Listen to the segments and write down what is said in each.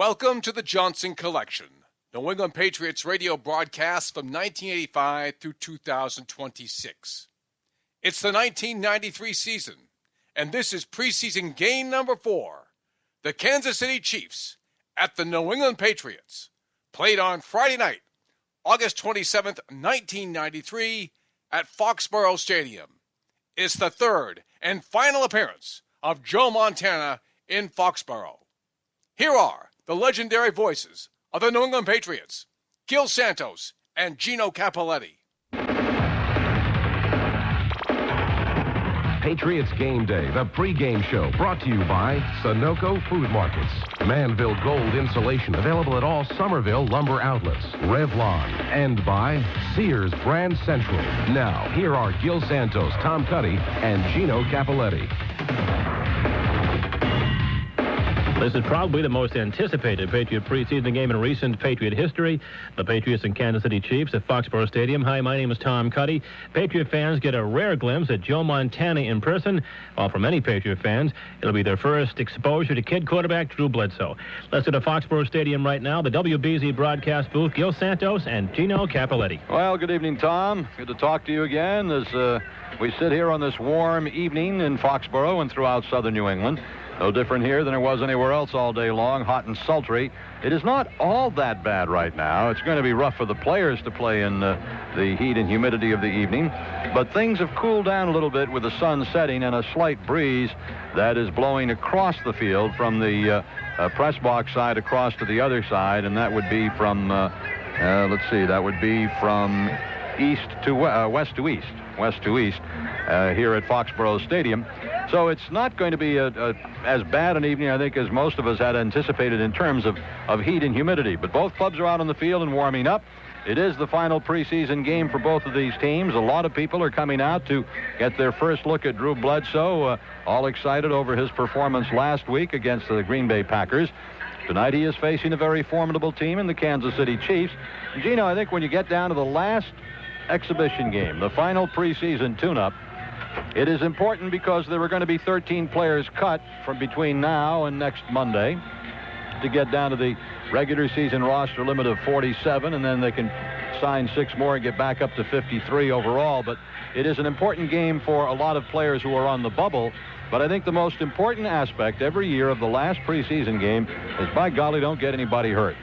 Welcome to the Johnson Collection, New England Patriots radio broadcast from 1985 through 2026. It's the 1993 season, and this is preseason game number 4. The Kansas City Chiefs at the New England Patriots, played on Friday night, August 27th, 1993, at Foxborough Stadium. It's the third and final appearance of Joe Montana in Foxborough. Here are the legendary voices of the New England Patriots, Gil Santos and Gino Cappelletti. Patriots Game Day, the pregame show, brought to you by Sunoco Food Markets. Manville Gold Insulation, available at all Somerville lumber outlets. Revlon, and by Sears Brand Central. Now, here are Gil Santos, Tom Cuddy, and Gino Cappelletti. This is probably the most anticipated Patriot preseason game in recent Patriot history. The Patriots and Kansas City Chiefs at Foxborough Stadium. Hi, my name is Tom Cuddy. Patriot fans get a rare glimpse at Joe Montana in person. While for many Patriot fans, it'll be their first exposure to kid quarterback Drew Bledsoe. Let's go to Foxborough Stadium right now. The WBZ broadcast booth, Gil Santos and Gino Cappelletti. Well, good evening, Tom. Good to talk to you again as we sit here on this warm evening in Foxborough and throughout southern New England. No different here than it was anywhere else all day long, hot and sultry. It is not all that bad right now. It's going to be rough for the players to play in the heat and humidity of the evening. But things have cooled down a little bit with the sun setting and a slight breeze that is blowing across the field from the press box side across to the other side. And that would be from, that would be from east to west to east. West to east here at Foxborough Stadium. So it's not going to be as bad an evening, I think, as most of us had anticipated in terms of heat and humidity. But both clubs are out on the field and warming up. It is the final preseason game for both of these teams. A lot of people are coming out to get their first look at Drew Bledsoe, all excited over his performance last week against the Green Bay Packers. Tonight he is facing a very formidable team in the Kansas City Chiefs. Gino, I think when you get down to the last exhibition game, the final preseason tune-up, it is important because there are going to be 13 players cut from between now and next Monday to get down to the regular season roster limit of 47, and then they can sign 6 more and get back up to 53 overall. But it is an important game for a lot of players who are on the bubble. But I think the most important aspect every year of the last preseason game is, by golly, don't get anybody hurt.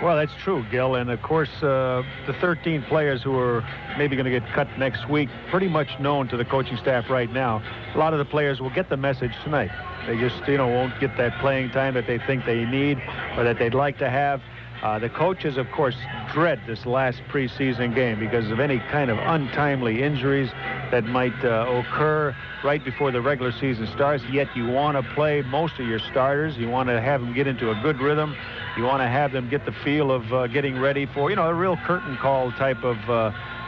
Well, that's true, Gil. And, of course, the 13 players who are maybe going to get cut next week, pretty much known to the coaching staff right now. A lot of the players will get the message tonight. They just, won't get that playing time that they think they need or that they'd like to have. The coaches, of course, dread this last preseason game because of any kind of untimely injuries that might occur right before the regular season starts. Yet you want to play most of your starters. You want to have them get into a good rhythm. You want to have them get the feel of getting ready for, a real curtain call type of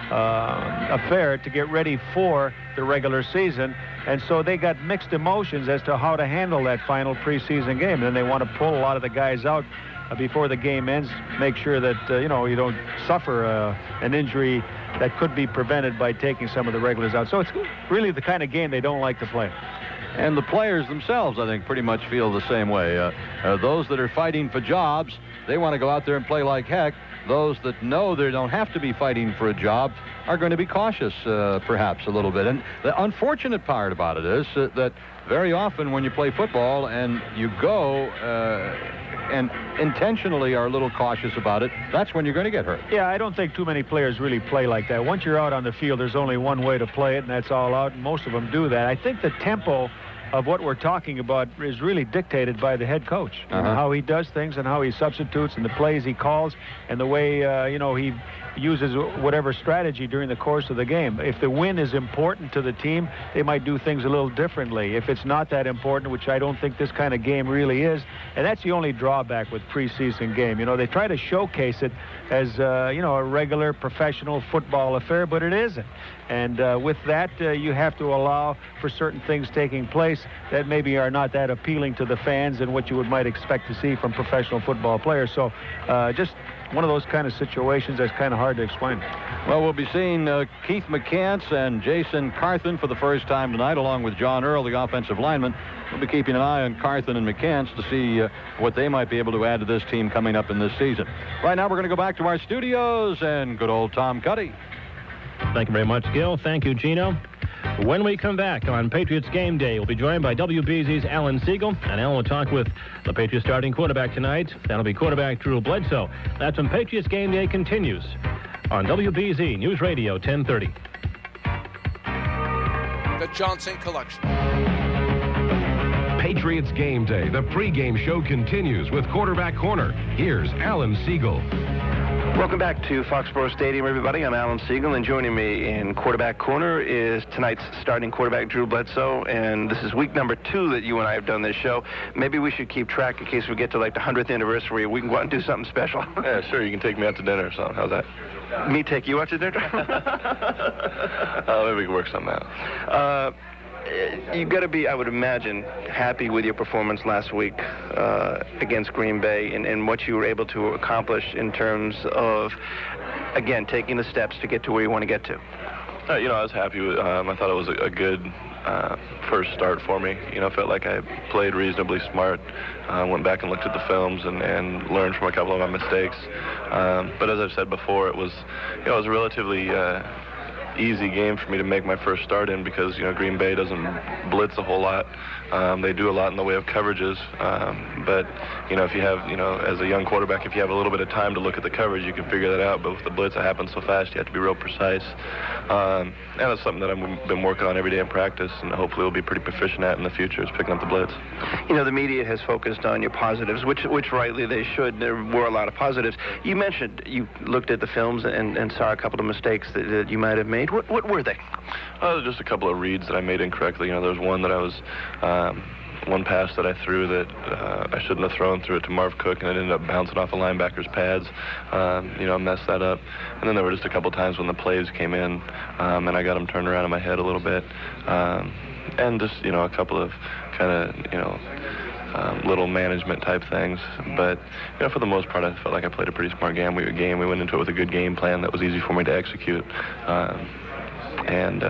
affair to get ready for the regular season. And so they got mixed emotions as to how to handle that final preseason game. And then they want to pull a lot of the guys out before the game ends, make sure that, you don't suffer an injury that could be prevented by taking some of the regulars out. So it's really the kind of game they don't like to play. And the players themselves, I think, pretty much feel the same way. Those that are fighting for jobs, they want to go out there and play like heck. Those that know they don't have to be fighting for a job are going to be cautious, perhaps, a little bit. And the unfortunate part about it is that very often when you play football and you go and intentionally are a little cautious about it, that's when you're going to get hurt. Yeah, I don't think too many players really play like that. Once you're out on the field, there's only one way to play it, and that's all out, and most of them do that. I think the tempo of what we're talking about is really dictated by the head coach. How he does things and how he substitutes and the plays he calls and the way, he uses whatever strategy during the course of the game. If the win is important to the team, they might do things a little differently. If it's not that important, which I don't think this kind of game really is, and that's the only drawback with preseason game. They try to showcase it as, a regular professional football affair, but it isn't. And with that, you have to allow for certain things taking place that maybe are not that appealing to the fans and what you might expect to see from professional football players. So just one of those kind of situations that's kind of hard to explain. Well, we'll be seeing Keith McCants and Jason Carthen for the first time tonight, along with John Earl, the offensive lineman. We'll be keeping an eye on Carthen and McCants to see what they might be able to add to this team coming up in this season. Right now, we're going to go back to our studios and good old Tom Cuddy. Thank you very much, Gil. Thank you, Gino. When we come back on Patriots Game Day, we'll be joined by WBZ's Alan Siegel, and Alan will talk with the Patriots starting quarterback tonight. That'll be quarterback Drew Bledsoe. That's when Patriots Game Day continues on WBZ News Radio 1030. The Johnson Collection. Patriots Game Day, the pregame show continues with Quarterback Corner. Here's Alan Siegel. Welcome back to Foxborough Stadium, everybody. I'm Alan Siegel, and joining me in Quarterback Corner is tonight's starting quarterback, Drew Bledsoe, and this is week number 2 that you and I have done this show. Maybe we should keep track in case we get to like the 100th anniversary. We can go out and do something special. Yeah, sure. You can take me out to dinner or something. How's that? Me take you out to dinner? Maybe we can work something out. You got to be, I would imagine, happy with your performance last week against Green Bay and what you were able to accomplish in terms of, again, taking the steps to get to where you want to get to. I was happy with. I thought it was a good first start for me. Felt like I played reasonably smart. Went back and looked at the films and learned from a couple of my mistakes. But as I've said before, it was a relatively easy game for me to make my first start in because Green Bay doesn't blitz a whole lot. They do a lot in the way of coverages, but if you have as a young quarterback, if you have a little bit of time to look at the coverage, you can figure that out. But with the blitz, it happens so fast, you have to be real precise, and that's something that I've been working on every day in practice, and hopefully we'll be pretty proficient at in the future, is picking up the blitz. The media has focused on your positives, which rightly they should. There were a lot of positives. You mentioned you looked at the films and saw a couple of mistakes that you might have made. What were they? Just a couple of reads that I made incorrectly. There was one that I was, one pass that I threw that I shouldn't have thrown, threw it to Marv Cook, and it ended up bouncing off the linebacker's pads. I messed that up. And then there were just a couple times when the plays came in, and I got them turned around in my head a little bit. And just, a couple of kind of, little management type things, but for the most part I felt like I played a pretty smart game. We went into it with a good game plan that was easy for me to execute, and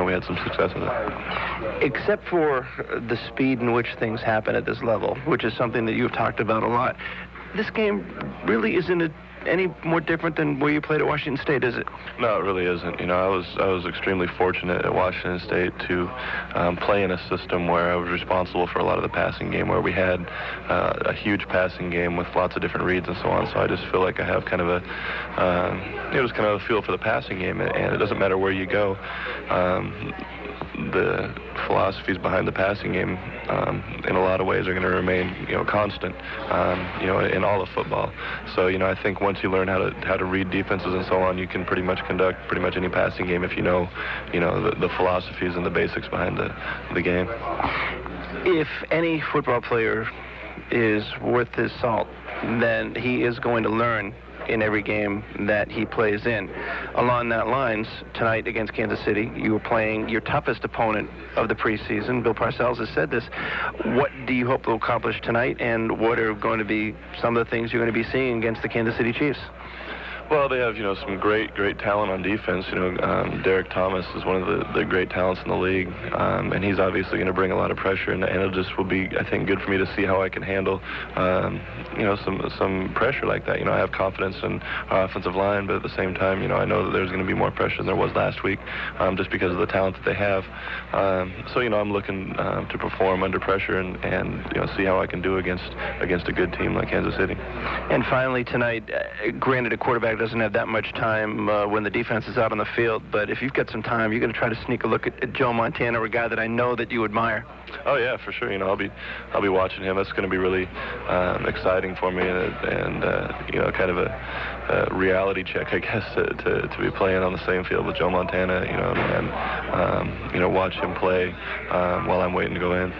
we had some success with it. Except for the speed in which things happen at this level, which is something that you've talked about a lot, this game really isn't any more different than where you played at Washington State, is it? No, it really isn't. I was extremely fortunate at Washington State to play in a system where I was responsible for a lot of the passing game, where we had a huge passing game with lots of different reads and so on. So I just feel like I have kind of a feel for the passing game, and it doesn't matter where you go. The philosophies behind the passing game, in a lot of ways, are going to remain, constant, in all of football. So, I think once you learn how to read defenses and so on, you can pretty much conduct pretty much any passing game if you know the philosophies and the basics behind the game. If any football player is worth his salt, then he is going to learn in every game that he plays in. Along that lines, tonight against Kansas City, you were playing your toughest opponent of the preseason. Bill Parcells has said this. What do you hope to accomplish tonight, and what are going to be some of the things you're going to be seeing against the Kansas City Chiefs? Well, they have, some great talent on defense. Derek Thomas is one of the great talents in the league, and he's obviously going to bring a lot of pressure, and it just will be, I think, good for me to see how I can handle, some pressure like that. I have confidence in our offensive line, but at the same time, I know that there's going to be more pressure than there was last week, just because of the talent that they have. So, I'm looking to perform under pressure and see how I can do against a good team like Kansas City. And finally tonight, granted, a quarterback doesn't have that much time when the defense is out on the field, but if you've got some time, you're going to try to sneak a look at Joe Montana, a guy that I know that you admire. Oh yeah, for sure. I'll be watching him. That's going to be really exciting for me, and kind of a reality check, I guess, to be playing on the same field with Joe Montana, and watch him play while I'm waiting to go in.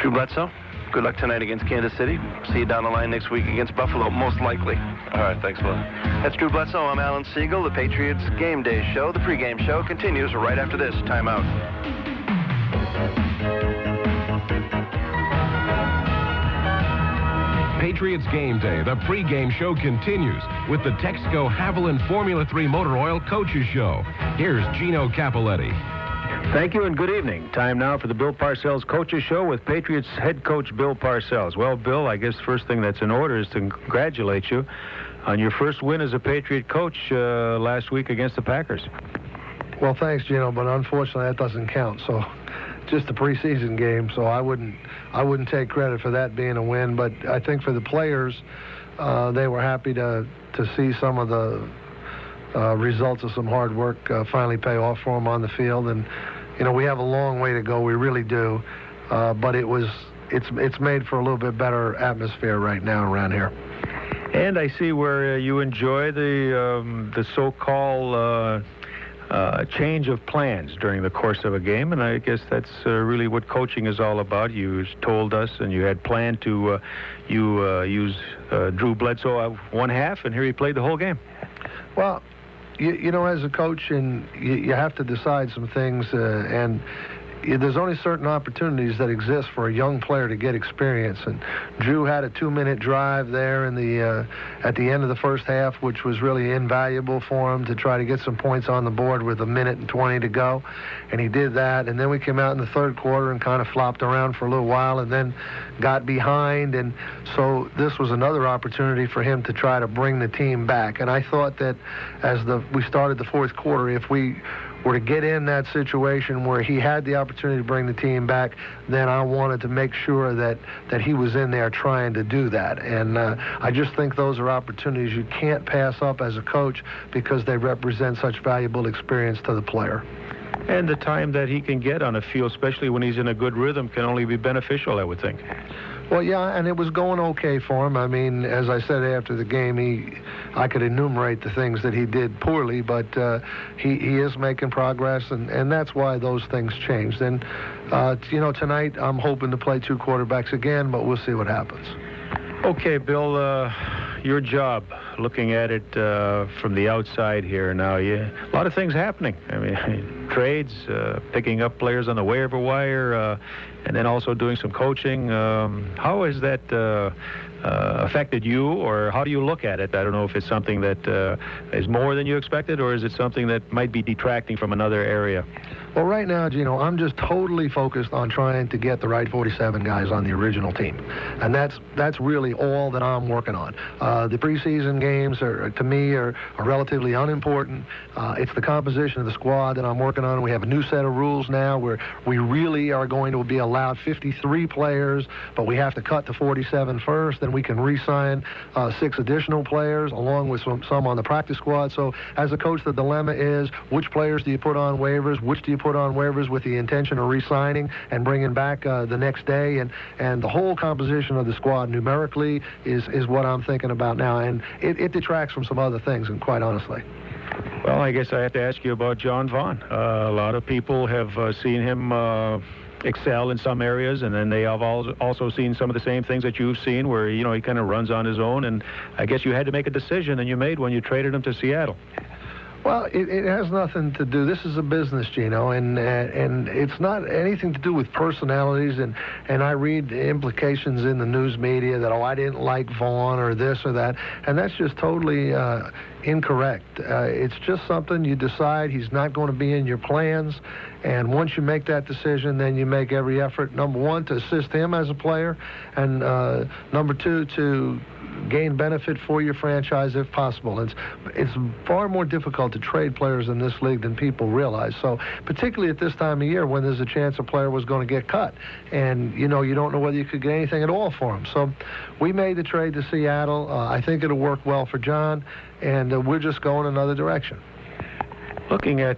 Drew Bledsoe, good luck tonight against Kansas City. See you down the line next week against Buffalo, most likely. All right, thanks a lot. That's Drew Bledsoe. I'm Alan Siegel. The Patriots Game Day Show, the pregame show, continues right after this timeout. Patriots game day, the pregame show continues with the Texaco Haviland Formula 3 Motor Oil Coaches Show. Here's Gino Capoletti. Thank you and good evening. Time now for the Bill Parcells Coaches Show with Patriots head coach Bill Parcells. Well, Bill, I guess first thing that's in order is to congratulate you on your first win as a Patriot coach last week against the Packers. Well, thanks, Gino, but unfortunately that doesn't count. So just a preseason game, so I wouldn't take credit for that being a win. But I think for the players, they were happy to see some of the results of some hard work finally pay off for them on the field. And you know, we have a long way to go, we really do, but it's made for a little bit better atmosphere right now around here. And I see where you enjoy the so-called change of plans during the course of a game, and I guess that's really what coaching is all about. You told us, and you had planned to use Drew Bledsoe one half, and here he played the whole game. Well, you know, as a coach, and you have to decide some things, and there's only certain opportunities that exist for a young player to get experience. And Drew had a 2-minute drive there at the end of the first half, which was really invaluable for him to try to get some points on the board with 1:20 to go. And he did that. And then we came out in the third quarter and kind of flopped around for a little while and then got behind. And so this was another opportunity for him to try to bring the team back. And I thought that as we started the fourth quarter, if we were to get in that situation where he had the opportunity to bring the team back, then I wanted to make sure that he was in there trying to do that. And I just think those are opportunities you can't pass up as a coach because they represent such valuable experience to the player. And the time that he can get on a field, especially when he's in a good rhythm, can only be beneficial, I would think. Well, yeah, and it was going okay for him. I mean, as I said after the game, I could enumerate the things that he did poorly, but he is making progress, and that's why those things changed. And, you know, tonight I'm hoping to play 2 quarterbacks again, but we'll see what happens. Okay, Bill, your job, looking at it from the outside here now, a lot of things happening. I mean, trades, picking up players on the waiver wire, and then also doing some coaching. How has that affected you, or how do you look at it? I don't know if it's something that is more than you expected, or is it something that might be detracting from another area? Well, right now, Gino, I'm just totally focused on trying to get the right 47 guys on the original team. And that's really all that I'm working on. The preseason games, to me, are relatively unimportant. It's the composition of the squad that I'm working on. We have a new set of rules now where we really are going to be allowed 53 players, but we have to cut to 47 first. Then we can re-sign 6 additional players, along with some on the practice squad. So as a coach, the dilemma is, which players do you put on waivers? Which do you put on waivers with the intention of re-signing and bringing back the next day? And the whole composition of the squad numerically is what I'm thinking about now. And it detracts from some other things, and quite honestly. Well, I guess I have to ask you about John Vaughn. A lot of people have seen him excel in some areas, and then they have also seen some of the same things that you've seen where, you know, he kind of runs on his own. And I guess you had to make a decision, and you made when you traded him to Seattle. Well, it has nothing to do. This is a business, Gino, and it's not anything to do with personalities. And I read implications in the news media that, I didn't like Vaughn or this or that, and that's just totally incorrect. It's just something you decide he's not going to be in your plans, and once you make that decision, then you make every effort, number one, to assist him as a player, and number two, to gain benefit for your franchise if possible. It's far more difficult to trade players in this league than people realize. So particularly at this time of year when there's a chance a player was going to get cut, and you don't know whether you could get anything at all for him. So we made the trade to Seattle. I think it'll work well for John, and we're just going another direction. Looking at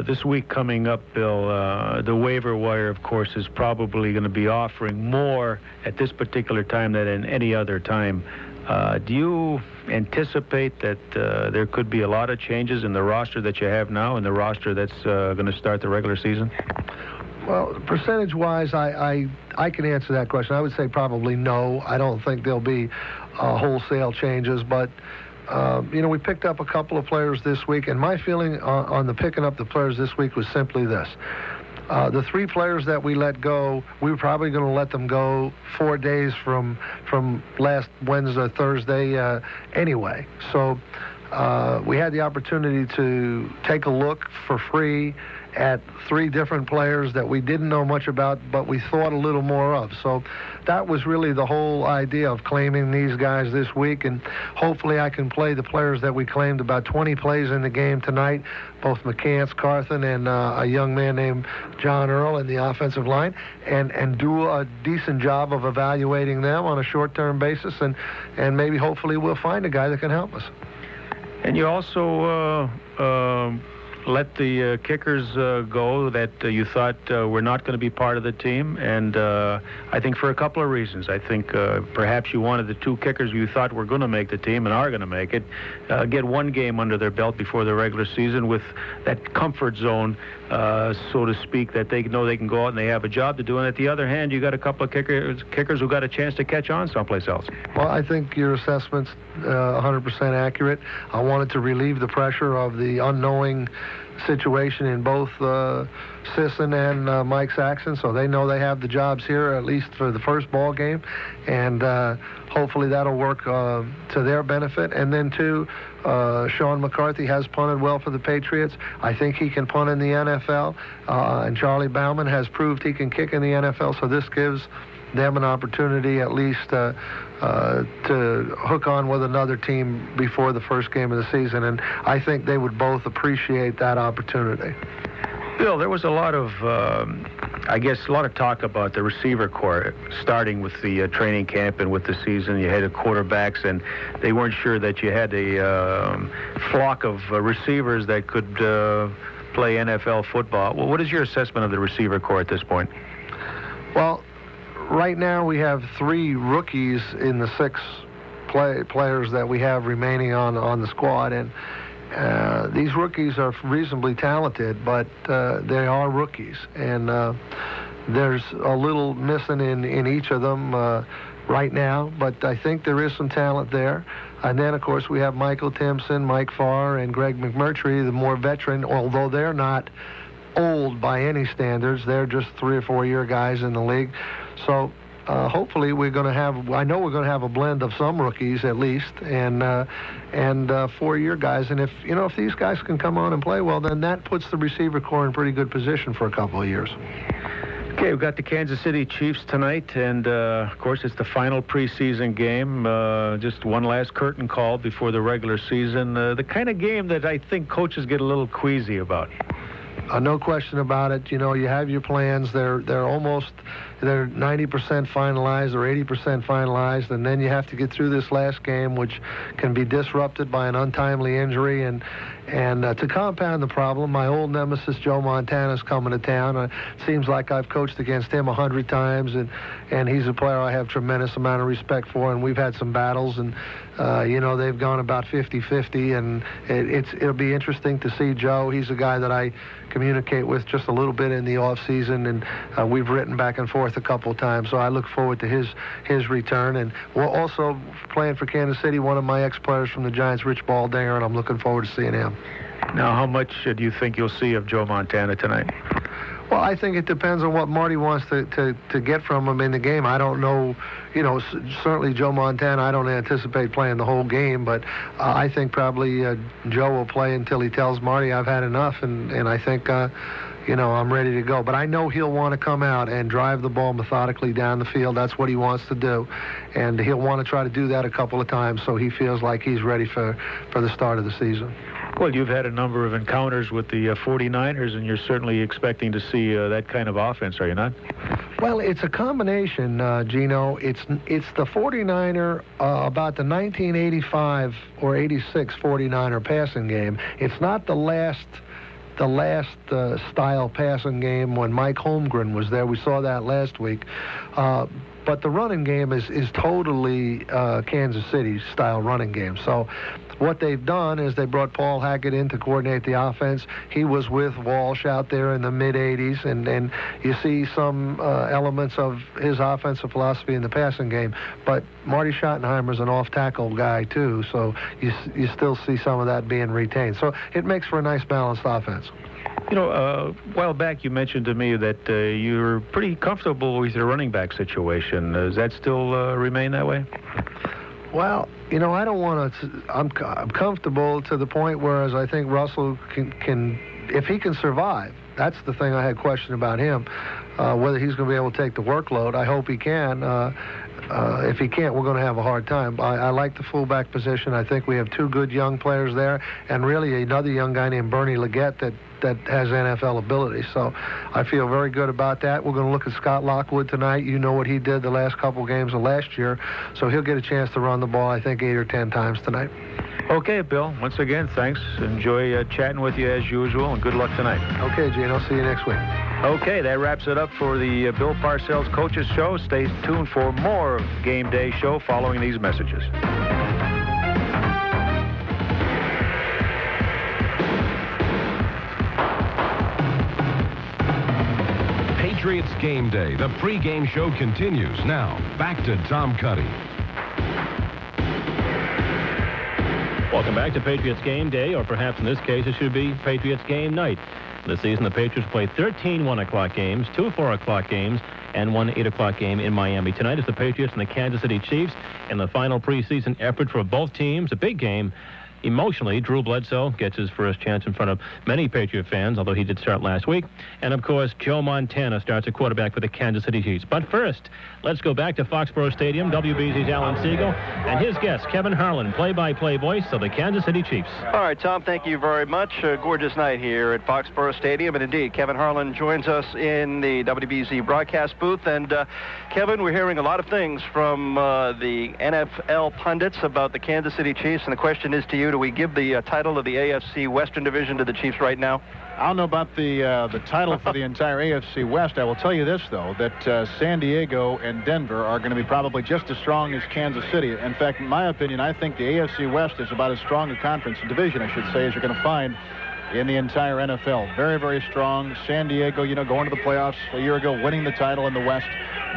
this week coming up, Bill, the waiver wire, of course, is probably going to be offering more at this particular time than in any other time. Do you anticipate that there could be a lot of changes in the roster that you have now and the roster that's going to start the regular season? Well, percentage-wise, I can answer that question. I would say probably no. I don't think there'll be wholesale changes, but we picked up a couple of players this week, and my feeling on the picking up the players this week was simply this. The 3 players that we let go, we were probably going to let them go 4 days from last Wednesday, Thursday anyway. So we had the opportunity to take a look for free at 3 different players that we didn't know much about, but we thought a little more of. So that was really the whole idea of claiming these guys this week, and hopefully I can play the players that we claimed, about 20 plays in the game tonight, both McCants, Carthen, and a young man named John Earl in the offensive line, and do a decent job of evaluating them on a short-term basis, and maybe hopefully we'll find a guy that can help us. And you also let the kickers go that you thought were not going to be part of the team, and I think for a couple of reasons. I think perhaps you wanted the 2 kickers you thought were going to make the team and are going to make it get 1 game under their belt before the regular season with that comfort zone, so to speak, that they know they can go out and they have a job to do. And at the other hand, you got a couple of kickers who got a chance to catch on someplace else. Well, I think your assessment's 100% accurate. I wanted to relieve the pressure of the unknowing situation in both Sisson and Mike Saxon, so they know they have the jobs here, at least for the first ball game, and hopefully that'll work to their benefit. And then, too, Sean McCarthy has punted well for the Patriots. I think he can punt in the NFL, and Charlie Bauman has proved he can kick in the NFL, so this gives them an opportunity at least to hook on with another team before the first game of the season, and I think they would both appreciate that opportunity. Bill, there was a lot of, I guess, a lot of talk about the receiver corps starting with the training camp and with the season. You had the quarterbacks, and they weren't sure that you had a flock of receivers that could play NFL football. Well, what is your assessment of the receiver corps at this point? Well, right now we have 3 rookies in the 6 players that we have remaining on the squad, and these rookies are reasonably talented, but they are rookies, and there's a little missing in each of them right now, but I think there is some talent there. And then, of course, we have Michael Timpson, Mike Farr, and Greg McMurtry, the more veteran, although they're not old by any standards. They're just 3 or 4 year guys in the league. So hopefully we're going to have, I know we're going to have a blend of some rookies at least, and 4 year guys. And if these guys can come on and play well, then that puts the receiver corps in pretty good position for a couple of years. Okay, we've got the Kansas City Chiefs tonight, and of course it's the final preseason game. Just one last curtain call before the regular season. The kind of game that I think coaches get a little queasy about. No question about it. You have your plans. They're 90% finalized or 80% finalized, and then you have to get through this last game, which can be disrupted by an untimely injury. And to compound the problem, my old nemesis Joe Montana's coming to town. It seems like I've coached against him 100 times, and he's a player I have tremendous amount of respect for, and we've had some battles, and they've gone about 50-50, and it'll be interesting to see Joe. He's a guy that I communicate with just a little bit in the off season, and we've written back and forth a couple of times, so I look forward to his return. And we're also playing for Kansas City, one of my ex-players from the Giants, Rich Baldinger, and I'm looking forward to seeing him. Now, how much do you think you'll see of Joe Montana tonight? Well, I think it depends on what Marty wants to get from him in the game. I don't know, certainly Joe Montana, I don't anticipate playing the whole game, but I think probably Joe will play until he tells Marty I've had enough, and I think, I'm ready to go. But I know he'll want to come out and drive the ball methodically down the field. That's what he wants to do, and he'll want to try to do that a couple of times so he feels like he's ready for the start of the season. Well, you've had a number of encounters with the 49ers, and you're certainly expecting to see that kind of offense, are you not? Well, it's a combination, Gino. It's the 49er about the 1985 or 86 49er passing game. It's not the last style passing game when Mike Holmgren was there. We saw that last week. But the running game is totally Kansas City style running game. So what they've done is they brought Paul Hackett in to coordinate the offense. He was with Walsh out there in the mid-'80s, and you see some elements of his offensive philosophy in the passing game. But Marty Schottenheimer's an off-tackle guy, too, so you still see some of that being retained. So it makes for a nice balanced offense. A while back you mentioned to me that you're pretty comfortable with your running back situation. Does that still remain that way? Well, I don't want to. I'm comfortable to the point whereas I think Russell can if he can survive. That's the thing I had question about him, whether he's going to be able to take the workload. I hope he can. If he can't, we're going to have a hard time. I like the fullback position. I think we have two good young players there, and really another young guy named Bernie Leggett that has NFL ability. So I feel very good about that. We're going to look at Scott Lockwood tonight. You know what he did the last couple games of last year, so he'll get a chance to run the ball, I think, 8 or 10 times tonight. Okay, Bill. Once again, thanks. Enjoy chatting with you as usual, and good luck tonight. Okay, Gene. I'll see you next week. Okay, that wraps it up for the Bill Parcells Coaches Show. Stay tuned for more Game Day Show following these messages. Patriots Game Day. The pregame show continues. Now, back to Tom Cuddy. Welcome back to Patriots Game Day, or perhaps in this case it should be Patriots Game Night. This season, the Patriots play 13 1 o'clock games, 2 4 o'clock games, and 1 8 o'clock game in Miami. Tonight is the Patriots and the Kansas City Chiefs in the final preseason effort for both teams. A big game. Emotionally, Drew Bledsoe gets his first chance in front of many Patriot fans, although he did start last week. And, of course, Joe Montana starts at quarterback for the Kansas City Chiefs. But first, let's go back to Foxborough Stadium. WBZ's Alan Siegel and his guest, Kevin Harlan, play-by-play voice of the Kansas City Chiefs. All right, Tom, thank you very much. A gorgeous night here at Foxborough Stadium. And, indeed, Kevin Harlan joins us in the WBZ broadcast booth. And, Kevin, we're hearing a lot of things from the NFL pundits about the Kansas City Chiefs. And the question is to you, do we give the title of the AFC Western Division to the Chiefs right now? I don't know about the title for the entire AFC West. I will tell you this, though, that San Diego and Denver are going to be probably just as strong as Kansas City. In fact, in my opinion, I think the AFC West is about as strong a conference division, I should say, as you're going to find in the entire NFL. Very, very strong. San Diego, going to the playoffs a year ago, winning the title in the West.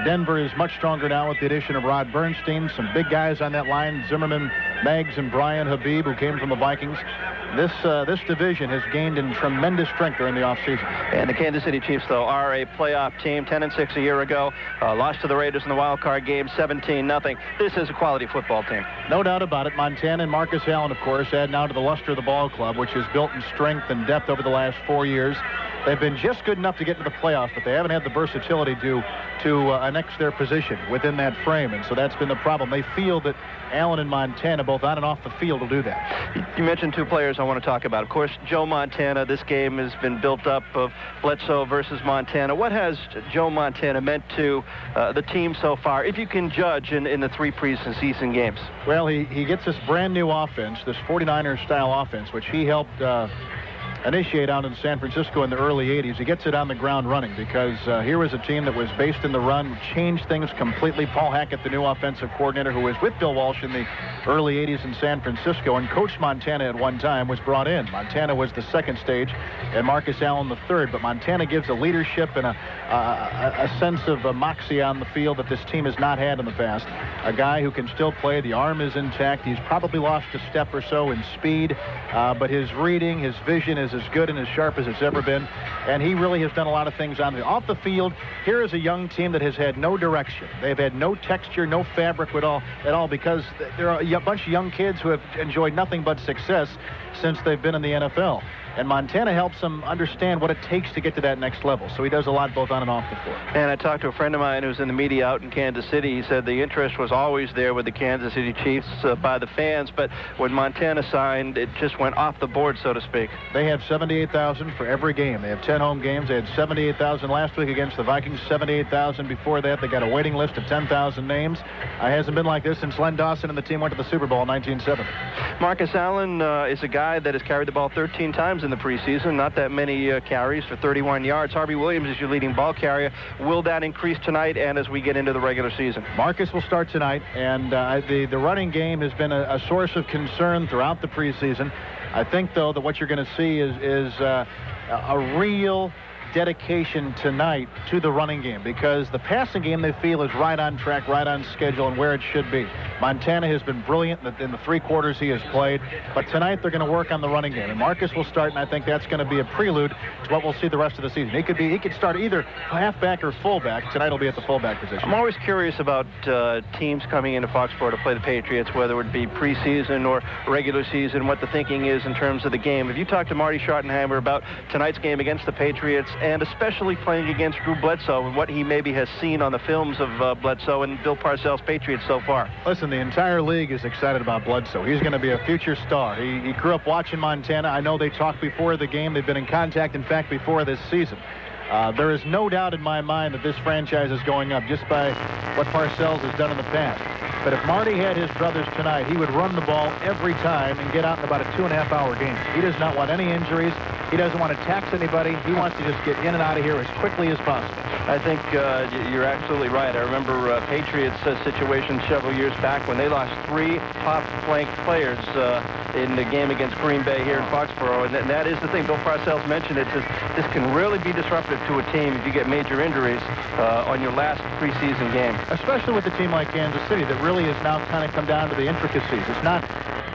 Denver is much stronger now with the addition of Rod Bernstein. Some big guys on that line, Zimmerman, Meggs, and Brian Habib, who came from the Vikings. This division has gained in tremendous strength during the offseason. And the Kansas City Chiefs, though, are a playoff team, 10-6 a year ago. Lost to the Raiders in the wild card game, 17-0. This is a quality football team. No doubt about it. Montana and Marcus Allen, of course, add now to the luster of the ball club, which is built in strength and depth over the last 4 years. They've been just good enough to get into the playoffs, but they haven't had the versatility to annex their position within that frame, and so that's been the problem. They feel that Allen and Montana, both on and off the field, will do that. You mentioned two players I want to talk about. Of course, Joe Montana. This game has been built up of Bledsoe versus Montana. What has Joe Montana meant to the team so far, if you can judge in the 3 preseason games? Well, he gets this brand-new offense, this 49er-style offense, which he helped initiate out in San Francisco in the early 80s. He gets it on the ground running because here was a team that was based in the run, changed things completely. Paul Hackett, the new offensive coordinator, who was with Bill Walsh in the early 80s in San Francisco and coached Montana at one time, was brought in. Montana was the second stage and Marcus Allen the third, but Montana gives a leadership and a sense of moxie on the field that this team has not had in the past. A guy who can still play. The arm is intact. He's probably lost a step or so in speed, but his reading, his vision is as good and as sharp as it's ever been, and he really has done a lot of things off the field. Here is a young team that has had no direction. They've had no texture, no fabric at all because there are a bunch of young kids who have enjoyed nothing but success since they've been in the NFL. And Montana helps him understand what it takes to get to that next level. So he does a lot both on and off the floor. And I talked to a friend of mine who's in the media out in Kansas City. He said the interest was always there with the Kansas City Chiefs by the fans, but when Montana signed, it just went off the board, so to speak. They have 78,000 for every game. They have 10 home games. They had 78,000 last week against the Vikings, 78,000 before that. They got a waiting list of 10,000 names. It hasn't been like this since Len Dawson and the team went to the Super Bowl in 1970. Marcus Allen is a guy that has carried the ball 13 times in the preseason. Not that many carries for 31 yards. Harvey Williams is your leading ball carrier. Will that increase tonight and as we get into the regular season? Marcus will start tonight, and the running game has been a source of concern throughout the preseason. I think, though, that what you're going to see is a real dedication tonight to the running game, because the passing game they feel is right on track, right on schedule, and where it should be. Montana has been brilliant in the 3 quarters he has played, but tonight they're going to work on the running game. And Marcus will start, and I think that's going to be a prelude to what we'll see the rest of the season. He could start either halfback or fullback. Tonight he'll be at the fullback position. I'm always curious about teams coming into Foxborough to play the Patriots, whether it be preseason or regular season, what the thinking is in terms of the game. Have you talked to Marty Schottenheimer about tonight's game against the Patriots, and especially playing against Drew Bledsoe, and what he maybe has seen on the films of Bledsoe and Bill Parcells' Patriots so far? Listen, the entire league is excited about Bledsoe. He's going to be a future star. He grew up watching Montana. I know they talked before the game. They've been in contact, in fact, before this season. There is no doubt in my mind that this franchise is going up just by what Parcells has done in the past. But if Marty had his druthers tonight, he would run the ball every time and get out in about a 2.5-hour game. He does not want any injuries. He doesn't want to tax anybody. He wants to just get in and out of here as quickly as possible. I think you're absolutely right. I remember Patriots' situation several years back when they lost 3 top-flanked players in the game against Green Bay here in Foxborough. And that is the thing. Bill Parcells mentioned it. This can really be disruptive to a team if you get major injuries on your last preseason game. Especially with a team like Kansas City that really has now kind of come down to the intricacies. It's not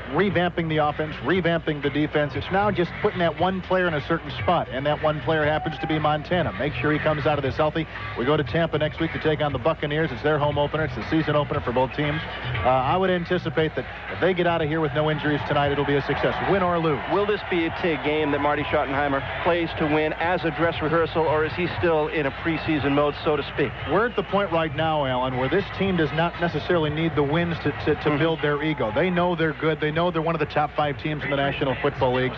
revamping the offense, revamping the defense. It's now just putting that one player in a certain spot, and that one player happens to be Montana. Make sure he comes out of this healthy. We go to Tampa next week to take on the Buccaneers. It's their home opener. It's the season opener for both teams. I would anticipate that if they get out of here with no injuries tonight, it'll be a success, win or lose. Will this be a game that Marty Schottenheimer plays to win as a dress rehearsal, or is he still in a preseason mode, so to speak? We're at the point right now, Alan, where this team does not necessarily need the wins to build their ego. They know they're good. They know they're one of the top 5 teams in the National Football League.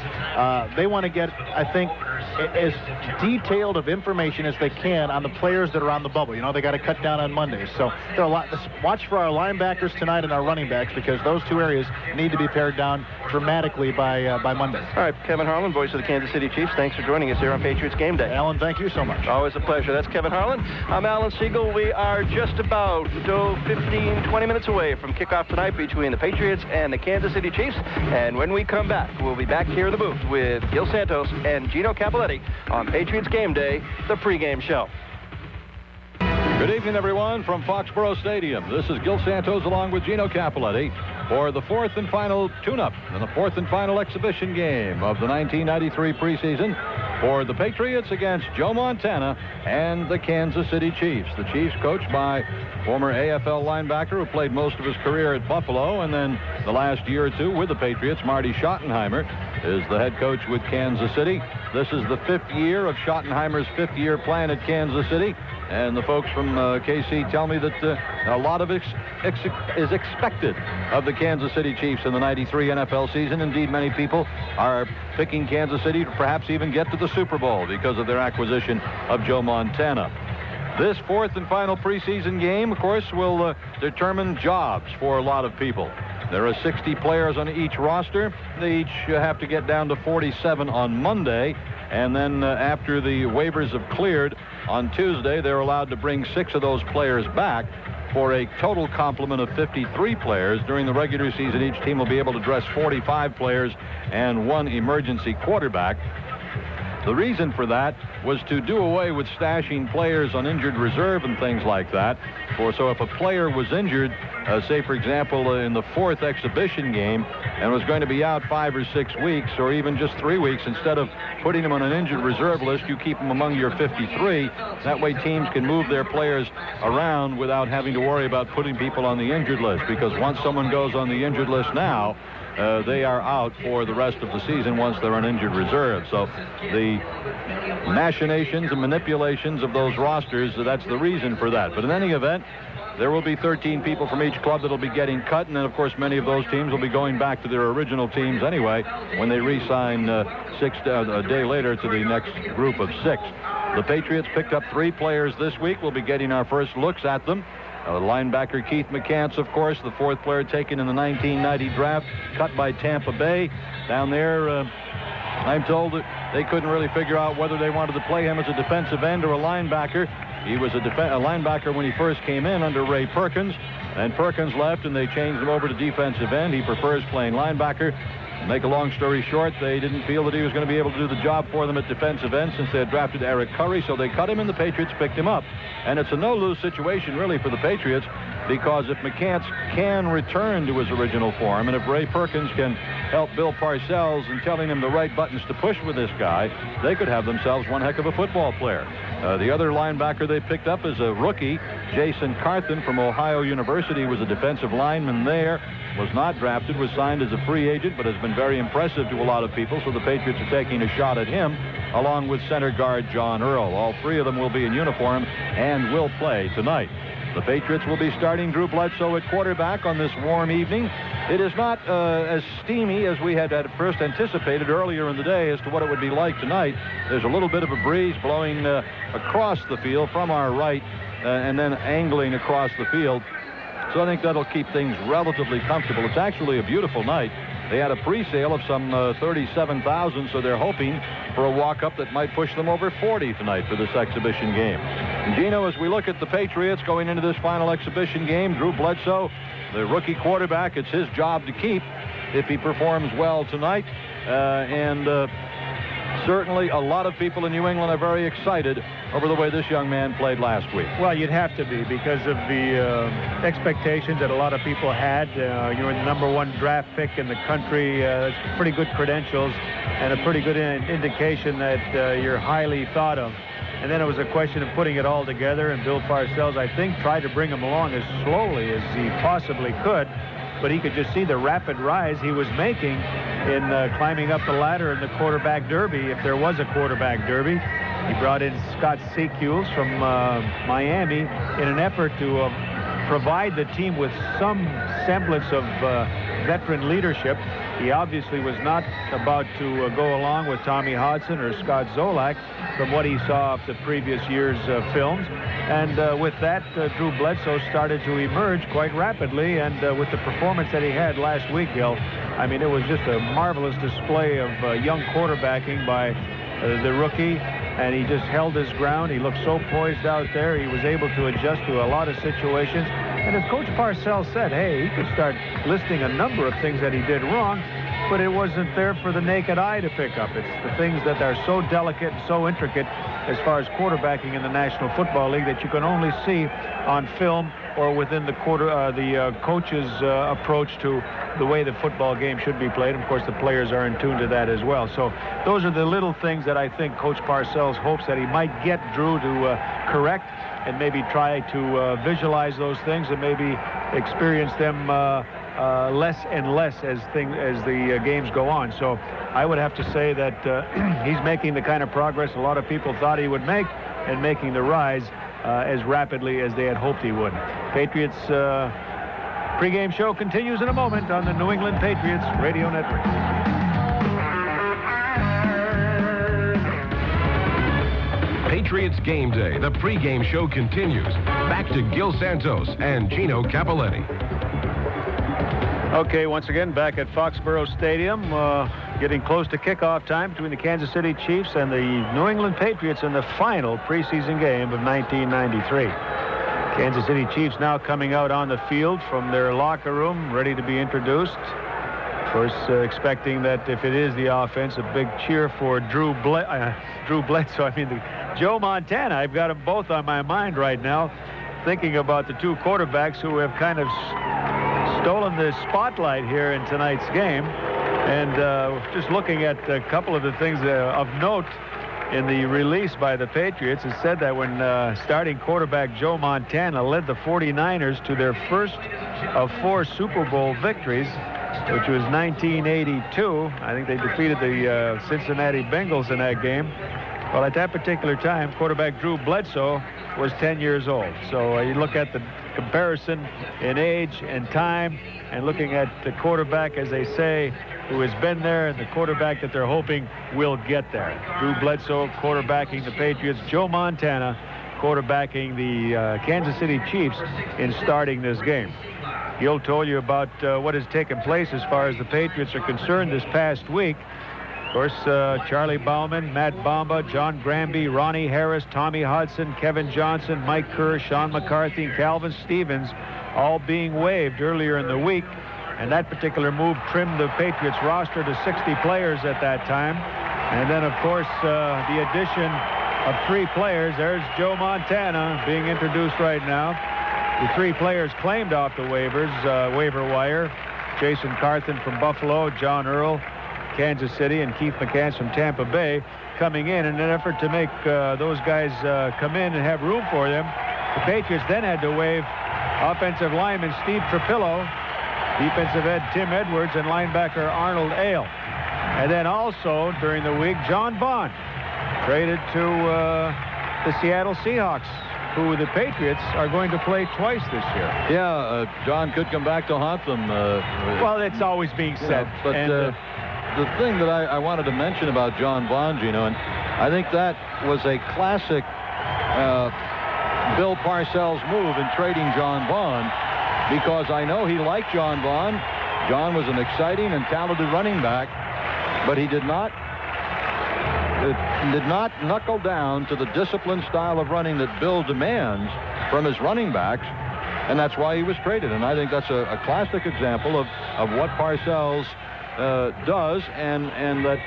They want to get, I think, as detailed of information as they can on the players that are on the bubble. You know, they got to cut down on Mondays. So there are a lot. Watch for our linebackers tonight and our running backs, because those 2 areas need to be pared down dramatically by Monday. All right, Kevin Harlan, voice of the Kansas City Chiefs. Thanks for joining us here on Patriots Game Day. Alan, thank you so much. Always a pleasure. That's Kevin Harlan. I'm Alan Siegel. We are just about 15, 20 minutes away from kickoff tonight between the Patriots and the Kansas City Chiefs. And when we come back, we'll be back here in the booth with Gil Santos and Gino Cappelletti on Patriots Game Day, the pregame show. Good evening, everyone, from Foxborough Stadium. This is Gil Santos along with Gino Cappelletti for the 4th and final tune-up and the 4th and final exhibition game of the 1993 preseason for the Patriots against Joe Montana and the Kansas City Chiefs. The Chiefs coached by former AFL linebacker who played most of his career at Buffalo, and then the last year or 2 with the Patriots. Marty Schottenheimer is the head coach with Kansas City. This is the 5th year of Schottenheimer's 5th-year plan at Kansas City. And the folks from KC tell me that a lot of is expected of the Kansas City Chiefs in the 93 NFL season. Indeed, many people are picking Kansas City to perhaps even get to the Super Bowl because of their acquisition of Joe Montana. This 4th and final preseason game, of course, will determine jobs for a lot of people. There are 60 players on each roster. They each have to get down to 47 on Monday. And then after the waivers have cleared on Tuesday, they're allowed to bring 6 of those players back for a total complement of 53 players. During the regular season, each team will be able to dress 45 players and 1 emergency quarterback. The reason for that was to do away with stashing players on injured reserve and things like that. So if a player was injured, say, for example, in the 4th exhibition game and was going to be out 5 or 6 weeks or even just 3 weeks, instead of putting him on an injured reserve list, you keep him among your 53. That way teams can move their players around without having to worry about putting people on the injured list, because once someone goes on the injured list now, they are out for the rest of the season once they're on injured reserve. So the machinations and manipulations of those rosters, that's the reason for that. But in any event, there will be 13 people from each club that will be getting cut, and then, of course, many of those teams will be going back to their original teams anyway when they re-sign a day later to the next group of 6. The Patriots picked up 3 players this week. We'll be getting our first looks at them. Linebacker Keith McCants, of course, the 4th player taken in the 1990 draft, cut by Tampa Bay. Down there, I'm told that they couldn't really figure out whether they wanted to play him as a defensive end or a linebacker. He was a linebacker when he first came in under Ray Perkins, and Perkins left, and they changed him over to defensive end. He prefers playing linebacker. Make a long story short, they didn't feel that he was going to be able to do the job for them at defensive end since they had drafted Eric Curry, so they cut him and the Patriots picked him up. And it's a no-lose situation, really, for the Patriots, because if McCants can return to his original form, and if Ray Perkins can help Bill Parcells in telling him the right buttons to push with this guy, they could have themselves one heck of a football player. The other linebacker they picked up is a rookie, Jason Carthen from Ohio University, was a defensive lineman there, was not drafted, was signed as a free agent, but has been very impressive to a lot of people, so the Patriots are taking a shot at him, along with center guard John Earl. All three of them will be in uniform and will play tonight. The Patriots will be starting Drew Bledsoe at quarterback on this warm evening. It is not as steamy as we had at first anticipated earlier in the day as to what it would be like tonight. There's a little bit of a breeze blowing across the field from our right and then angling across the field. So I think that'll keep things relatively comfortable. It's actually a beautiful night. They had a pre-sale of some 37,000, so they're hoping for a walk-up that might push them over 40 tonight for this exhibition game. And Gino, as we look at the Patriots going into this final exhibition game, Drew Bledsoe, the rookie quarterback, it's his job to keep if he performs well tonight. Certainly a lot of people in New England are very excited over the way this young man played last week. Well, you'd have to be because of the expectations that a lot of people had. You're the number one draft pick in the country. Pretty good credentials and a pretty good indication that you're highly thought of. And then it was a question of putting it all together, and Bill Parcells, I think, tried to bring him along as slowly as he possibly could. But he could just see the rapid rise he was making in climbing up the ladder in the quarterback derby, if there was a quarterback derby. He brought in Scott Secules from Miami in an effort to provide the team with some semblance of veteran leadership. He obviously was not about to go along with Tommy Hodson or Scott Zolak from what he saw of the previous year's films. And with that, Drew Bledsoe started to emerge quite rapidly. And with the performance that he had last week, Gil, I mean, it was just a marvelous display of young quarterbacking by the rookie. And he just held his ground. He looked so poised out there. He was able to adjust to a lot of situations. And as Coach Parcells said, hey, he could start listing a number of things that he did wrong, but it wasn't there for the naked eye to pick up. It's the things that are so delicate and so intricate as far as quarterbacking in the National Football League that you can only see on film or within the coach's approach to the way the football game should be played. Of course, the players are in tune to that as well. So those are the little things that I think Coach Parcells hopes that he might get Drew to correct and maybe try to visualize those things and maybe experience them less and less as the games go on. So I would have to say that he's making the kind of progress a lot of people thought he would make and making the rise as rapidly as they had hoped he would. Patriots pregame show continues in a moment on the New England Patriots Radio Network. Patriots Game Day, the pregame show continues. Back to Gil Santos and Gino Cappelletti. Okay, once again, back at Foxborough Stadium, getting close to kickoff time between the Kansas City Chiefs and the New England Patriots in the final preseason game of 1993. Kansas City Chiefs now coming out on the field from their locker room, ready to be introduced. Of course, expecting that if it is the offense, a big cheer for Drew Bledsoe. I mean, Joe Montana. I've got them both on my mind right now, thinking about the two quarterbacks who have kind of stolen the spotlight here in tonight's game. And just looking at a couple of the things of note in the release by the Patriots, it said that when starting quarterback Joe Montana led the 49ers to their first of 4 Super Bowl victories, which was 1982. I think they defeated the Cincinnati Bengals in that game. Well, at that particular time, quarterback Drew Bledsoe was 10 years old. So you look at the comparison in age and time, and looking at the quarterback, as they say, who has been there, and the quarterback that they're hoping will get there. Drew Bledsoe quarterbacking the Patriots. Joe Montana quarterbacking the Kansas City Chiefs in starting this game. Gil told you about what has taken place as far as the Patriots are concerned this past week. Of course, Charlie Bauman, Matt Bomba, John Granby, Ronnie Harris, Tommy Hudson, Kevin Johnson, Mike Kerr, Sean McCarthy, and Calvin Stevens all being waived earlier in the week. And that particular move trimmed the Patriots roster to 60 players at that time. And then, of course, the addition of 3 players. There's Joe Montana being introduced right now. The 3 players claimed off the waiver wire. Jason Carthen from Buffalo, John Earl, Kansas City, and Keith McCants from Tampa Bay coming in an effort to make those guys come in and have room for them. The Patriots then had to waive offensive lineman Steve Trapillo, defensive end Tim Edwards, and linebacker Arnold Ale. And then also during the week, John Vaughn traded to the Seattle Seahawks, who the Patriots are going to play twice this year. Yeah, John could come back to haunt them. Well, it's always being said. But the thing that I wanted to mention about John Vaughn, Gino, and I think that was a classic Bill Parcells move in trading John Vaughn, because I know he liked John Vaughn. John was an exciting and talented running back, but he did not knuckle down to the disciplined style of running that Bill demands from his running backs, and that's why he was traded. And I think that's a classic example of what Parcells does, and that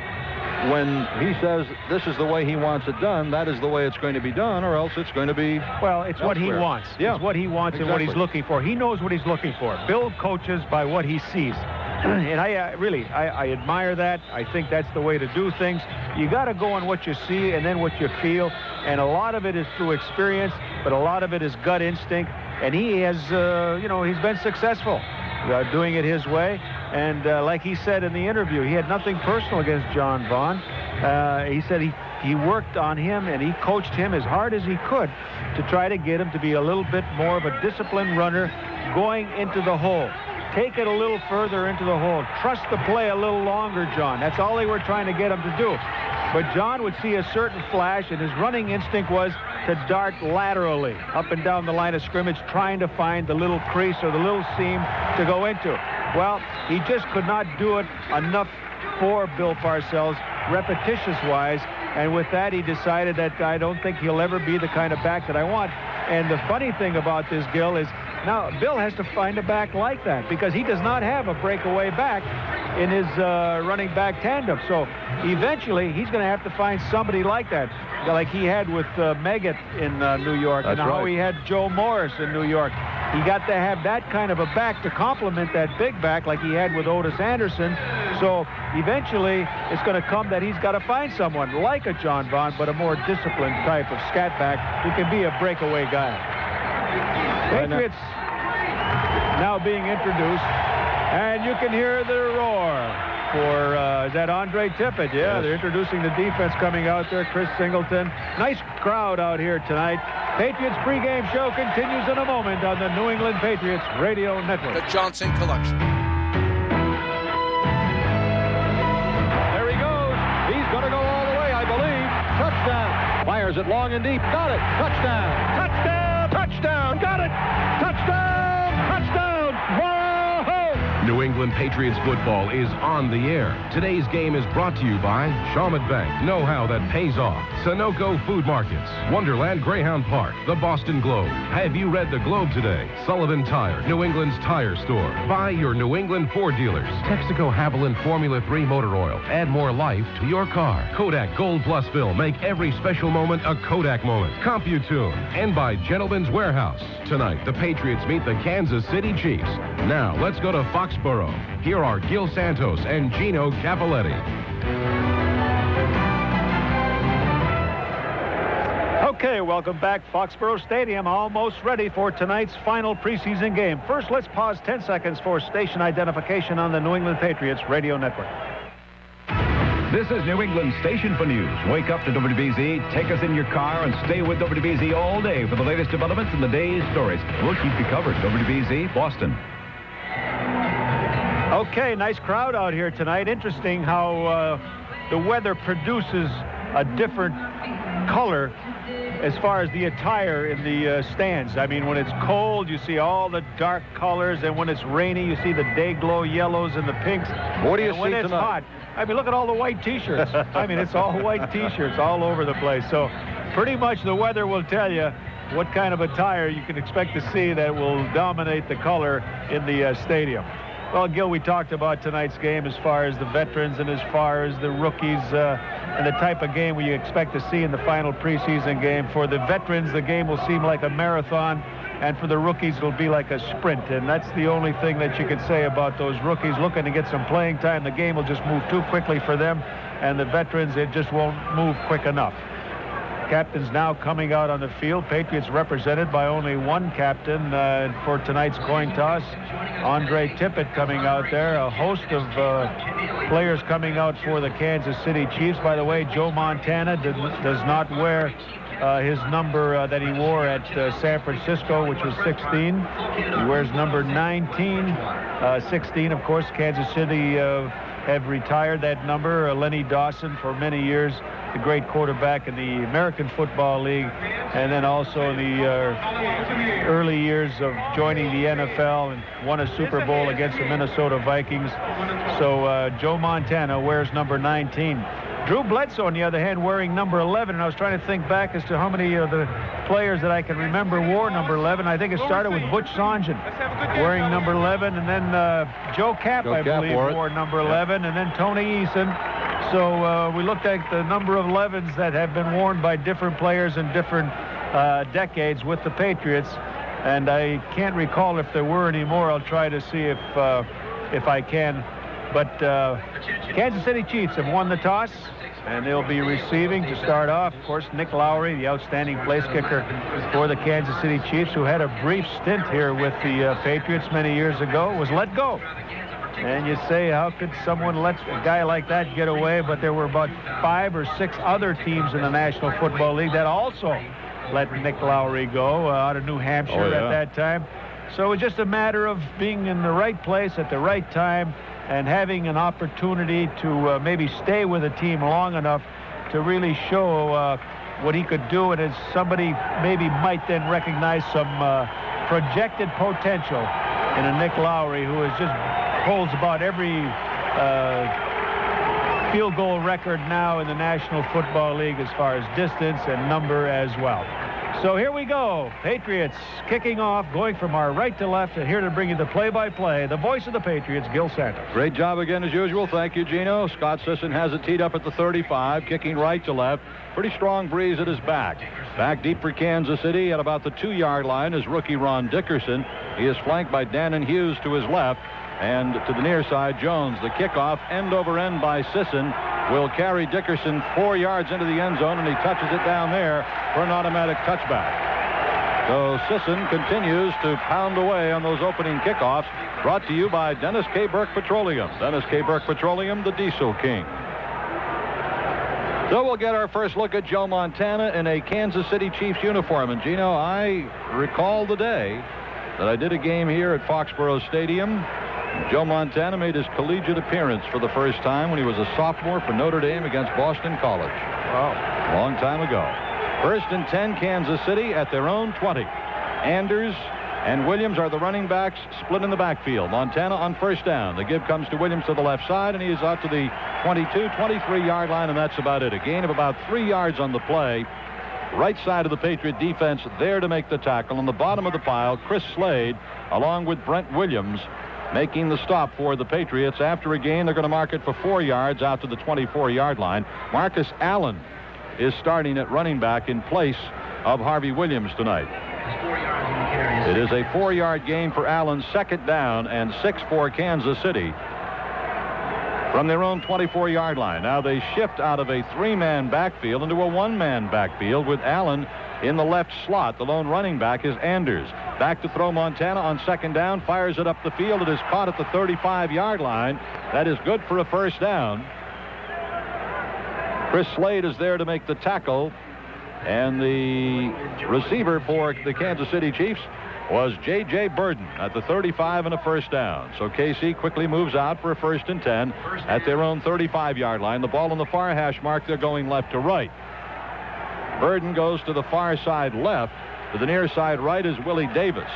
when he says this is the way he wants it done, that is the way it's going to be done, or else it's going to be it's what he wants. Yeah. It's what he wants and what he's looking for. He knows what he's looking for. Bill coaches by what he sees. And I admire that. I think that's the way to do things. You got to go on what you see and then what you feel. And a lot of it is through experience, but a lot of it is gut instinct. And he has, he's been successful doing it his way. And like he said in the interview, he had nothing personal against John Vaughn. He said he worked on him and he coached him as hard as he could to try to get him to be a little bit more of a disciplined runner going into the hole. Take it a little further into the hole. Trust the play a little longer, John. That's all they were trying to get him to do. But John would see a certain flash, and his running instinct was to dart laterally up and down the line of scrimmage, trying to find the little crease or the little seam to go into. Well, he just could not do it enough for Bill Parcells, repetitious-wise, and with that, he decided that I don't think he'll ever be the kind of back that I want. And the funny thing about this, Gil, is now Bill has to find a back like that because he does not have a breakaway back in his running back tandem. So eventually he's going to have to find somebody like that, like he had with Meggett in New York. That's and how right. he had Joe Morris in New York. He got to have that kind of a back to complement that big back like he had with Otis Anderson. So eventually it's going to come that he's got to find someone like a John Vaughn, but a more disciplined type of scat back who can be a breakaway guy. Patriots now being introduced, and you can hear the roar for, is that Andre Tippett? Yeah, they're introducing the defense coming out there, Chris Singleton. Nice crowd out here tonight. Patriots pregame show continues in a moment on the New England Patriots Radio Network. The Johnson Collection. There he goes. He's going to go all the way, I believe. Touchdown. Fires it long and deep. Got it. Touchdown. Touchdown. Touchdown. Got it. Touchdown. Touchdown. Whoa. New England Patriots football is on the air. Today's game is brought to you by Shawmut Bank. Know-how that pays off. Sunoco Food Markets. Wonderland Greyhound Park. The Boston Globe. Have you read the Globe today? Sullivan Tire. New England's tire store. Buy your New England Ford dealers. Texaco Haviland Formula 3 motor oil. Add more life to your car. Kodak Gold Plus Fill. Make every special moment a Kodak moment. CompuTune. And by Gentleman's Warehouse. Tonight, the Patriots meet the Kansas City Chiefs. Now, let's go to Foxborough. Here are Gil Santos and Gino Capoletti. Okay, welcome back. Foxborough Stadium almost ready for tonight's final preseason game. First, let's pause 10 seconds for station identification on the New England Patriots Radio Network. This is New England Station for News. Wake up to WBZ, take us in your car, and stay with WBZ all day for the latest developments in the day's stories. We'll keep you covered. WBZ, Boston. Okay, nice crowd out here tonight. Interesting how the weather produces a different color as far as the attire in the stands. I mean, when it's cold, you see all the dark colors, and when it's rainy, you see the day glow yellows and the pinks. What do you and see when it's tonight? hot, I mean, look at all the white T-shirts. I mean, it's all white T-shirts all over the place. So pretty much the weather will tell you what kind of attire you can expect to see that will dominate the color in the stadium. Well, Gil, we talked about tonight's game as far as the veterans and as far as the rookies and the type of game we expect to see in the final preseason game. For the veterans, the game will seem like a marathon, and for the rookies, it'll be like a sprint. And that's the only thing that you could say about those rookies looking to get some playing time. The game will just move too quickly for them, and the veterans, it just won't move quick enough. Captains now coming out on the field. Patriots represented by only one captain for tonight's coin toss. Andre Tippett coming out there. A host of players coming out for the Kansas City Chiefs. By the way, Joe Montana does not wear his number that he wore at San Francisco, which was 16. He wears number 19. 16, of course, Kansas City have retired that number. Lenny Dawson for many years, the great quarterback in the American Football League, and then also in the early years of joining the NFL and won a Super Bowl against the Minnesota Vikings. So Joe Montana wears number 19. Drew Bledsoe, on the other hand, wearing number 11. And I was trying to think back as to how many of the players that I can remember wore number 11. I think it started with Butch Songen wearing number 11. And then Joe Kapp, I believe, wore number 11. And then Tony Eason. So we looked at the number of 11s that have been worn by different players in different decades with the Patriots. And I can't recall if there were any more. I'll try to see if I can. But Kansas City Chiefs have won the toss, and they'll be receiving to start off. Of course, Nick Lowry, the outstanding place kicker for the Kansas City Chiefs, who had a brief stint here with the Patriots many years ago, was let go. And you say, how could someone let a guy like that get away? But there were about 5 or 6 other teams in the National Football League that also let Nick Lowry go out of New Hampshire at that time. So it's just a matter of being in the right place at the right time and having an opportunity to maybe stay with a team long enough to really show what he could do. And as somebody maybe might then recognize some projected potential in a Nick Lowry, who is just holds about every field goal record now in the National Football League as far as distance and number as well. So here we go. Patriots kicking off, going from our right to left, and here to bring you the play-by-play, the voice of the Patriots, Gil Santos. Great job again as usual. Thank you, Gino. Scott Sisson has it teed up at the 35, kicking right to left. Pretty strong breeze at his back. Back deep for Kansas City at about the 2-yard line is rookie Ron Dickerson. He is flanked by Dannon Hughes to his left. And to the near side, Jones. The kickoff, end over end by Sisson, will carry Dickerson 4 yards into the end zone, and he touches it down there for an automatic touchback. So Sisson continues to pound away on those opening kickoffs. Brought to you by Dennis K. Burke Petroleum. Dennis K. Burke Petroleum, the Diesel King. So we'll get our first look at Joe Montana in a Kansas City Chiefs uniform. And, Gino, I recall the day that I did a game here at Foxborough Stadium. Joe Montana made his collegiate appearance for the first time when he was a sophomore for Notre Dame against Boston College. Wow. Long time ago. 1st and 10, Kansas City at their own 20. Anders and Williams are the running backs, split in the backfield. Montana on first down. The give comes to Williams to the left side, and he is out to the 22, 23-yard line, and that's about it. A gain of about 3 yards on the play. Right side of the Patriot defense there to make the tackle. On the bottom of the pile, Chris Slade, along with Brent Williams, making the stop for the Patriots. After a gain, they're going to mark it for 4 yards out to the 24-yard line. Marcus Allen is starting at running back in place of Harvey Williams tonight. It is a 4-yard gain for Allen, 2nd down and 6 for Kansas City from their own 24-yard line. Now they shift out of a 3-man backfield into a 1-man backfield with Allen in the left slot. The lone running back is Anders. Back to throw Montana on 2nd down. Fires it up the field. It is caught at the 35-yard line. That is good for a first down. Chris Slade is there to make the tackle. And the receiver for the Kansas City Chiefs was J.J. Burden at the 35 and a first down. So KC quickly moves out for a 1st and 10 at their own 35-yard line. The ball on the far hash mark. They're going left to right. Burden goes to the far side left. To the near side right is Willie Davis.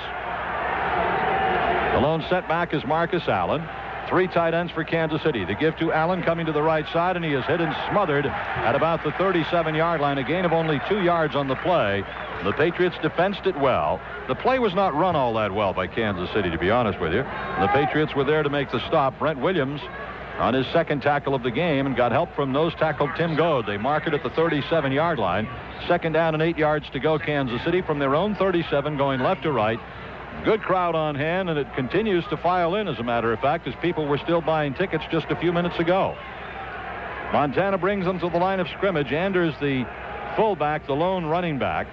The lone setback is Marcus Allen. 3 tight ends for Kansas City. The give to Allen coming to the right side, and he is hit and smothered at about the 37-yard line. A gain of only 2 yards on the play. The Patriots defensed it well. The play was not run all that well by Kansas City, to be honest with you. The Patriots were there to make the stop. Brent Williams on his second tackle of the game and got help from nose tackle Tim Goad. They mark it at the 37-yard line. Second down and 8 yards to go, Kansas City from their own 37, going left to right. Good crowd on hand, and it continues to file in, as a matter of fact, as people were still buying tickets just a few minutes ago. Montana brings them to the line of scrimmage. Anders, the fullback, the lone running back,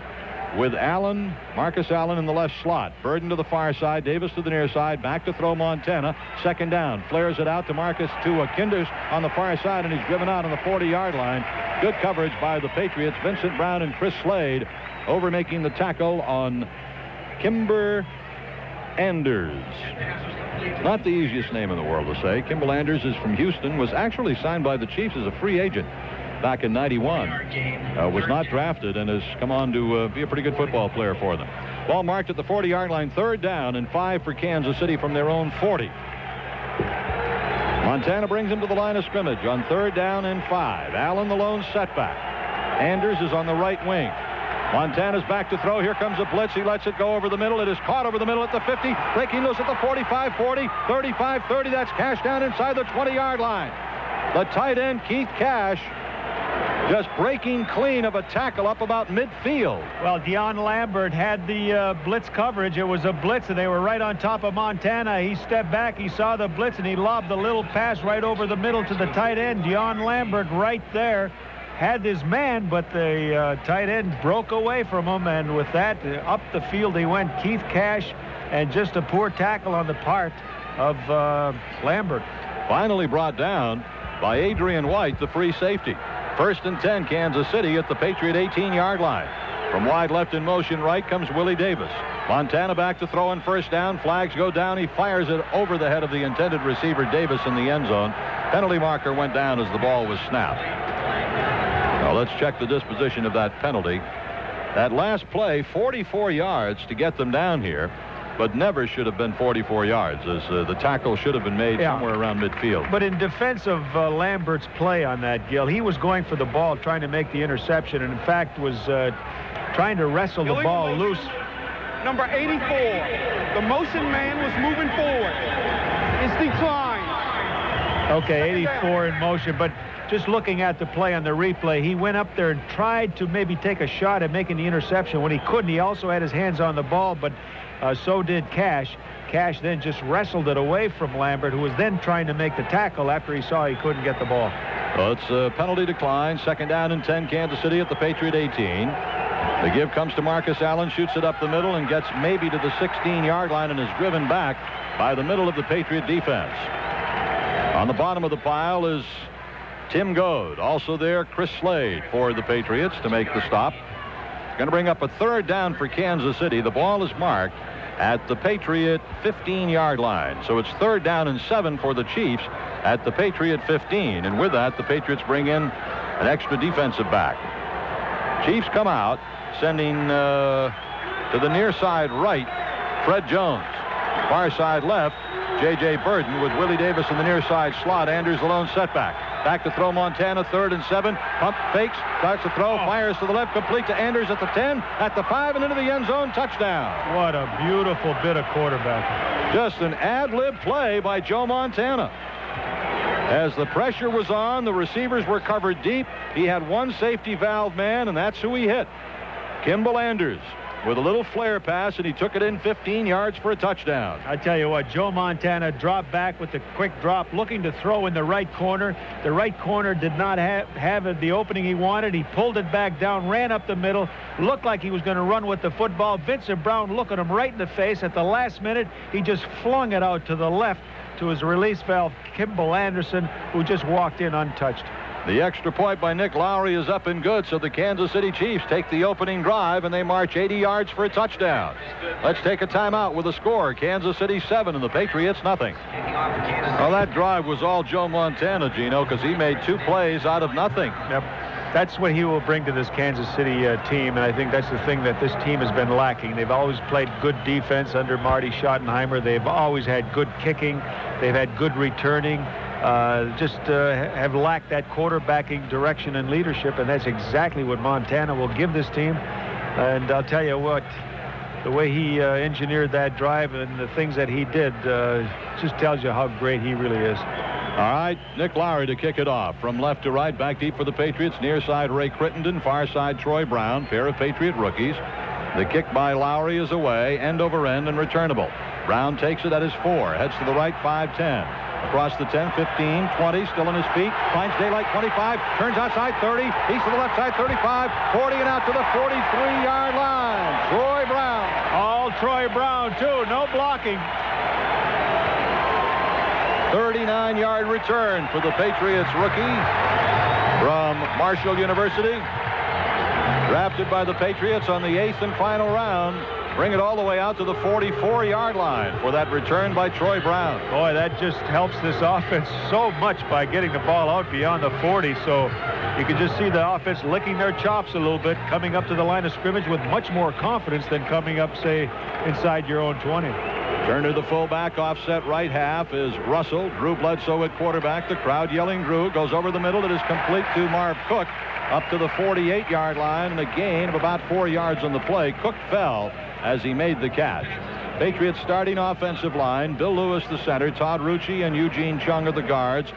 with Marcus Allen in the left slot. Burden to the far side, Davis to the near side, back to throw Montana. Second down, flares it out to Kinders on the far side, and he's driven out on the 40-yard line. Good coverage by the Patriots. Vincent Brown and Chris Slade over making the tackle on Kimber Anders. Not the easiest name in the world to say. Kimball Anders is from Houston, was actually signed by the Chiefs as a free agent back in '91. Was not drafted and has come on to be a pretty good football player for them. Ball marked at the 40-yard line, third down and 5 for Kansas City from their own 40. Montana brings him to the line of scrimmage on third down and 5. Allen the lone setback. Anders is on the right wing. Montana's back to throw. Here comes a blitz. He lets it go over the middle. It is caught over the middle at the 50. Breaking loose at the 45, 40, 35, 30. That's Cash down inside the 20-yard line. The tight end, Keith Cash, just breaking clean of a tackle up about midfield. Well, Dion Lambert had the blitz coverage. It was a blitz, and they were right on top of Montana. He stepped back. He saw the blitz, and he lobbed the little pass right over the middle to the tight end. Dion Lambert right there had his man, but the tight end broke away from him, and with that, up the field he went. Keith Cash, and just a poor tackle on the part of Lambert. Finally brought down by Adrian White, the free safety. First and 10, Kansas City at the Patriot 18-yard line. From wide left in motion right comes Willie Davis. Montana back to throw in first down. Flags go down. He fires it over the head of the intended receiver, Davis, in the end zone. Penalty marker went down as the ball was snapped. Now let's check the disposition of that penalty. That last play, 44 yards to get them down here, but never should have been 44 yards, as the tackle should have been made somewhere around midfield. But in defense of Lambert's play on that, Gil, he was going for the ball, trying to make the interception, and in fact was trying to wrestle the ball loose. Number 84, the motion man was moving forward. It's declined. Okay, 84 in motion, but just looking at the play on the replay, he went up there and tried to maybe take a shot at making the interception. When he couldn't, he also had his hands on the ball, but so did Cash. Cash then just wrestled it away from Lambert, who was then trying to make the tackle after he saw he couldn't get the ball. Well, it's a penalty decline. Second down and 10, Kansas City at the Patriot 18. The give comes to Marcus Allen, shoots it up the middle and gets maybe to the 16-yard line and is driven back by the middle of the Patriot defense. On the bottom of the pile is Tim Goad. Also there, Chris Slade for the Patriots to make the stop. Going to bring up a third down for Kansas City. The ball is marked at the Patriot 15-yard line. So it's third down and 7 for the Chiefs at the Patriot 15. And with that, the Patriots bring in an extra defensive back. Chiefs come out, sending to the near side right, Fred Jones. Far side left, J.J. Burden with Willie Davis in the near side slot. Anders the lone setback. Back to throw Montana, third and 7. Pump fakes, starts to throw, fires to the left, complete to Anders at the 10, at the 5, and into the end zone, touchdown. What a beautiful bit of quarterback. Just an ad-lib play by Joe Montana. As the pressure was on, the receivers were covered deep. He had one safety valve man, and that's who he hit. Kimball Anders with a little flare pass, and he took it in 15 yards for a touchdown. I tell you what, Joe Montana dropped back with the quick drop, looking to throw in the right corner. The right corner did not have the opening he wanted. He pulled it back down, ran up the middle, looked like he was going to run with the football. Vincent Brown looked at him right in the face. At the last minute, he just flung it out to the left to his release valve, Kimball Anderson, who just walked in untouched. The extra point by Nick Lowry is up and good, so the Kansas City Chiefs take the opening drive, and they march 80 yards for a touchdown. Let's take a timeout with a score. Kansas City 7 and the Patriots nothing. Well, that drive was all Joe Montana, Gino, because he made 2 plays out of nothing. Yep. That's what he will bring to this Kansas City team, and I think that's the thing that this team has been lacking. They've always played good defense under Marty Schottenheimer. They've always had good kicking. They've had good returning. Just have lacked that quarterbacking direction and leadership, and that's exactly what Montana will give this team. And I'll tell you what, the way he engineered that drive and the things that he did just tells you how great he really is. All right, Nick Lowry to kick it off. From left to right, back deep for the Patriots. Near side, Ray Crittenden. Far side, Troy Brown. Pair of Patriot rookies. The kick by Lowry is away, end over end and returnable. Brown takes it at his 4. Heads to the right, 5-10. Across the 10, 15, 20, still on his feet. Finds daylight, 25. Turns outside, 30. He's to the left side, 35. 40 and out to the 43-yard line. Troy Brown. All Troy Brown, too. No blocking. 39-yard return for the Patriots rookie from Marshall University. Drafted by the Patriots on the 8th and final round. Bring it all the way out to the 44-yard line for that return by Troy Brown. Boy, that just helps this offense so much by getting the ball out beyond the 40. So you can just see the offense licking their chops a little bit, coming up to the line of scrimmage with much more confidence than coming up, say, inside your own 20. Turner, the fullback, offset right half is Russell. Drew Bledsoe at quarterback. The crowd yelling Drew. Goes over the middle. It is complete to Marv Cook up to the 48-yard line, and a gain of about 4 yards on the play. Cook fell as he made the catch. Patriots starting offensive line. Bill Lewis, the center. Todd Rucci and Eugene Chung are the guards.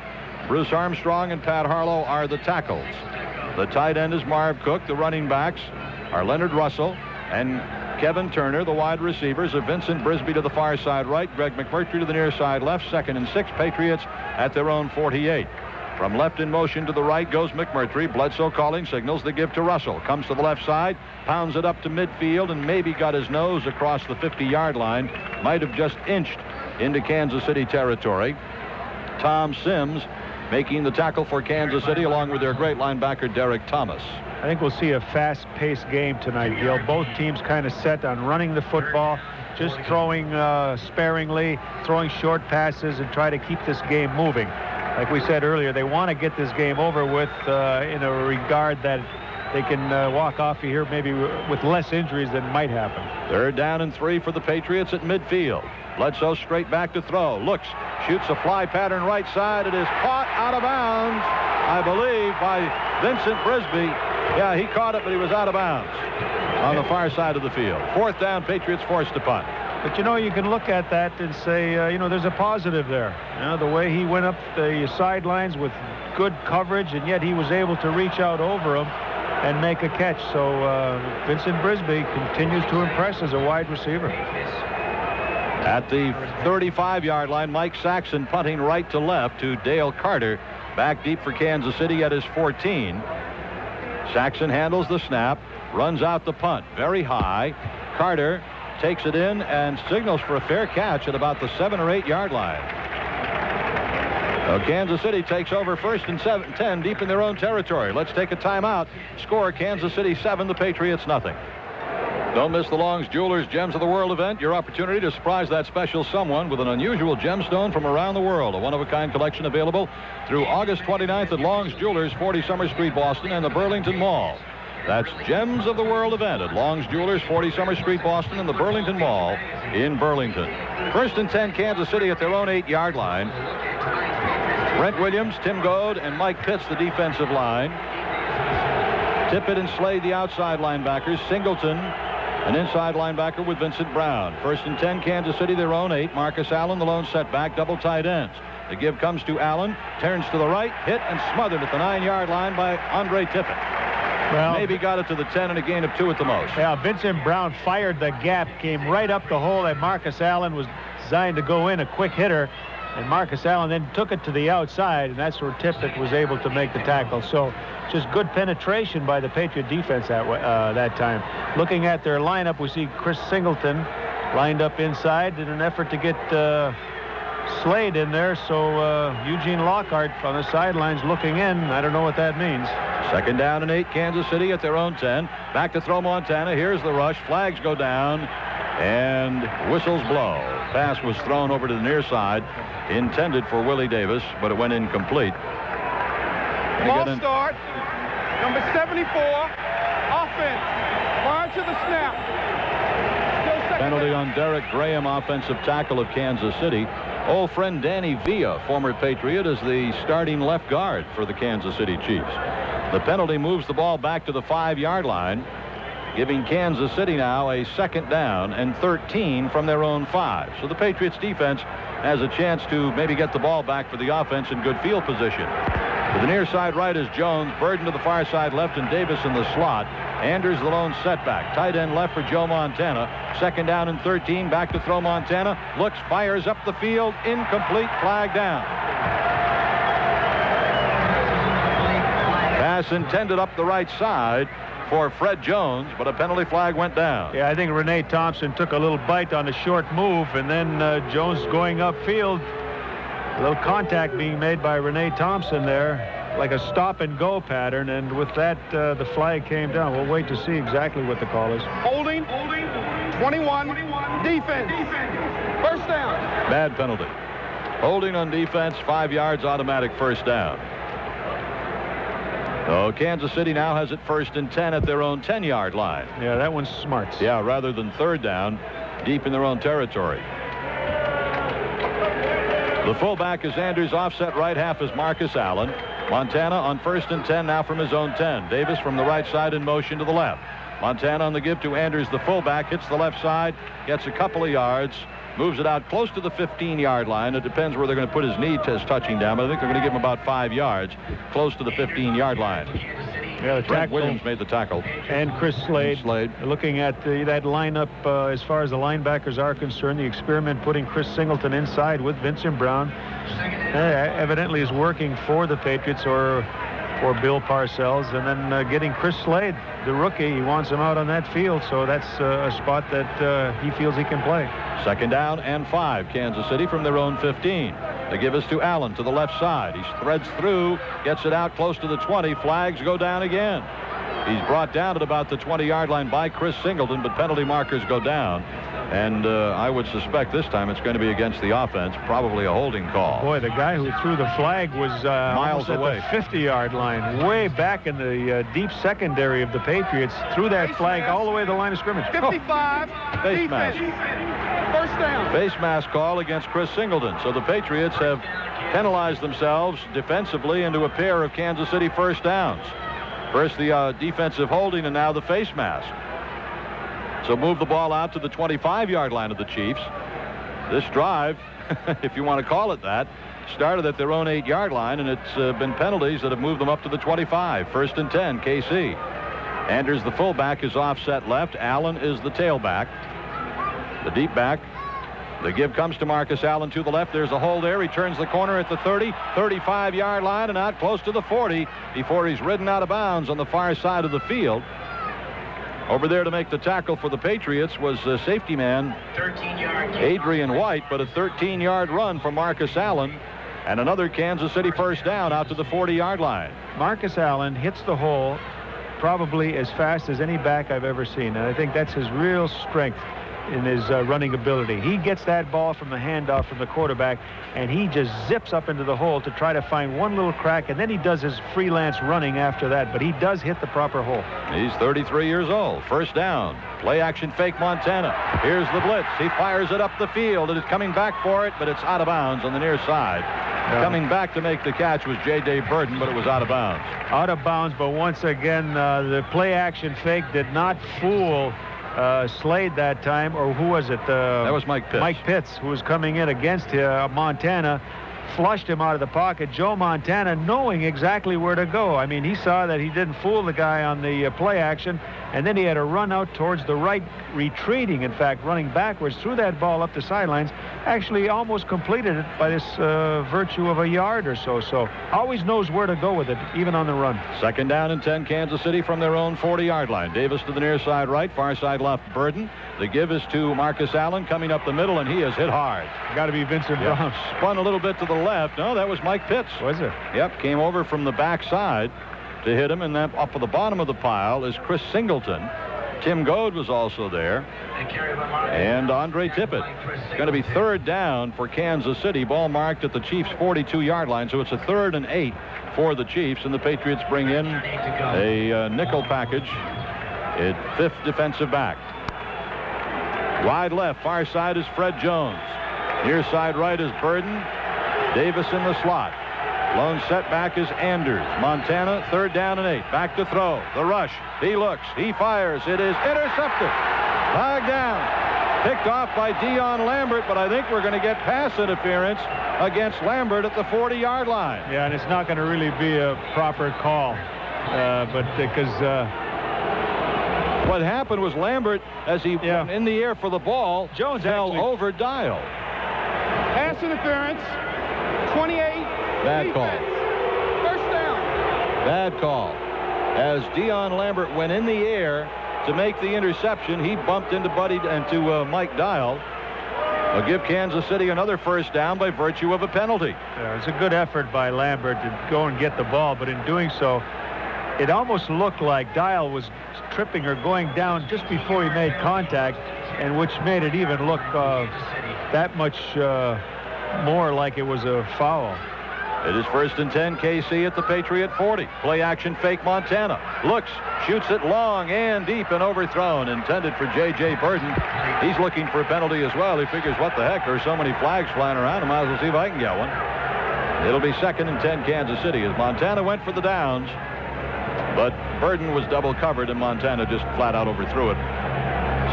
Bruce Armstrong and Pat Harlow are the tackles. The tight end is Marv Cook. The running backs are Leonard Russell and Kevin Turner. The wide receivers are Vincent Brisby to the far side right, Greg McMurtry to the near side left. 2nd and 6, Patriots at their own 48. From left in motion to the right goes McMurtry. Bledsoe calling signals. They give to Russell. Comes to the left side, pounds it up to midfield, and maybe got his nose across the 50-yard line. Might have just inched into Kansas City territory. Tom Sims making the tackle for Kansas City along with their great linebacker Derek Thomas. I think we'll see a fast-paced game tonight, Gil. Both teams kind of set on running the football, just throwing sparingly, throwing short passes, and try to keep this game moving. Like we said earlier, they want to get this game over with in a regard that they can walk off here maybe with less injuries than might happen. 3rd down and 3 for the Patriots at midfield. Bledsoe straight back to throw. Looks, shoots a fly pattern right side. It is caught out of bounds, I believe, by Vincent Brisby. Yeah, he caught it, but he was out of bounds on the far side of the field. 4th down, Patriots forced to punt. But, you know, you can look at that and say, there's a positive there. You know, the way he went up the sidelines with good coverage, and yet he was able to reach out over him and make a catch. So Vincent Brisby continues to impress as a wide receiver. At the 35-yard line, Mike Saxon punting right to left to Dale Carter. Back deep for Kansas City at his 14. Saxon handles the snap, runs out the punt very high. Carter takes it in and signals for a fair catch at about the 7 or 8 yard line. So Kansas City takes over 1st and 10 deep in their own territory. Let's take a timeout. Score Kansas City 7, the Patriots nothing. Don't miss the Long's Jewelers Gems of the World event. Your opportunity to surprise that special someone with an unusual gemstone from around the world. A one-of-a-kind collection available through August 29th at Long's Jewelers, 40 Summer Street, Boston, and the Burlington Mall. That's Gems of the World event at Long's Jewelers, 40 Summer Street, Boston, and the Burlington Mall in Burlington. 1st and 10, Kansas City at their own 8 yard line. Brent Williams, Tim Goad, and Mike Pitts, the defensive line. Tippett and Slade, the outside linebackers. Singleton, an inside linebacker with Vincent Brown. 1st and 10, Kansas City, their own 8. Marcus Allen, the lone setback, double tight ends. The give comes to Allen, turns to the right, hit and smothered at the 9 yard line by Andre Tippett. Well, maybe got it to the 10 and a gain of 2 at the most. Yeah, Vincent Brown fired the gap, came right up the hole that Marcus Allen was designed to go in, a quick hitter. And Marcus Allen then took it to the outside, and that's where Tippett was able to make the tackle. So just good penetration by the Patriot defense that time. Looking at their lineup, we see Chris Singleton lined up inside in an effort to get Slade in there. So Eugene Lockhart on the sidelines looking in. I don't know what that means. 2nd down and 8, Kansas City at their own 10. Back to throw Montana. Here's the rush. Flags go down, and whistles blow. Pass was thrown over to the near side, intended for Willie Davis, but it went incomplete. Ball start. Number 74. Offense. Prior to the snap. Penalty on Derek Graham, offensive tackle of Kansas City. Old friend Danny Villa, former Patriot, is the starting left guard for the Kansas City Chiefs. The penalty moves the ball back to the 5 yard line. giving Kansas City now a 2nd down and 13 from their own 5. So the Patriots defense has a chance to maybe get the ball back for the offense in good field position. To the near side right is Jones, Burden to the far side left, and Davis in the slot. Anders the lone setback. Tight end left for Joe Montana. 2nd down and 13. Back to throw Montana. Looks, fires up the field. Incomplete. Flag down. Pass intended up the right side for Fred Jones, but a penalty flag went down. Yeah, I think Renee Thompson took a little bite on the short move, and then Jones going upfield. A little contact being made by Renee Thompson there, like a stop-and-go pattern, and with that, the flag came down. We'll wait to see exactly what the call is. Holding, 21, defense, 1st down. Bad penalty. Holding on defense, 5 yards, automatic 1st down. So Kansas City now has it 1st and 10 at their own 10-yard line. Yeah, that one's smart. Yeah, rather than 3rd down, deep in their own territory. The fullback is Anders, offset right half is Marcus Allen. Montana on 1st and 10 now from his own 10. Davis from the right side in motion to the left. Montana on the give to Anders, the fullback, hits the left side, gets a couple of yards, moves it out close to the 15-yard line. It depends where they're going to put his knee as touching down, but I think they're going to give him about 5 yards, close to the 15-yard line. Yeah, the Brent Williams made the tackle. And Chris Slade. Looking at that lineup as far as the linebackers are concerned, the experiment putting Chris Singleton inside with Vincent Brown evidently is working for the Patriots or for Bill Parcells. And then getting Chris Slade, the rookie, he wants him out on that field, so that's a spot that he feels he can play. 2nd down and 5, Kansas City from their own 15. The give is to Allen to the left side. He threads through, gets it out close to the 20. Flags go down again. He's brought down at about the 20-yard line by Chris Singleton, but penalty markers go down. And I would suspect this time it's going to be against the offense, probably a holding call. Boy, the guy who threw the flag was miles away. At the 50-yard line, way back in the deep secondary of the Patriots, threw that flag all the way to the line of scrimmage. 55, face mask. 1st down. Face mask call against Chris Singleton. So the Patriots have penalized themselves defensively into a pair of Kansas City 1st downs. First the defensive holding, and now the face mask. So move the ball out to the 25-yard line of the Chiefs. This drive, if you want to call it that, started at their own 8-yard line, and it's been penalties that have moved them up to the 25. 1st and 10, KC. Anders, the fullback, is offset left. Allen is the tailback. The deep back. The give comes to Marcus Allen to the left. There's a hole there. He turns the corner at the 30, 35-yard line, and out close to the 40 before he's ridden out of bounds on the far side of the field. Over there to make the tackle for the Patriots was safety man Adrian White, but a 13-yard run from Marcus Allen, and another Kansas City 1st down out to the 40-yard line. Marcus Allen hits the hole probably as fast as any back I've ever seen, and I think that's his real strength in his running ability. He gets that ball from the handoff from the quarterback, and he just zips up into the hole to try to find one little crack, and then he does his freelance running after that, but he does hit the proper hole. He's 33 years old. 1st down. Play action fake Montana. Here's the blitz. He fires it up the field. It is coming back for it, but it's out of bounds on the near side. Coming back to make the catch was J.J. Burden, but it was out of bounds. Out of bounds, but once again, the play action fake did not fool Slade that time, or who was it? That was Mike Pitts. Mike Pitts, who was coming in against Montana, flushed him out of the pocket. Joe Montana, knowing exactly where to go. I mean, he saw that he didn't fool the guy on the play action, and then he had to run out towards the right, retreating, in fact, running backwards, threw that ball up the sidelines, actually almost completed it by this virtue of a yard or so. So always knows where to go with it, even on the run. 2nd down and 10, Kansas City from their own 40-yard line. Davis to the near side right, far side left, Burden. The give is to Marcus Allen coming up the middle, and he is hit hard. Got to be Vincent Brown. Spun a little bit to the left. No, that was Mike Pitts. Was it? Yep, came over from the backside to hit him, and then up at the bottom of the pile is Chris Singleton. Tim Goad was also there, and Andre Tippett. It's going to be 3rd down for Kansas City. Ball marked at the Chiefs' 42-yard line, so it's a 3rd and 8 for the Chiefs, and the Patriots bring in a nickel package at 5th defensive back. Wide left, far side is Fred Jones. Near side right is Burden. Davis in the slot. Lone setback is Anders. Montana, 3rd down and 8. Back to throw. The rush. He looks. He fires. It is intercepted. Flag down. Picked off by Dion Lambert, but I think we're going to get pass interference against Lambert at the 40-yard line. Yeah, and it's not going to really be a proper call, but because what happened was Lambert, as he went in the air for the ball, Jones fell over Dial. Pass interference. 28. Bad call. First down. Bad call. As Dion Lambert went in the air to make the interception, he bumped into Mike Dial. Will give Kansas City another first down by virtue of a penalty. Yeah, it's a good effort by Lambert to go and get the ball, but in doing so, it almost looked like Dial was tripping or going down just before he made contact, and which made it even look that much more like it was a foul. It is 1st and 10, KC at the Patriot 40. Play action fake Montana. Looks, shoots it long and deep and overthrown. Intended for J.J. Burden. He's looking for a penalty as well. He figures, what the heck, there's so many flags flying around. I might as well see if I can get one. It'll be 2nd and 10, Kansas City, as Montana went for the downs. But Burden was double covered, and Montana just flat out overthrew it.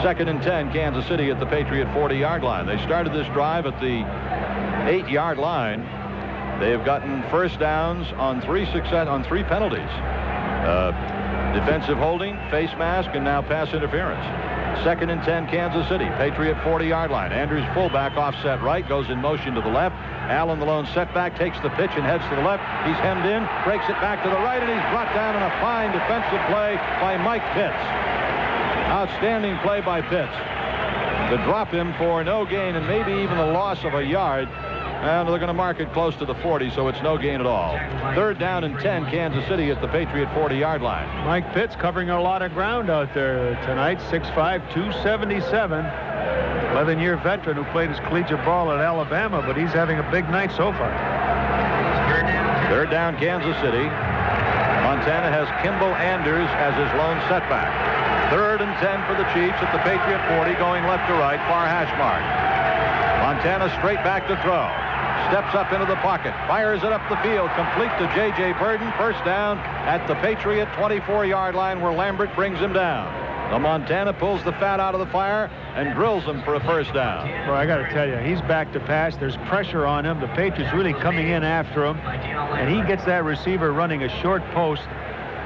2nd and 10, Kansas City at the Patriot 40-yard line. They started this drive at the 8-yard line. They have gotten first downs on 3 penalties. Defensive holding, face mask, and now pass interference. 2nd and 10, Kansas City. Patriot 40-yard line. Andrews fullback offset right, goes in motion to the left. Allen, the lone setback, takes the pitch and heads to the left. He's hemmed in, breaks it back to the right, and he's brought down in a fine defensive play by Mike Pitts. Outstanding play by Pitts to drop him for no gain and maybe even the loss of a yard. And they're going to mark it close to the 40, so it's no gain at all. 3rd down and 10, Kansas City at the Patriot 40-yard line. Mike Pitts covering a lot of ground out there tonight. 6'5", 277. 11-year veteran who played his collegiate ball at Alabama, but he's having a big night so far. 3rd down, Kansas City. Montana has Kimball Anders as his lone setback. 3rd and 10 for the Chiefs at the Patriot 40, going left to right, far hash mark. Montana straight back to throw. Steps up into the pocket. Fires it up the field. Complete to J.J. Burden. First down at the Patriot 24-yard line where Lambert brings him down. The Montana pulls the fat out of the fire and drills him for a first down. Well, I got to tell you, he's back to pass. There's pressure on him. The Patriots really coming in after him. And he gets that receiver running a short post,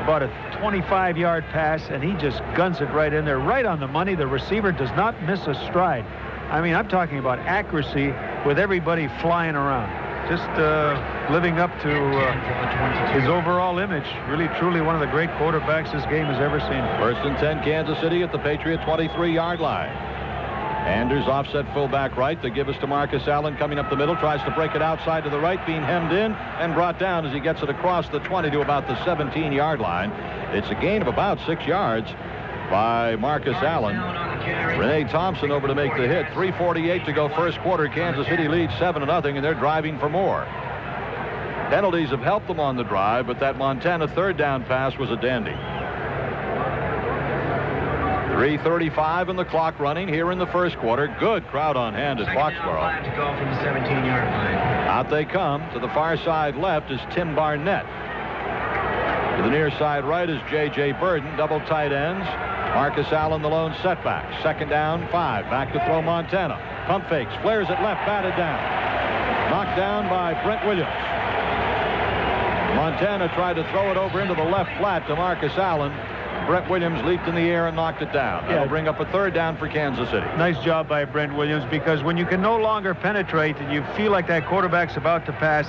about a 25-yard pass, and he just guns it right in there, right on the money. The receiver does not miss a stride. I mean, I'm talking about accuracy with everybody flying around. Just living up to his overall image. Really, truly one of the great quarterbacks this game has ever seen. 1st and 10, Kansas City at the Patriot 23-yard line. Anders offset fullback right. They give us to Marcus Allen coming up the middle. Tries to break it outside to the right, being hemmed in and brought down as he gets it across the 20 to about the 17-yard line. It's a gain of about 6 yards by Marcus Allen. Renee Thompson over to make the hit. 3:48 to go first quarter. Kansas City leads 7-0, and they're driving for more. Penalties have helped them on the drive, but that Montana 3rd down pass was a dandy. 3:35 and the clock running here in the first quarter. Good crowd on hand at Foxborough. To go from the 17-yard line. Out they come. To the far side left is Tim Barnett. To the near side right is J.J. Burden. Double tight ends. Marcus Allen, the lone setback. 2nd down, 5. Back to throw Montana. Pump fakes. Flares it left. Batted down. Knocked down by Brent Williams. Montana tried to throw it over into the left flat to Marcus Allen. Brent Williams leaped in the air and knocked it down. That'll bring up a 3rd down for Kansas City. Nice job by Brent Williams, because when you can no longer penetrate and you feel like that quarterback's about to pass,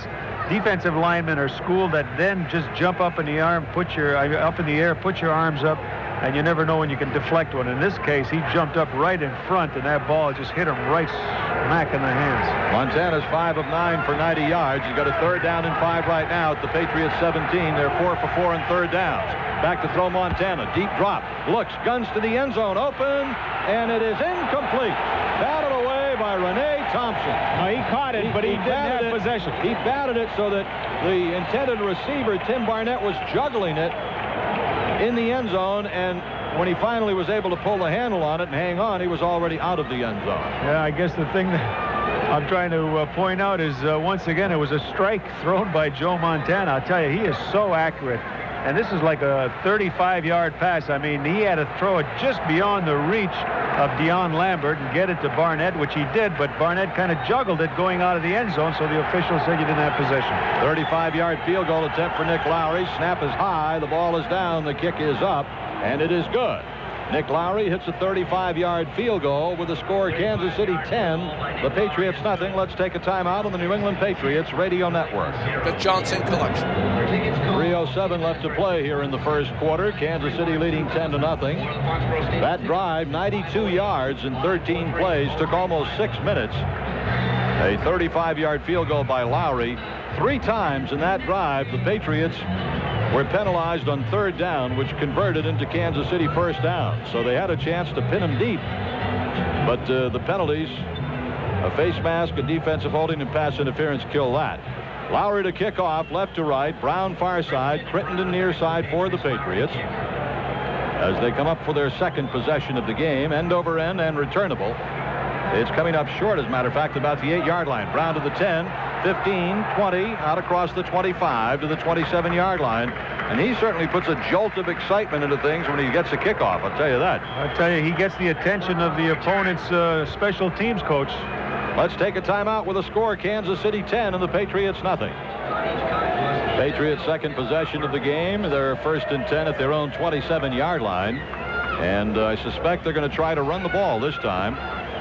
defensive linemen are schooled that then just jump up in the air, put your arms up, and you never know when you can deflect one. In this case, he jumped up right in front, and that ball just hit him right smack in the hands. Montana's 5 of 9 for 90 yards. He's got a 3rd down and 5 right now at the Patriots 17. They're 4 for 4 in 3rd downs. Back to throw Montana. Deep drop. Looks, guns to the end zone. Open, and it is incomplete. Batted away by Renee Thompson. He caught it, but he didn't have possession. He batted it so that the intended receiver, Tim Barnett, was juggling it in the end zone, and when he finally was able to pull the handle on it and hang on, he was already out of the end zone. Yeah, I guess the thing that I'm trying to point out is once again it was a strike thrown by Joe Montana. I'll tell you, he is so accurate. And this is like a 35-yard pass. I mean, he had to throw it just beyond the reach of Dion Lambert and get it to Barnett, which he did, but Barnett kind of juggled it going out of the end zone, so the official said you didn't have possession. 35-yard field goal attempt for Nick Lowry. Snap is high, the ball is down, the kick is up, and it is good. Nick Lowry hits a 35-yard field goal with the score Kansas City 10, the Patriots nothing. Let's take a timeout on the New England Patriots Radio Network. The Johnson Collection. 3:07 left to play here in the first quarter. Kansas City leading 10-0. That drive, 92 yards in 13 plays, took almost 6 minutes. A 35-yard field goal by Lowry. 3 times in that drive, the Patriots were penalized on 3rd down, which converted into Kansas City 1st down. So they had a chance to pin them deep. But the penalties, a face mask, a defensive holding, and pass interference kill that. Lowry to kick off, left to right, Brown far side, Crittenden near side for the Patriots. As they come up for their second possession of the game, end over end and returnable. It's coming up short, as a matter of fact, about the 8-yard line. Brown to the 10, 15, 20, out across the 25 to the 27-yard line. And he certainly puts a jolt of excitement into things when he gets a kickoff, I'll tell you that. I'll tell you, he gets the attention of the opponent's special teams coach. Let's take a timeout with a score, Kansas City 10 and the Patriots nothing. Patriots' second possession of the game. They're 1st and 10 at their own 27-yard line. And I suspect they're going to try to run the ball this time,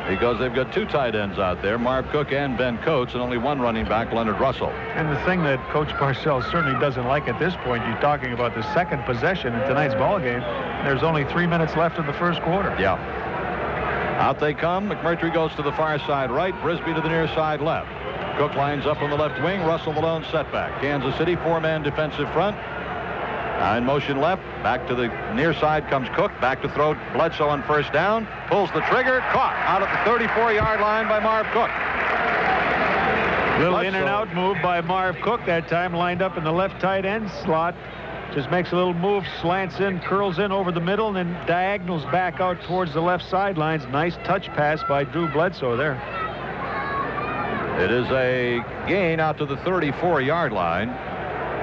because they've got 2 tight ends out there, Marv Cook and Ben Coates, and only 1 running back, Leonard Russell. And the thing that Coach Parcells certainly doesn't like at this point, you're talking about the second possession in tonight's ball game. There's only 3 minutes left in the first quarter. Yeah. Out they come. McMurtry goes to the far side right, Brisby to the near side left. Cook lines up on the left wing, Russell the lone setback. Kansas City 4-man defensive front. In motion left, back to the near side comes Cook, back to throw Bledsoe on 1st down, pulls the trigger, caught out at the 34-yard line by Marv Cook. Little Bledsoe. In and out move by Marv Cook that time, lined up in the left tight end slot. Just makes a little move, slants in, curls in over the middle, and then diagonals back out towards the left sidelines. Nice touch pass by Drew Bledsoe there. It is a gain out to the 34-yard line.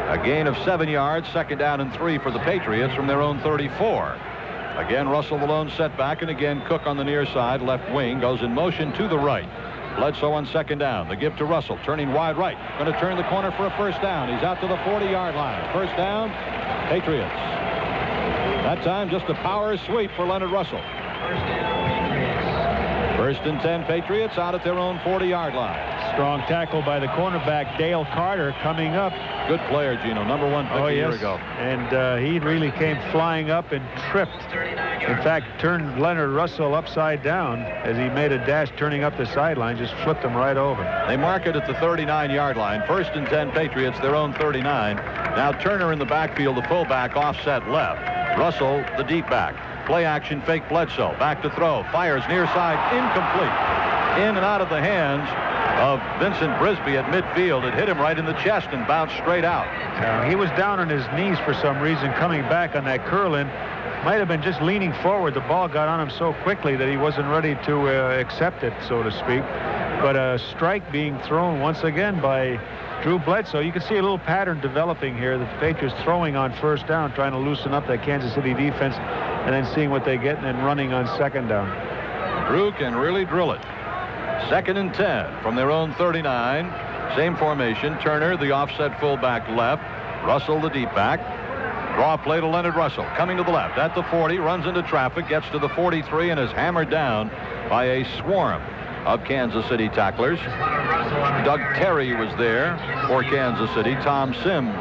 A gain of 7 yards, 2nd down and 3 for the Patriots from their own 34. Again, Russell the lone setback, and again Cook on the near side, left wing, goes in motion to the right. Bledsoe on 2nd down. The give to Russell, turning wide right. Going to turn the corner for a 1st down. He's out to the 40-yard line. 1st down, Patriots. That time, just a power sweep for Leonard Russell. 1st and 10, Patriots out at their own 40-yard line. Strong tackle by the cornerback, Dale Carter, coming up. Good player, Gino. Number 1 pick a year ago. And he really came flying up and tripped. In fact, turned Leonard Russell upside down as he made a dash turning up the sideline, just flipped him right over. They mark it at the 39-yard line. 1st and 10, Patriots, their own 39. Now Turner in the backfield, the fullback, offset left. Russell, the deep back. Play action, fake Bledsoe. Back to throw. Fires near side, incomplete. In and out of the hands of Vincent Brisby at midfield. It hit him right in the chest and bounced straight out. He was down on his knees for some reason, coming back on that curl-in. Might have been just leaning forward. The ball got on him so quickly that he wasn't ready to accept it, so to speak. But a strike being thrown once again by Drew Bledsoe. You can see a little pattern developing here. The Patriots throwing on 1st down, trying to loosen up that Kansas City defense, and then seeing what they get and then running on 2nd down. Drew can really drill it. 2nd and 10 from their own 39. Same formation. Turner, the offset fullback left. Russell, the deep back. Draw play to Leonard Russell. Coming to the left at the 40. Runs into traffic. Gets to the 43 and is hammered down by a swarm of Kansas City tacklers. Doug Terry was there for Kansas City. Tom Sims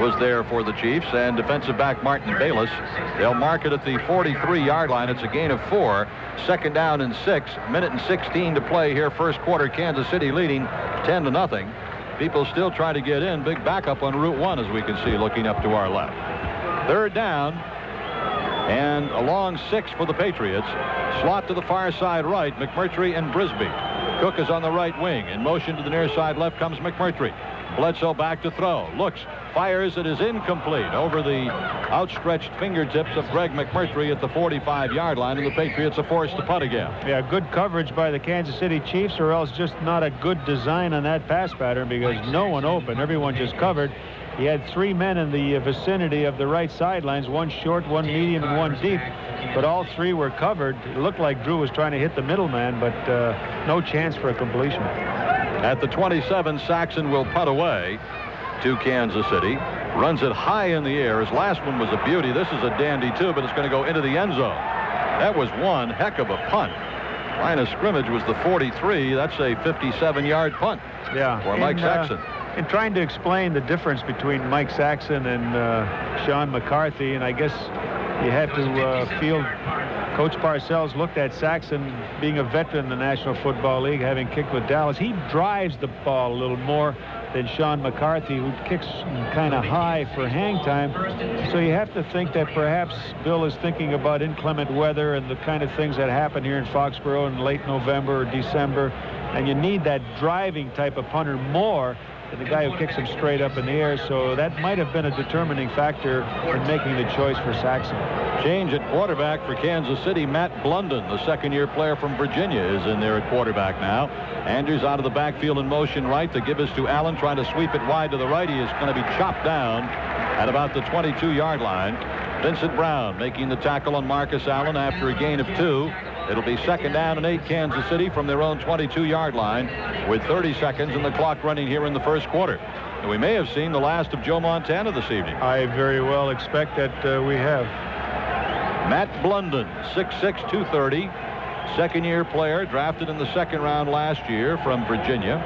was there for the Chiefs, and defensive back Martin Bayless. They'll mark it at the 43-yard line. It's a gain of 4. 2nd down and 6. Minute and 16 to play here. First quarter, Kansas City leading 10-0. People still trying to get in. Big backup on Route 1, as we can see, looking up to our left. 3rd down and a long 6 for the Patriots. Slot to the far side right, McMurtry and Brisby. Cook is on the right wing. In motion to the near side left comes McMurtry. Bledsoe back to throw. Looks, fires, it is incomplete over the outstretched fingertips of Greg McMurtry at the 45-yard line, and the Patriots are forced to punt again. Yeah, good coverage by the Kansas City Chiefs, or else just not a good design on that pass pattern, because no one open. Everyone just covered. He had 3 men in the vicinity of the right sidelines, one short, one medium, and one deep, but all 3 were covered. It looked like Drew was trying to hit the middleman, but no chance for a completion. At the 27, Saxon will punt away to Kansas City. Runs it high in the air. His last one was a beauty. This is a dandy, too, but it's going to go into the end zone. That was one heck of a punt. Line of scrimmage was the 43. That's a 57-yard punt for Mike Saxon. In trying to explain the difference between Mike Saxon and Sean McCarthy, and I guess you have to feel Coach Parcells looked at Saxon, being a veteran in the National Football League, having kicked with Dallas. He drives the ball a little more than Sean McCarthy, who kicks kind of high for hang time. So you have to think that perhaps Bill is thinking about inclement weather and the kind of things that happen here in Foxborough in late November or December, and you need that driving type of punter more than the guy who kicks him straight up in the air. So that might have been a determining factor in making the choice for Saxon. Change at quarterback for Kansas City. Matt Blunden, the second-year player from Virginia, is in there at quarterback now. Andrews out of the backfield in motion right. The give is to Allen, trying to sweep it wide to the right. He is going to be chopped down at about the 22-yard line. Vincent Brown making the tackle on Marcus Allen after a gain of 2. It'll be 2nd down and 8, Kansas City, from their own 22-yard line, with 30 seconds and the clock running here in the first quarter. And we may have seen the last of Joe Montana this evening. I very well expect that we have. Matt Blunden, 6'6", 230, second-year player, drafted in the 2nd round last year from Virginia,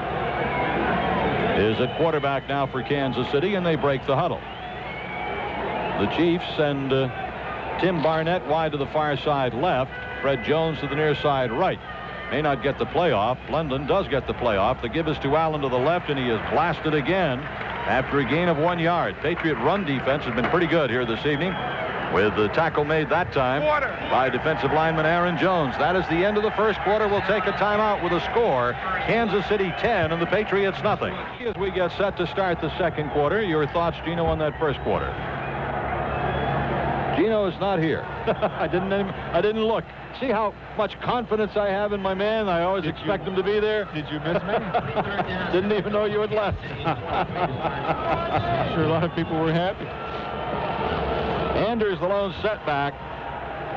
is at quarterback now for Kansas City, and they break the huddle. The Chiefs send Tim Barnett wide to the far side left. Fred Jones to the near side right. May not get the playoff. Blunden does get the playoff. The give is to Allen to the left, and he is blasted again after a gain of 1 yard. Patriot run defense has been pretty good here this evening, with the tackle made that time by defensive lineman Aaron Jones. That is the end of the first quarter. We'll take a timeout with a score. Kansas City 10 and the Patriots nothing. As we get set to start the second quarter, your thoughts, Gino, on that first quarter? Gino is not here. I didn't look. See how much confidence I have in my man? I always expect him to be there. Did you miss me? Didn't even know you had left. Sure, a lot of people were happy. Anders, the lone setback.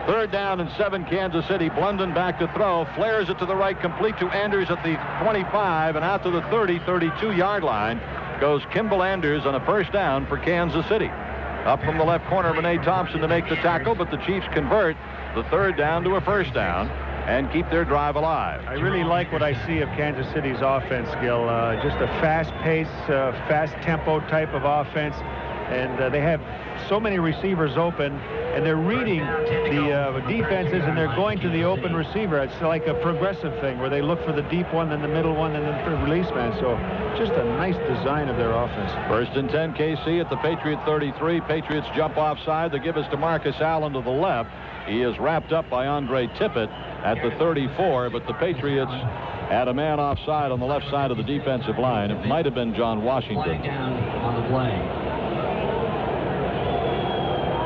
3rd down and 7, Kansas City. Blunden back to throw. Flares it to the right, complete to Anders at the 25, and out to the 30, 32-yard line goes Kimball Anders on a first down for Kansas City. Up from the left corner, Renee Thompson to make the tackle, but the Chiefs convert the 3rd down to a first down and keep their drive alive. I really like what I see of Kansas City's offense, Gil. Just a fast-paced, fast-tempo type of offense, and they have so many receivers open, and they're reading the defenses, and they're going to the open receiver. It's like a progressive thing where they look for the deep one, then the middle one, and then the release man. So just a nice design of their offense. 1st and 10, KC at the Patriot 33. Patriots jump offside. The give is to Marcus Allen to the left. He is wrapped up by Andre Tippett at the 34, but the Patriots had a man offside on the left side of the defensive line. It might have been John Washington. On the play.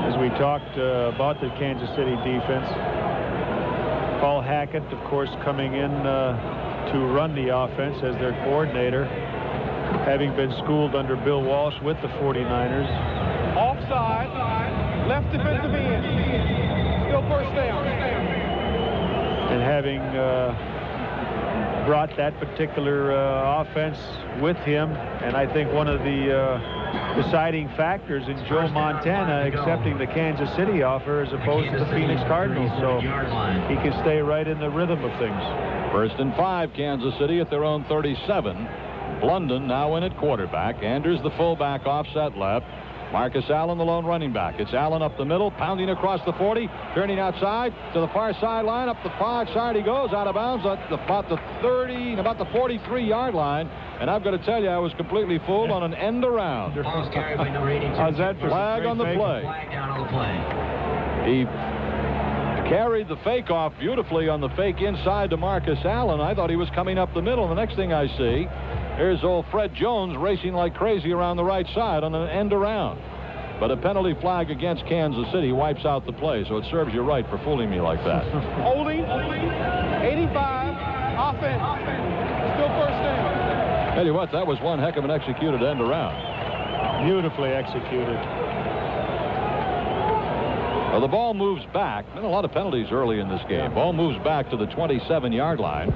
As we talked about the Kansas City defense, Paul Hackett, of course, coming in to run the offense as their coordinator, having been schooled under Bill Walsh with the 49ers. Offside, left defensive end, still first down. And having brought that particular offense with him, and I think one of the deciding factors in Joe Montana accepting the Kansas City offer as opposed to the Phoenix Cardinals, so he can stay right in the rhythm of things. 1st and 5, Kansas City at their own 37. Blunden now in at quarterback. Anders, the fullback, offset left. Marcus Allen, the lone running back. It's Allen up the middle, pounding across the 40, turning outside to the far sideline. Up the far side he goes, out of bounds at about the 43-yard line. And I've got to tell you, I was completely fooled on an end around. How's that for flag on the play? Flag down on the play. He carried the fake off beautifully on the fake inside to Marcus Allen. I thought he was coming up the middle. The next thing I see Here's old Fred Jones racing like crazy around the right side on an end around. But a penalty flag against Kansas City wipes out the play, so it serves you right for fooling me like that. Holding, 85, offense. Still first down. Tell you what, that was one heck of an executed end around. Beautifully executed. Well, the ball moves back. Been a lot of penalties early in this game. Ball moves back to the 27-yard line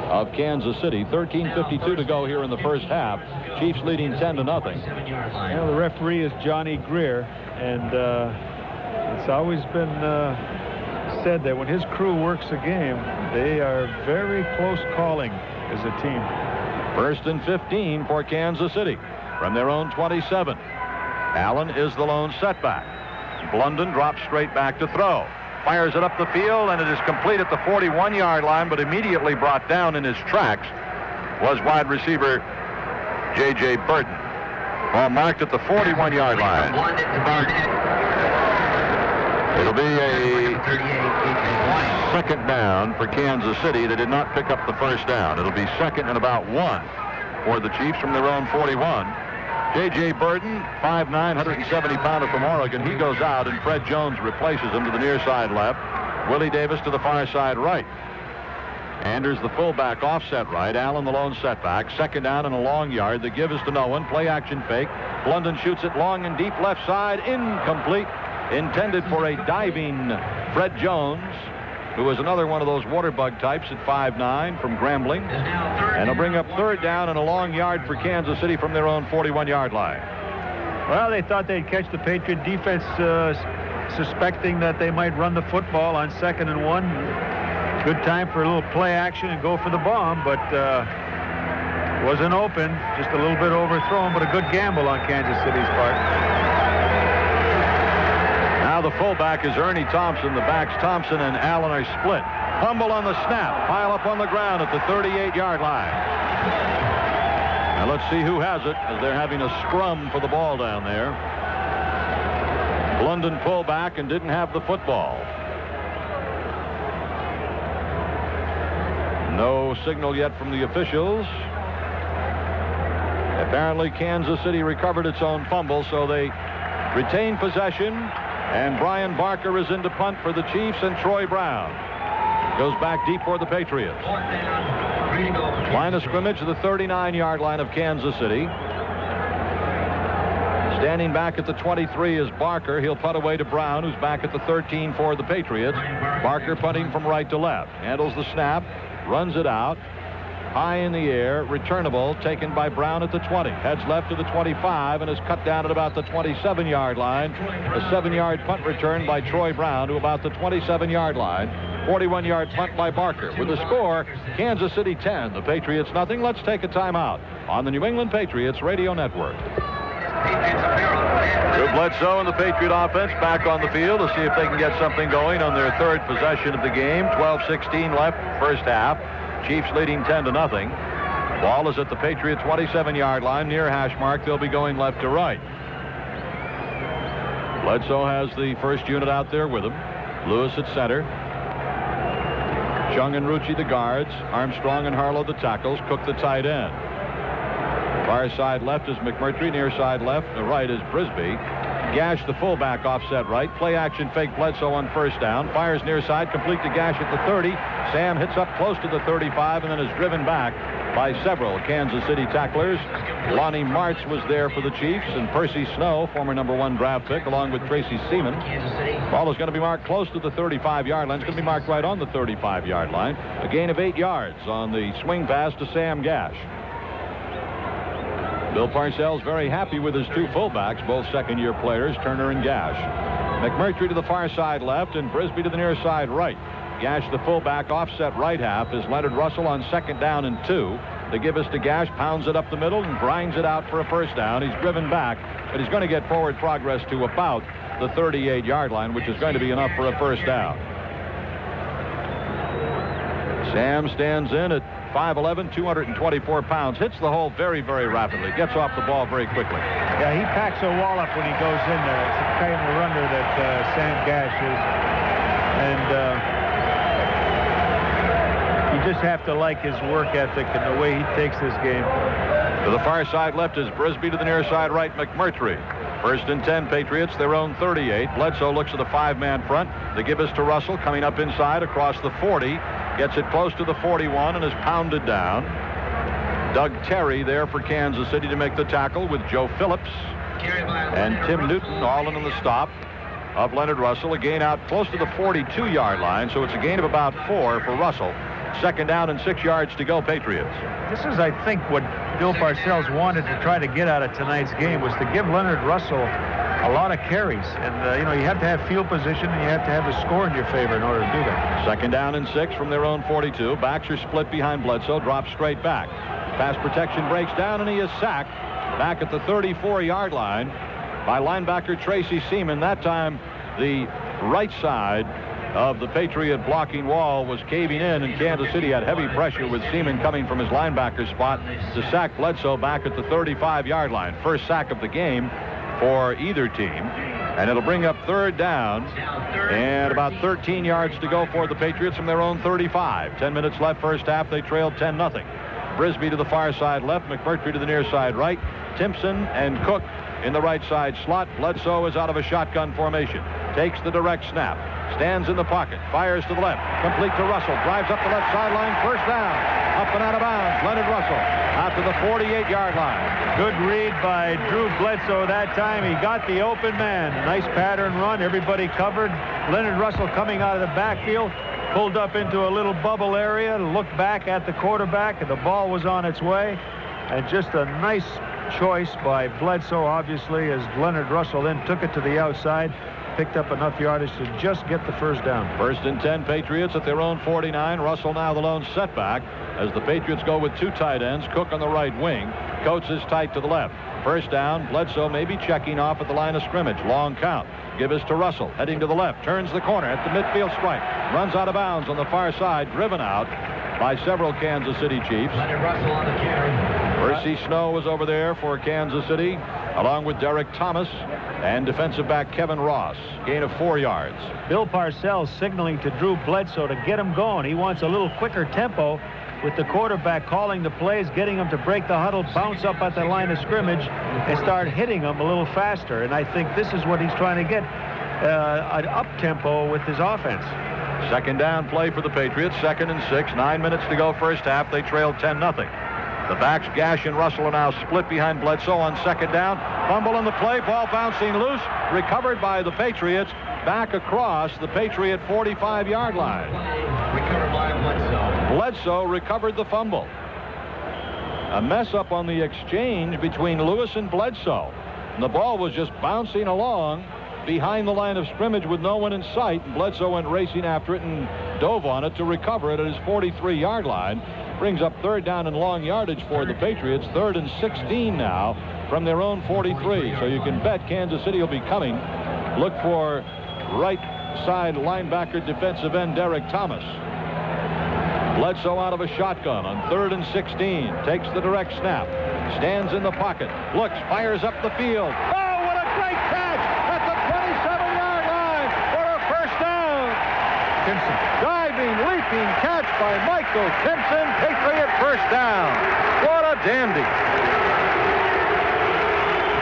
of Kansas City. 13:52 to go here in the first half. Chiefs leading 10-0. The referee is Johnny Greer, and it's always been said that when his crew works a game, they are very close calling as a team. 1st and 15 for Kansas City from their own 27. Allen is the lone setback. Blunden drops straight back to throw. Fires it up the field, and it is complete at the 41-yard line, but immediately brought down in his tracks was wide receiver J.J. Burton. Ball marked at the 41-yard line. It'll be a second down for Kansas City. They did not pick up the first down. It'll be second and about 1 for the Chiefs from their own 41. J.J. Burton, 5'9", 170-pounder from Oregon. He goes out, and Fred Jones replaces him to the near side left. Willie Davis to the far side right. Anders, the fullback, offset right. Allen, the lone setback. Second down and a long yard. The give is to no one. Play action fake. Blunden shoots it long and deep left side. Incomplete. Intended for a diving Fred Jones, who is another one of those water bug types at 5'9" from Grambling. And he'll bring up third down and a long yard for Kansas City from their own 41-yard line. Well, they thought they'd catch the Patriot defense suspecting that they might run the football on 2nd and 1. Good time for a little play action and go for the bomb, but wasn't open. Just a little bit overthrown, but a good gamble on Kansas City's part. Now the fullback is Ernie Thompson. The backs Thompson and Allen are split. Fumble on the snap. Pile up on the ground at the 38-yard line. Now let's see who has it, as they're having a scrum for the ball down there. Blunden pulled back and didn't have the football. No signal yet from the officials. Apparently Kansas City recovered its own fumble, so they retain possession. And Brian Barker is in to punt for the Chiefs, and Troy Brown goes back deep for the Patriots. Line of scrimmage to the 39-yard line of Kansas City. Standing back at the 23 is Barker. He'll punt away to Brown, who's back at the 13 for the Patriots. Barker punting from right to left. Handles the snap, runs it out. High in the air, returnable, taken by Brown at the 20. Heads left to the 25 and is cut down at about the 27-yard line. A 7-yard punt return by Troy Brown to about the 27-yard line. 41-yard punt by Barker. With the score, Kansas City 10, the Patriots nothing. Let's take a timeout on the New England Patriots Radio Network. Gil Bledsoe and the Patriot offense back on the field to see if they can get something going on their third possession of the game. 12:16 left, first half. Chiefs leading 10-0. Ball is at the Patriot 27-yard line near hash mark. They'll be going left to right. Bledsoe has the first unit out there with him. Lewis at center. Chung and Rucci the guards. Armstrong and Harlow the tackles. Cook the tight end. Far side left is McMurtry. Near side left. The right is Brisby. Gash the fullback offset right. Play action fake Bledsoe on first down. Fires near side, complete to Gash at the 30. Sam hits up close to the 35 and then is driven back by several Kansas City tacklers. Lonnie Martz was there for the Chiefs, and Percy Snow, former #1 draft pick, along with Tracy Seaman. Ball is going to be marked close to the 35-yard line. It's going to be marked right on the 35-yard line. A gain of 8 yards on the swing pass to Sam Gash. Bill Parcells very happy with his two fullbacks, both second-year players, Turner and Gash. McMurtry to the far side left and Brisby to the near side right. Gash, the fullback, offset right half, is Leonard Russell on second down and 2. The give is to Gash, pounds it up the middle and grinds it out for a first down. He's driven back, but he's going to get forward progress to about the 38-yard line, which is going to be enough for a first down. Sam stands in at 5'11", 224 pounds. Hits the hole very, very rapidly. Gets off the ball very quickly. Yeah, he packs a wall up when he goes in there. It's the kind of runner that Sam Gash is. And he just have to like his work ethic and the way he takes this game. To the far side left is Brisby, to the near side right, McMurtry. First and 10, Patriots, their own 38. Bledsoe looks at the 5-man front. The give is to Russell, coming up inside across the 40. Gets it close to the 41 and is pounded down. Doug Terry there for Kansas City to make the tackle with Joe Phillips and Tim Newton all in on the stop of Leonard Russell. A gain out close to the 42-yard line, so it's a gain of about 4 for Russell. Second down and 6 yards to go, Patriots. This is, I think, what Bill Parcells wanted to try to get out of tonight's game, was to give Leonard Russell a lot of carries. And, you know, you have to have field position and you have to have a score in your favor in order to do that. Second down and 6 from their own 42. Backs are split behind Bledsoe, drops straight back. Pass protection breaks down, and he is sacked back at the 34-yard line by linebacker Tracy Seaman. That time, the right side of the Patriot blocking wall was caving in, and Kansas City had heavy pressure with Seaman coming from his linebacker spot to sack Bledsoe back at the 35-yard line. First sack of the game for either team, and it'll bring up third down and about 13 yards to go for the Patriots from their own 35. 10 minutes left first half. They trailed 10-0. Brisby to the far side left, McMurtry to the near side right, Timpson and Cook in the right side slot. Bledsoe is out of a shotgun formation. Takes the direct snap. Stands in the pocket. Fires to the left. Complete to Russell. Drives up the left sideline. First down. Up and out of bounds. Leonard Russell out to the 48-yard line. Good read by Drew Bledsoe that time. He got the open man. Nice pattern run. Everybody covered. Leonard Russell coming out of the backfield. Pulled up into a little bubble area. Looked back at the quarterback, and the ball was on its way. And just a nice choice by Bledsoe, obviously, as Leonard Russell then took it to the outside. Picked up enough yardage to just get the first down. First and 10, Patriots at their own 49. Russell now the lone setback as the Patriots go with 2 tight ends. Cook on the right wing. Coates is tight to the left. First down, Bledsoe maybe checking off at the line of scrimmage. Long count. Give us to Russell, heading to the left. Turns the corner at the midfield stripe. Runs out of bounds on the far side. Driven out by several Kansas City Chiefs. Russell on the carry. Percy Snow was over there for Kansas City, along with Derek Thomas and defensive back Kevin Ross. Gain of 4 yards. Bill Parcells signaling to Drew Bledsoe to get him going. He wants a little quicker tempo with the quarterback calling the plays, getting him to break the huddle, bounce up at the line of scrimmage, and start hitting him a little faster. And I think this is what he's trying to get, an up-tempo with his offense. Second down play for the Patriots. 2nd and 6. 9 minutes to go first half. They trailed 10-0. The backs, Gash and Russell, are now split behind Bledsoe on second down. Fumble on the play. Ball bouncing loose. Recovered by the Patriots. Back across the Patriot 45-yard line. Recovered by Bledsoe. Bledsoe recovered the fumble. A mess up on the exchange between Lewis and Bledsoe. And the ball was just bouncing along behind the line of scrimmage with no one in sight. Bledsoe went racing after it and dove on it to recover it at his 43-yard line. Brings up third down and long yardage for the Patriots. 3rd and 16 now from their own 43. So you can bet Kansas City will be coming. Look for right side linebacker defensive end Derek Thomas. Bledsoe out of a shotgun on 3rd and 16. Takes the direct snap. Stands in the pocket. Looks, fires up the field. Oh, what a great catch at the 27-yard line for a first down. Timpson. Diving, leaping catch by Michael Timpson. Patriot first down. What a dandy.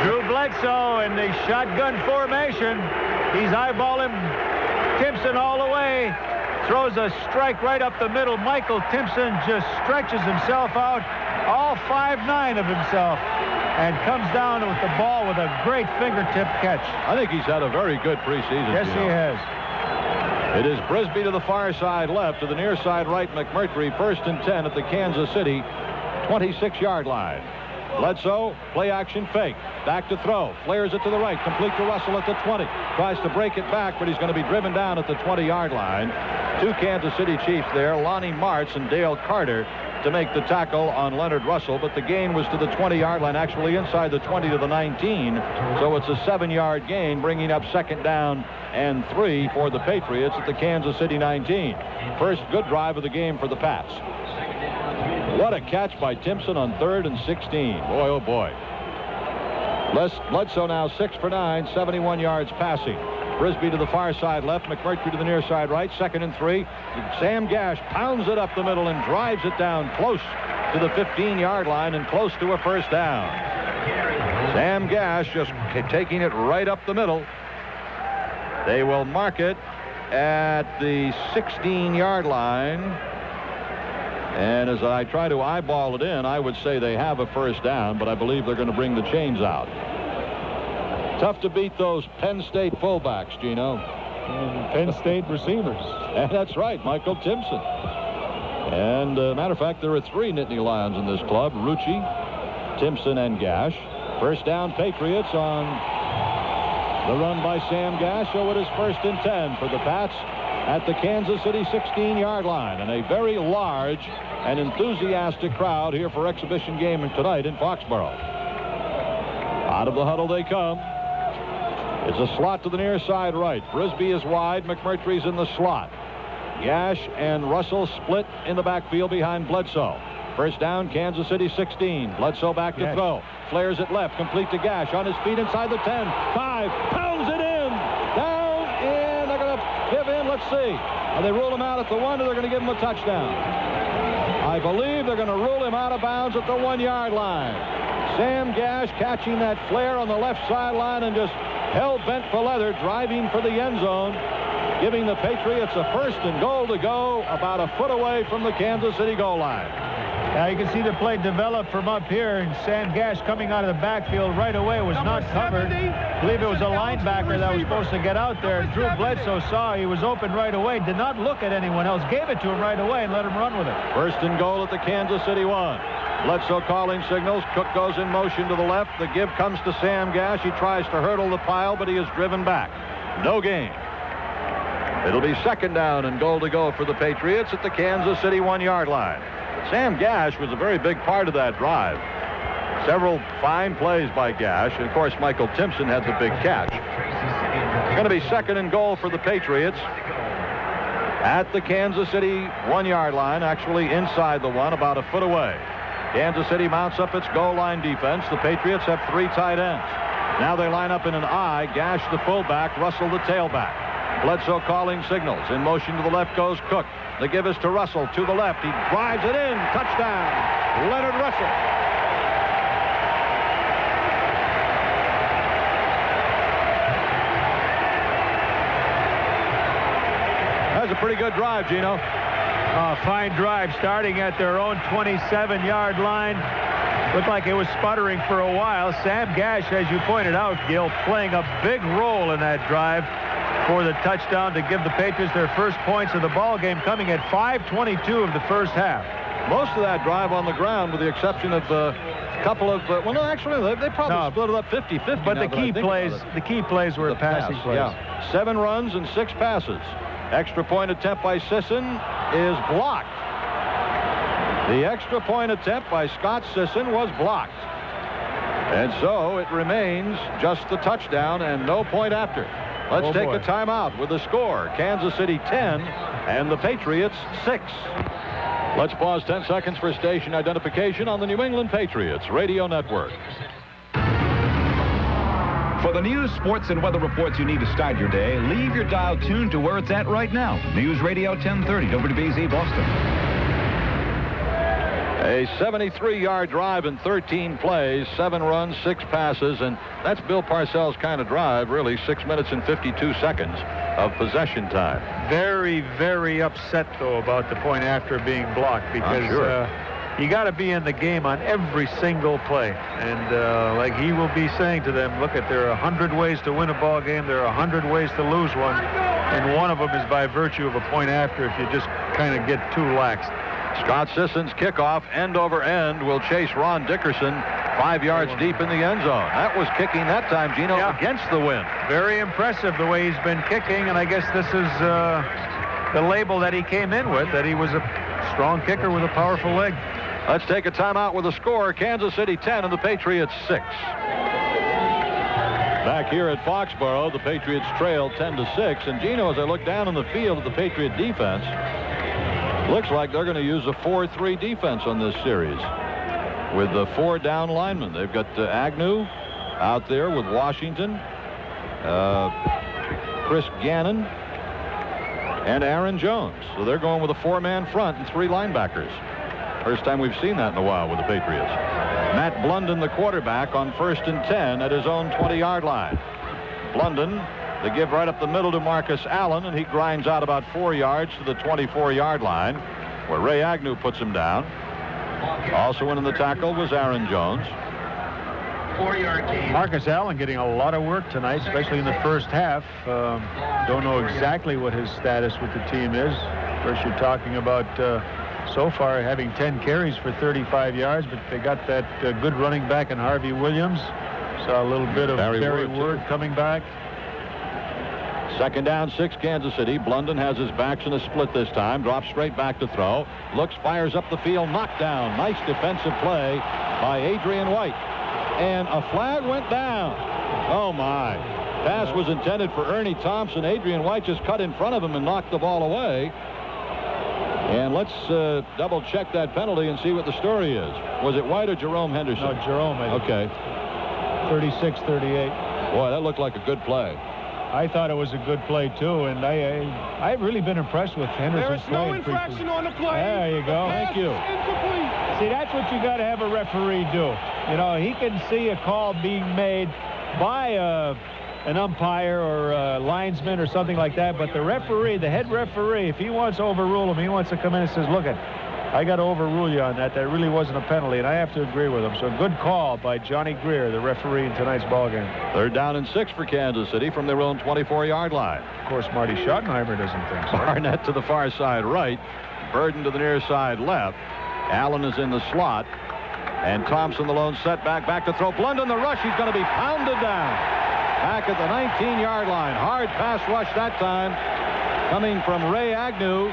Drew Bledsoe in the shotgun formation. He's eyeballing Timpson all the way. Throws a strike right up the middle. Michael Timpson just stretches himself out, all 5'9" of himself, and comes down with the ball with a great fingertip catch. I think he's had a very good preseason. Yes, he has. It is Brisby to the far side left, to the near side right, McMurtry. 1st and 10 at the Kansas City 26-yard line. Bledsoe, play action fake. Back to throw. Flares it to the right. Complete to Russell at the 20. Tries to break it back, but he's going to be driven down at the 20-yard line. 2 Kansas City Chiefs there, Lonnie Martz and Dale Carter, to make the tackle on Leonard Russell, but the gain was to the 20-yard line, actually inside the 20 to the 19. So it's a 7-yard gain, bringing up 2nd down and 3 for the Patriots at the Kansas City 19. First good drive of the game for the Pats. What a catch by Timpson on 3rd and 16. Boy, oh boy. Bledsoe now 6 for 9, 71 yards passing. Frisbee to the far side left. McMurtry to the near side right. 2nd and 3. Sam Gash pounds it up the middle and drives it down close to the 15-yard line and close to a first down. Sam Gash just taking it right up the middle. They will mark it at the 16-yard line. And as I try to eyeball it in, I would say they have a first down, but I believe they're going to bring the chains out. Tough to beat those Penn State fullbacks, Gino. And Penn State receivers. And that's right, Michael Timpson. And matter of fact, there are 3 Nittany Lions in this club: Rucci, Timpson, and Gash. First down, Patriots on the run by Sam Gash. So it is 1st and 10 for the Pats at the Kansas City 16-yard line. And a very large and enthusiastic crowd here for exhibition game tonight in Foxborough. Out of the huddle they come. It's a slot to the near side right. Frisbee is wide. McMurtry's in the slot. Gash and Russell split in the backfield behind Bledsoe. First down, Kansas City 16. Bledsoe back to throw. Flares it left, complete to Gash. On his feet inside the 10. 5. Pounds it in. Down in. They're going to give in. Let's see. They rule him out at the 1, or they're going to give him a touchdown. I believe they're going to rule him out of bounds at the 1-yard line. Sam Gash catching that flare on the left sideline and just hell-bent for leather, driving for the end zone, giving the Patriots a 1st and goal to go about a foot away from the Kansas City goal line. Now you can see the play develop from up here, and Sam Gash coming out of the backfield right away was not covered. I believe it was a linebacker that was supposed to get out there. Drew Bledsoe saw he was open right away, did not look at anyone else, gave it to him right away and let him run with it. 1st and goal at the Kansas City 1. Bledsoe calling signals. Cook goes in motion to the left. The give comes to Sam Gash. He tries to hurdle the pile, but he is driven back. No gain. It'll be 2nd down and goal to go for the Patriots at the Kansas City 1-yard line. Sam Gash was a very big part of that drive. Several fine plays by Gash. And, of course, Michael Timpson had the big catch. It's going to be 2nd and goal for the Patriots at the Kansas City 1-yard line, actually inside the 1, about a foot away. Kansas City mounts up its goal line defense. The Patriots have 3 tight ends. Now they line up in an I. Gash the fullback, Russell the tailback. Bledsoe calling signals. In motion to the left goes Cook. The give is to Russell to the left. He drives it in. Touchdown, Leonard Russell. That was a pretty good drive, Gino. Fine drive, starting at their own 27-yard line. Looked like it was sputtering for a while. Sam Gash, as you pointed out, Gil, playing a big role in that drive for the touchdown to give the Patriots their first points of the ball game, coming at 5:22 of the first half. Most of that drive on the ground, with the exception of a couple of well, no, actually they probably split it up 50-50. But the key plays were passing plays. Yeah, 7 runs and 6 passes. Extra point attempt by Sisson is blocked. The extra point attempt by Scott Sisson was blocked. And so it remains just the touchdown and no point after. Let's take a timeout with the score. Kansas City 10 and the Patriots 6. Let's pause 10 seconds for station identification on the New England Patriots Radio Network. For the news, sports, and weather reports you need to start your day, leave your dial tuned to where it's at right now. News Radio 1030 WBZ Boston. A 73-yard drive in 13 plays, 7 runs, 6 passes, and that's Bill Parcells' kind of drive, really. 6 minutes and 52 seconds of possession time. Very, very upset, though, about the point after being blocked, because you got to be in the game on every single play. And like he will be saying to them, look, there are 100 ways to win a ball game. There are 100 ways to lose one. And one of them is by virtue of a point after if you just kind of get too lax. Scott Sisson's kickoff, end over end, will chase Ron Dickerson 5 yards deep in the end zone. That was kicking that time, Gino, against the wind. Very impressive the way he's been kicking, and I guess this is the label that he came in with, that he was a strong kicker with a powerful leg. Let's take a timeout with the score. Kansas City 10 and the Patriots 6. Back here at Foxborough, the Patriots trail 10-6. And Gino, as I look down on the field at the Patriot defense, looks like they're going to use a 4-3 defense on this series with the 4 down linemen. They've got Agnew out there with Washington. Chris Gannon, and Aaron Jones. So they're going with a 4-man front and 3 linebackers. First time we've seen that in a while with the Patriots. Matt Blunden, the quarterback, on 1st and 10 at his own 20-yard line. Blunden, the give right up the middle to Marcus Allen, and he grinds out about 4 yards to the 24-yard line, where Ray Agnew puts him down. Also in the tackle was Aaron Jones. 4-yard gain. Marcus Allen getting a lot of work tonight, especially in the first half. Don't know exactly what his status with the team is. Of course, you're talking about so far having 10 carries for 35 yards, but they got that good running back in Harvey Williams. Saw a little bit of Barry Ward coming back. 2nd down, 6, Kansas City. Blunden has his backs in a split this time. Drops straight back to throw. Looks, fires up the field. Knocked down. Nice defensive play by Adrian White. And a flag went down. Oh, my. Pass was intended for Ernie Thompson. Adrian White just cut in front of him and knocked the ball away. And let's double-check that penalty and see what the story is. Was it White or Jerome Henderson? No, Jerome. Okay. 36-38. Boy, that looked like a good play. I thought it was a good play, too, and I've really been impressed with Henderson's play. There is no infraction on the play. There you go. Thank you. Incomplete. See, that's what you got to have a referee do. You know, he can see a call being made by an umpire or a linesman or something like that, but the referee, the head referee, if he wants to overrule him, he wants to come in and says, look, I got to overrule you on that. That really wasn't a penalty, and I have to agree with him. So good call by Johnny Greer, the referee in tonight's ballgame. 3rd down and 6 for Kansas City from their own 24-yard line. Of course, Marty Schottenheimer doesn't think so. Barnett to the far side right. Burden to the near side left. Allen is in the slot. And Thompson, the lone setback, back to throw. Blunden, the rush. He's going to be pounded down. Back at the 19-yard line. Hard pass rush that time. Coming from Ray Agnew.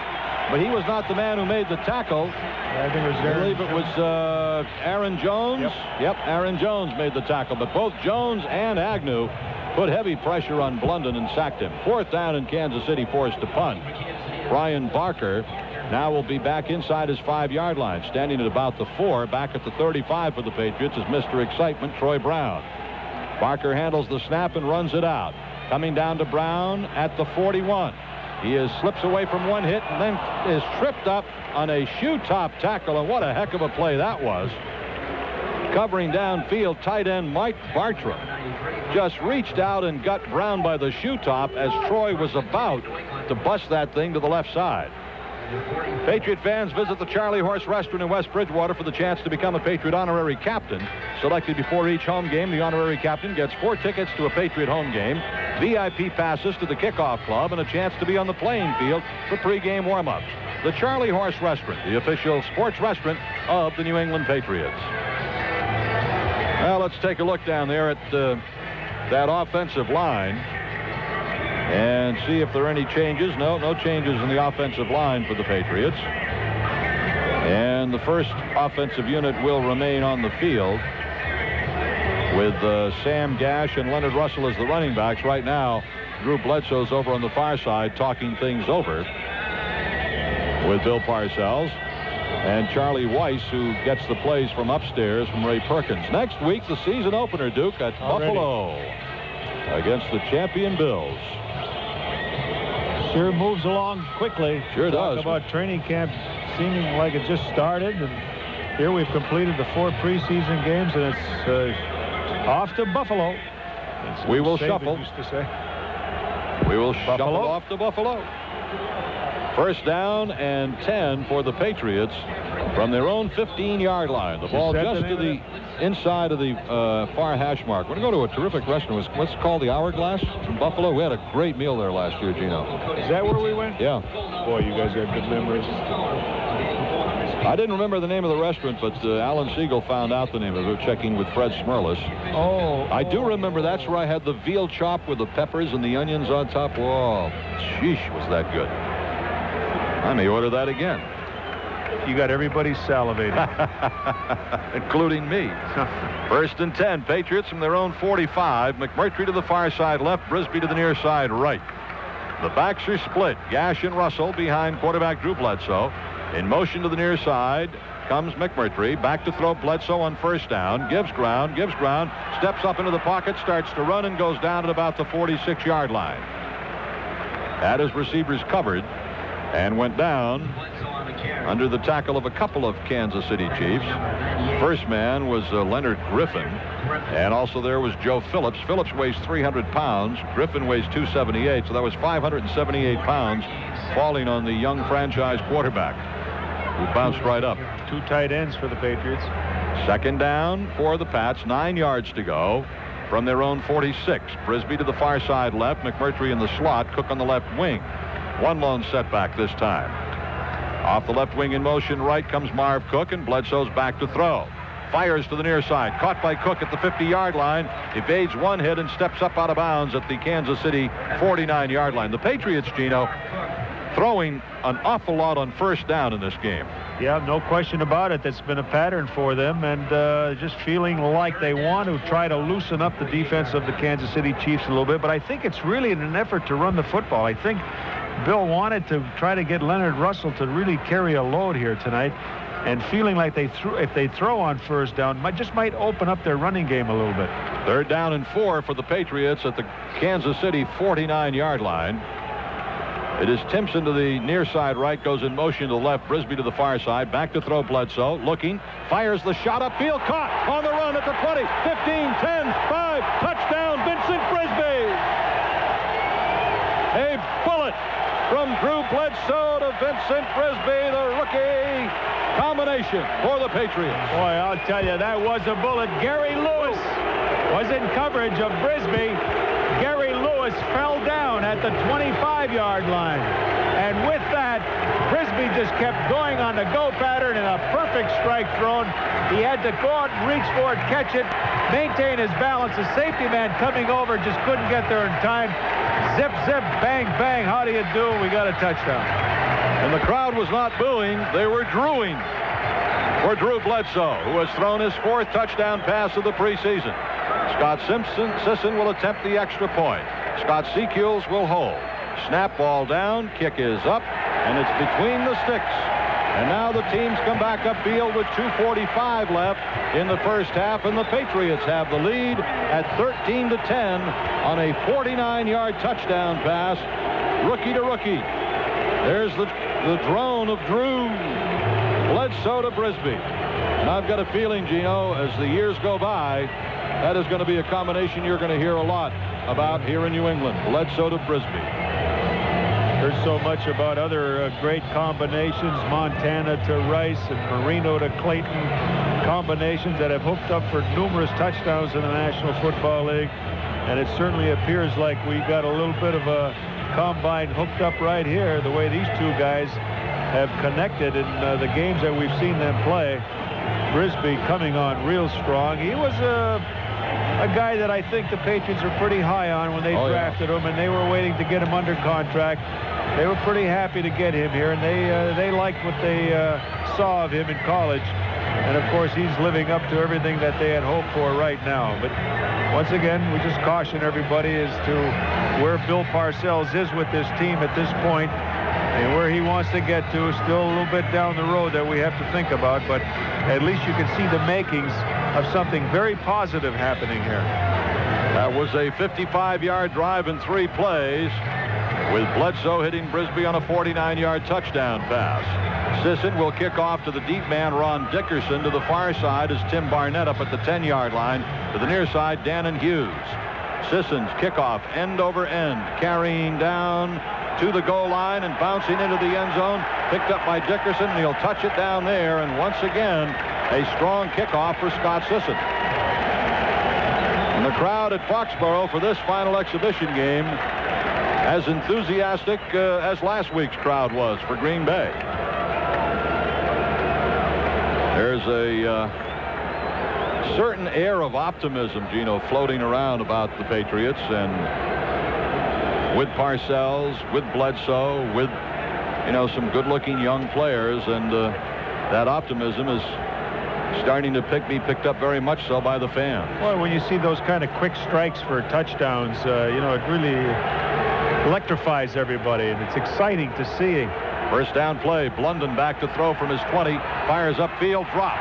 But he was not the man who made the tackle. I think it was I believe it was Aaron Jones. Yep, Aaron Jones made the tackle. But both Jones and Agnew put heavy pressure on Blunden and sacked him. 4th down in Kansas City, forced to punt. Brian Barker now will be back inside his 5-yard line, standing at about the 4. Back at the 35 for the Patriots is Mr. Excitement, Troy Brown. Barker handles the snap and runs it out. Coming down to Brown at the 41. He slips away from one hit and then is tripped up on a shoe-top tackle, and what a heck of a play that was. Covering downfield, tight end Mike Bartram just reached out and got Brown by the shoe-top as Troy was about to bust that thing to the left side. Patriot fans, visit the Charlie Horse Restaurant in West Bridgewater for the chance to become a Patriot honorary captain. Selected before each home game, the honorary captain gets 4 tickets to a Patriot home game, VIP passes to the kickoff club, and a chance to be on the playing field for pregame warm-ups. The Charlie Horse Restaurant, the official sports restaurant of the New England Patriots. Well, let's take a look down there at that offensive line and see if there are any changes. No changes in the offensive line for the Patriots. And the first offensive unit will remain on the field with Sam Gash and Leonard Russell as the running backs. Right now, Drew Bledsoe's over on the far side talking things over with Bill Parcells. And Charlie Weiss, who gets the plays from upstairs from Ray Perkins. Next week, the season opener, Duke, at Buffalo against the champion Bills. Sure moves along quickly. Sure does. Talk about training camp seeming like it just started, and here we've completed the 4 preseason games, and it's off to Buffalo. We will shuffle. Used to say. We will shuffle off to Buffalo. 1st down and 10 for the Patriots from their own 15-yard line. The ball just to the inside of the far hash mark. We're going to go to a terrific restaurant. What's called the Hourglass in Buffalo. We had a great meal there last year, Gino. Is that where we went? Yeah. Boy, you guys have good memories. I didn't remember the name of the restaurant, but Alan Siegel found out the name of it, checking with Fred Smirlis. I do remember that's where I had the veal chop with the peppers and the onions on top. Whoa, sheesh, was that good. I may order that again. You got everybody salivating. Including me. 1st and 10. Patriots from their own 45. McMurtry to the far side left. Brisby to the near side right. The backs are split. Gash and Russell behind quarterback Drew Bledsoe. In motion to the near side comes McMurtry. Back to throw. Bledsoe on 1st down. Gives ground. Steps up into the pocket. Starts to run and goes down at about the 46-yard line. had his receivers covered and went down under the tackle of a couple of Kansas City Chiefs. First man was Leonard Griffin, and also there was Joe Phillips. Phillips weighs 300 pounds. Griffin weighs 278, so that was 578 pounds falling on the young franchise quarterback, who bounced right up. 2 tight ends for the Patriots. Second down for the Pats, 9 yards to go from their own 46. Brisby to the far side left, McMurtry in the slot, Cook on the left wing. One lone setback this time. Off the left wing in motion right comes Marv Cook, and Bledsoe's back to throw. Fires to the near side, caught by Cook at the 50-yard line, evades one hit and steps up out of bounds at the Kansas City 49-yard line. The Patriots, Gino, throwing an awful lot on first down in this game. Yeah, no question about it. That's been a pattern for them, and just feeling like they want to try to loosen up the defense of the Kansas City Chiefs a little bit. But I think it's really in an effort to run the football. I think Bill wanted to try to get Leonard Russell to really carry a load here tonight, and feeling like if they throw on first down, might open up their running game a little bit. Third down and 4 for the Patriots at the Kansas City 49-yard line. It is Timpson to the near side right, goes in motion to the left, Brisby to the far side, back to throw Bledsoe, looking, fires the shot upfield, caught on the run at the 20, 15, 10, 5, touchdown, Vincent Brisby. A bullet from Drew Bledsoe to Vincent Brisby, the rookie combination for the Patriots. Boy, I'll tell you, that was a bullet. Gary Lewis was in coverage of Brisby. Gary Lewis fell down at the 25-yard line. And with that, Brisby just kept going on the go pattern and a perfect strike thrown. He had to go out and reach for it, catch it, maintain his balance. The safety man coming over just couldn't get there in time. Zip, zip, bang, bang. How do you do? We got a touchdown. And the crowd was not booing. They were drooing for Drew Bledsoe, who has thrown his 4th touchdown pass of the preseason. Scott Sisson will attempt the extra point. Scott Secules will hold. Snap ball down, kick is up, and it's between the sticks. And now the teams come back upfield with 2:45 left in the first half, and the Patriots have the lead at 13-10 on a 49-yard touchdown pass, rookie to rookie. There's the drone of Drew Bledsoe to Brisby. And I've got a feeling, Gino, as the years go by, that is going to be a combination you're going to hear a lot about here in New England. Bledsoe to Brisby. Heard so much about other great combinations, Montana to Rice and Marino to Clayton, combinations that have hooked up for numerous touchdowns in the National Football League. And it certainly appears like we got a little bit of a combine hooked up right here, the way these two guys have connected in the games that we've seen them play. Brisby coming on real strong. He was a guy that I think the Patriots were pretty high on when they drafted him, and they were waiting to get him under contract. They were pretty happy to get him here, and they liked what they saw of him in college. And, of course, he's living up to everything that they had hoped for right now. But once again, we just caution everybody as to where Bill Parcells is with this team at this point, and where he wants to get to. Still a little bit down the road that we have to think about, but at least you can see the makings of something very positive happening here. That was a 55-yard drive in 3 plays, with Bledsoe hitting Brisby on a 49-yard touchdown pass. Sisson will kick off to the deep man, Ron Dickerson. To the far side is Tim Barnett up at the 10-yard line. To the near side, Dannon Hughes. Sisson's kickoff end over end, carrying down to the goal line and bouncing into the end zone. Picked up by Dickerson, and he'll touch it down there. And once again, a strong kickoff for Scott Sisson. And the crowd at Foxborough for this final exhibition game, as enthusiastic as last week's crowd was for Green Bay. There's a certain air of optimism, Gino, floating around about the Patriots, and with Parcells, with Bledsoe, with, some good-looking young players, and that optimism is starting to be picked up very much so by the fans. Well, when you see those kind of quick strikes for touchdowns, it really electrifies everybody, and it's exciting to see. First down play, Blunden back to throw from his 20, fires upfield, drop.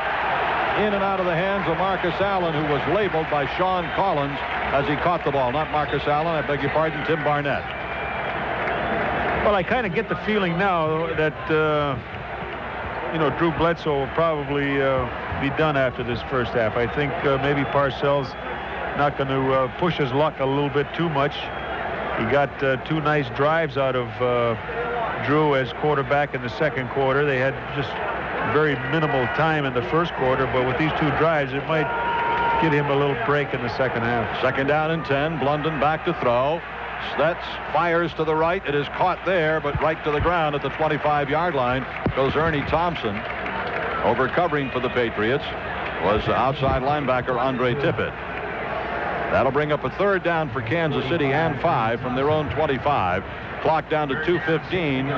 In and out of the hands of Marcus Allen, who was labeled by Sean Collins as he caught the ball. Not Marcus Allen, I beg your pardon, Tim Barnett. Well, I kind of get the feeling now that, Drew Bledsoe will probably be done after this first half. I think maybe Parcells not going to push his luck a little bit too much. He got 2 nice drives out of Drew as quarterback in the second quarter. They had just very minimal time in the first quarter, but with these 2 drives, it might give him a little break in the second half. Second down and 10. Blunden back to throw. Stets fires to the right. It is caught there, but right to the ground at the 25-yard line goes Ernie Thompson. Over covering for the Patriots was outside linebacker Andre Tippett. That'll bring up a third down for Kansas City and 5 from their own 25. Clock down to 2:15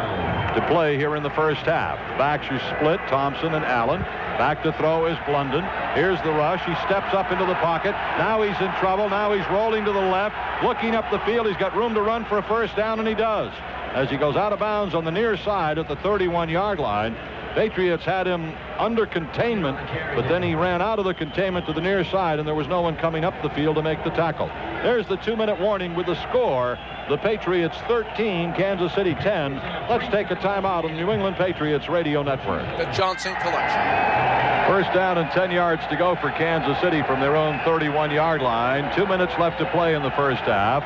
to play here in the first half. The backs are split, Thompson and Allen. Back to throw is Blunden. Here's the rush. He steps up into the pocket. Now he's in trouble. Now he's rolling to the left, looking up the field. He's got room to run for a first down, and he does. As he goes out of bounds on the near side at the 31-yard line. Patriots had him under containment, but then he ran out of the containment to the near side, and there was no one coming up the field to make the tackle. There's the 2-minute warning with the score. The Patriots 13, Kansas City 10. Let's take a timeout on the New England Patriots Radio Network. The Johnson Collection. First down and 10 yards to go for Kansas City from their own 31-yard line. 2 minutes left to play in the first half.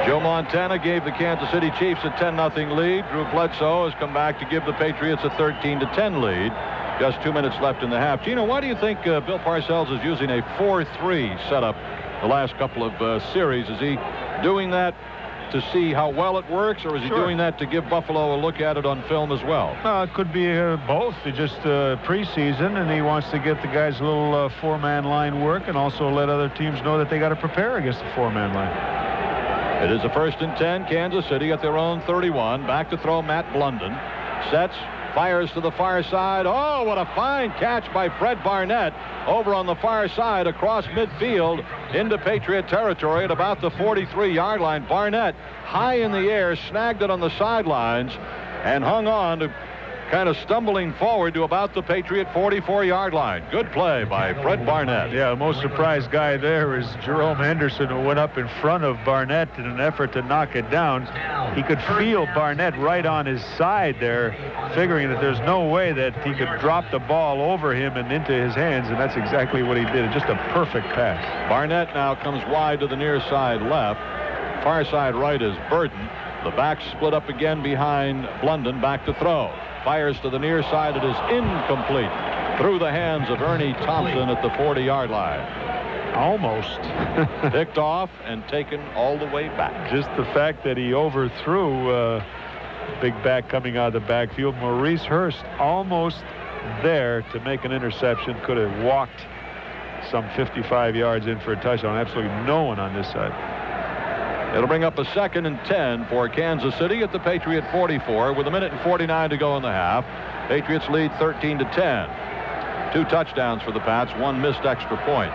Joe Montana gave the Kansas City Chiefs a 10-0 lead. Drew Bledsoe has come back to give the Patriots a 13-10 lead. Just 2 minutes left in the half. Gino, why do you think Bill Parcells is using a 4-3 setup the last couple of series? Is he doing that to see how well it works, or is he doing that to give Buffalo a look at it on film as well? It could be both. It's just preseason, and he wants to get the guys a little 4-man line work and also let other teams know that they got to prepare against the 4-man line. It is a 1st and 10. Kansas City at their own 31. Back to throw Matt Blunden. Sets, fires to the far side. Oh, what a fine catch by Fred Barnett over on the far side across midfield into Patriot territory at about the 43-yard line. Barnett high in the air, snagged it on the sidelines and hung on to kind of stumbling forward to about the Patriot 44-yard line. Good play by Fred Barnett. Yeah, the most surprised guy there is Jerome Henderson, who went up in front of Barnett in an effort to knock it down. He could feel Barnett right on his side there, figuring that there's no way that he could drop the ball over him and into his hands, and that's exactly what he did. Just a perfect pass. Barnett now comes wide to the near side left. Far side right is Burton. The back split up again behind Blunden. Back to throw. Fires to the near side. It is incomplete. Through the hands of Ernie Thompson at the 40-yard line. Almost. Picked off and taken all the way back. Just the fact that he overthrew big back coming out of the backfield. Maurice Hurst almost there to make an interception. Could have walked some 55 yards in for a touchdown. Absolutely no one on this side. It'll bring up a 2nd and 10 for Kansas City at the Patriot 44 with 1:49 to go in the half. Patriots lead 13-10. 2 touchdowns for the Pats, 1 missed extra point.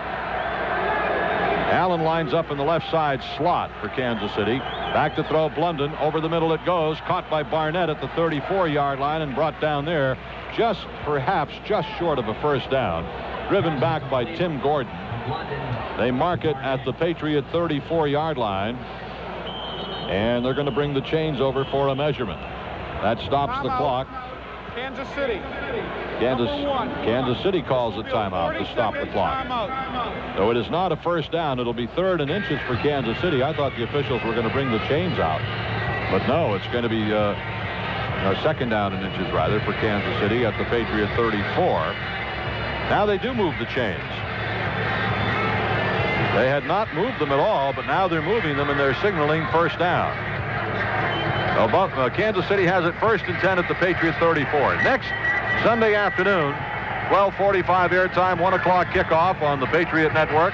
Allen lines up in the left side slot for Kansas City. Back to throw Blunden. Over the middle it goes. Caught by Barnett at the 34-yard line and brought down there perhaps just short of a first down. Driven back by Tim Gordon. They mark it at the Patriot 34-yard line. And they're going to bring the chains over for a measurement. That stops the clock. Kansas City. Kansas City calls a timeout to stop the clock. So it is not a first down. It'll be 3rd and inches for Kansas City. I thought the officials were going to bring the chains out. But no, it's going to be 2nd down and inches, rather, for Kansas City at the Patriot 34. Now they do move the chains. They had not moved them at all, but now they're moving them, and they're signaling first down. Kansas City has it 1st and 10 at the Patriot 34. Next Sunday afternoon, 12:45 airtime, 1 o'clock kickoff on the Patriot Network.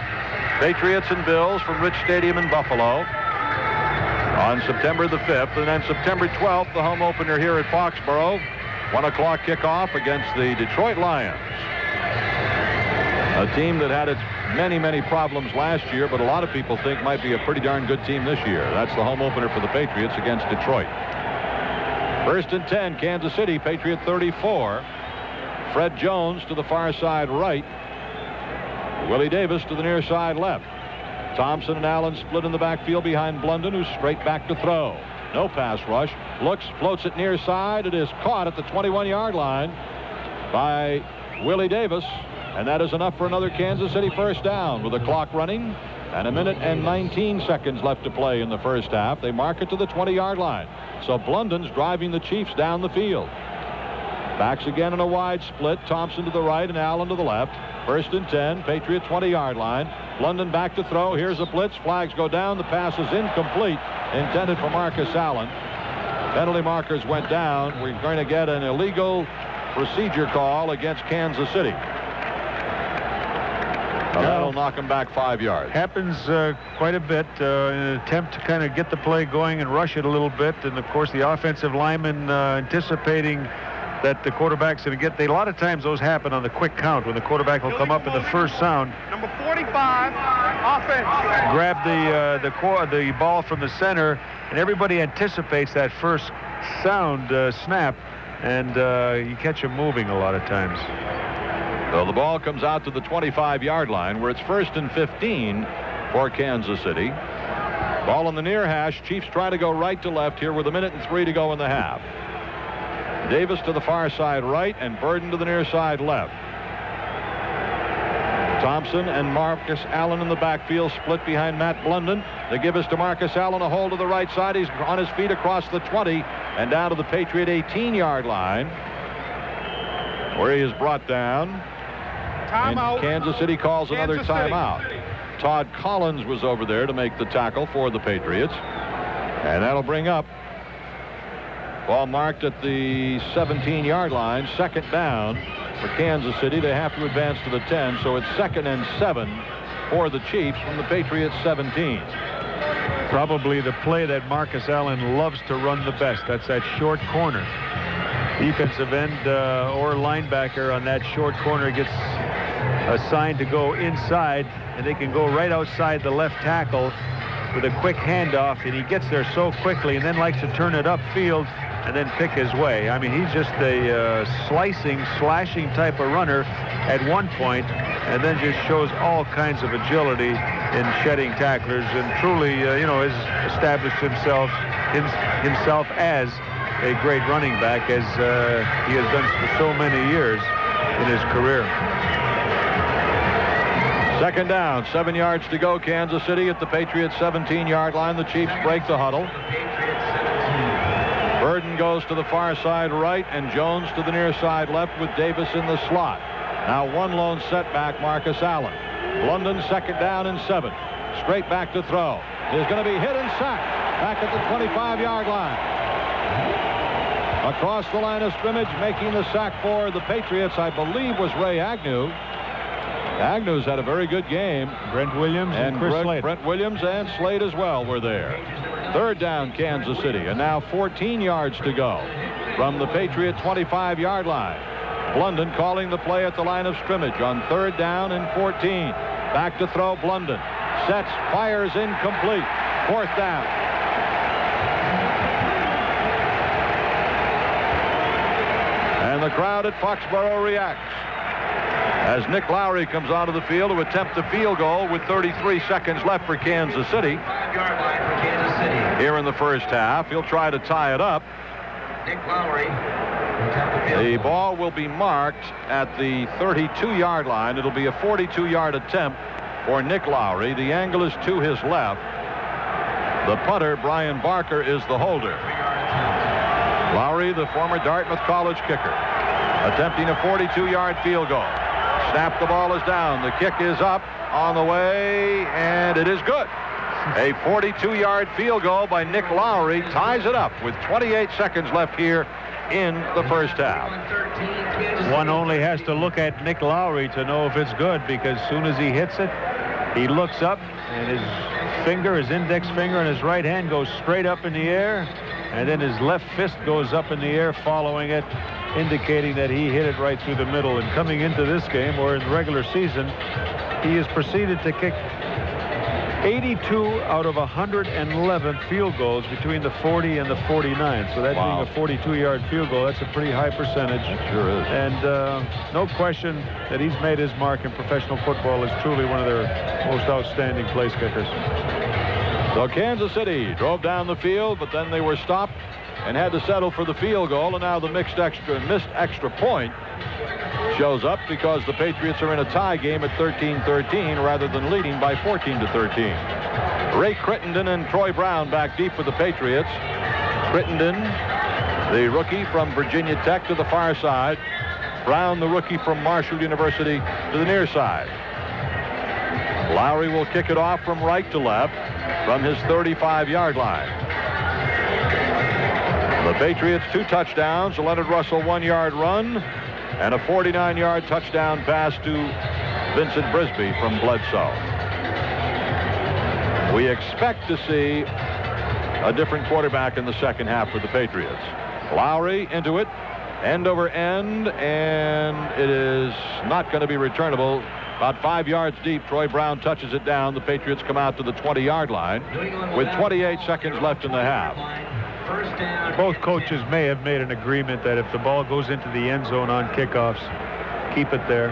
Patriots and Bills from Rich Stadium in Buffalo on September the 5th. And then September 12th, the home opener here at Foxborough. 1 o'clock kickoff against the Detroit Lions. A team that had its many problems last year, but a lot of people think might be a pretty darn good team this year. That's the home opener for the Patriots against Detroit. 1st and 10, Kansas City, Patriot 34. Fred Jones to the far side right. Willie Davis to the near side left. Thompson and Allen split in the backfield behind Blunden, who's straight back to throw. No pass rush. Looks, floats it near side. It is caught at the 21-yard line by Willie Davis. And that is enough for another Kansas City first down with the clock running and 1 minute and 19 seconds left to play in the first half. They mark it to the 20-yard line. So Blundin's driving the Chiefs down the field. Backs again in a wide split. Thompson to the right and Allen to the left. First and 10. Patriot 20-yard line. Blunden back to throw. Here's a blitz. Flags go down. The pass is incomplete. Intended for Marcus Allen. Penalty markers went down. We're going to get an illegal procedure call against Kansas City. So that'll knock him back 5 yards. Happens quite a bit in an attempt to kind of get the play going and rush it a little bit. And, of course, the offensive lineman anticipating that the quarterback's going to get. A lot of times those happen on the quick count when the quarterback will come up in the first sound. Number 45, offense. Grab the ball from the center, and everybody anticipates that first sound snap, and you catch him moving a lot of times. So the ball comes out to the 25-yard line where it's first and 15 for Kansas City. Ball on the near hash. Chiefs try to go right to left here with 1 minute and 3 to go in the half. Davis to the far side right and Burden to the near side left. Thompson and Marcus Allen in the backfield, split behind Matt Blunden. They give us to Marcus Allen, a hold to the right side. He's on his feet across the 20 and down to the Patriot 18-yard line, where he is brought down. Timeout. And Kansas City calls another timeout. Todd Collins was over there to make the tackle for the Patriots. And that'll bring up ball marked at the 17-yard line, second down for Kansas City. They have to advance to the 10, so it's 2nd and 7 for the Chiefs from the Patriots 17. Probably the play that Marcus Allen loves to run the best. That's that short corner. Defensive end or linebacker on that short corner gets assigned to go inside, and they can go right outside the left tackle with a quick handoff, and he gets there so quickly and then likes to turn it upfield and then pick his way. I mean, he's just a slicing, slashing type of runner at one point, and then just shows all kinds of agility in shedding tacklers, and truly, has established himself as a great running back, as he has done for so many years in his career. Second down, 7 yards to go. Kansas City at the Patriots 17-yard line. The Chiefs break the huddle. Burden goes to the far side right and Jones to the near side left with Davis in the slot. Now one lone setback, Marcus Allen. Blunden, second down and 7. Straight back to throw. He's going to be hit and sacked back at the 25-yard line. Across the line of scrimmage, making the sack for the Patriots, I believe, was Ray Agnew. Agnew's had a very good game. Brent Williams and Chris Slade. Brent Williams and Slade as well were there. Third down, Kansas City, and now 14 yards to go from the Patriot 25-yard line. Blunden calling the play at the line of scrimmage on third down and 14. Back to throw, Blunden. Sets, fires incomplete. Fourth down. And the crowd at Foxborough reacts as Nick Lowry comes onto the field to attempt the field goal with 33 seconds left for Kansas City. Here in the first half, he'll try to tie it up. Nick Lowry. The ball will be marked at the 32-yard line. It'll be a 42-yard attempt for Nick Lowry. The angle is to his left. The punter, Brian Barker, is the holder. Lowry, the former Dartmouth College kicker, attempting a 42-yard field goal. Snap, the ball is down. The kick is up, on the way, and it is good. A 42-yard field goal by Nick Lowry ties it up with 28 seconds left here in the first half. One only has to look at Nick Lowry to know if it's good, because as soon as he hits it, he looks up, and his index finger and his right hand goes straight up in the air, and then his left fist goes up in the air following it, indicating that he hit it right through the middle. And coming into this game, or in the regular season, he has proceeded to kick 82 out of 111 field goals between the 40 and the 49. So that being a 42-yard field goal, that's a pretty high percentage. It sure is. And no question that he's made his mark in professional football as truly one of their most outstanding place kickers. So Kansas City drove down the field, but then they were stopped and had to settle for the field goal, and now the missed extra point shows up because the Patriots are in a tie game at 13-13 rather than leading by 14-13. Ray Crittenden and Troy Brown back deep with the Patriots. Crittenden, the rookie from Virginia Tech, to the far side. Brown, the rookie from Marshall University, to the near side. Lowry will kick it off from right to left from his 35-yard line. The Patriots 2 touchdowns, a Leonard Russell 1-yard run, and a 49-yard touchdown pass to Vincent Brisby from Bledsoe. We expect to see a different quarterback in the second half for the Patriots. Lowry into it, end over end, and it is not going to be returnable. About 5 yards deep, Troy Brown touches it down. The Patriots come out to the 20-yard line with 28 seconds left in the half. Both coaches may have made an agreement that if the ball goes into the end zone on kickoffs, keep it there.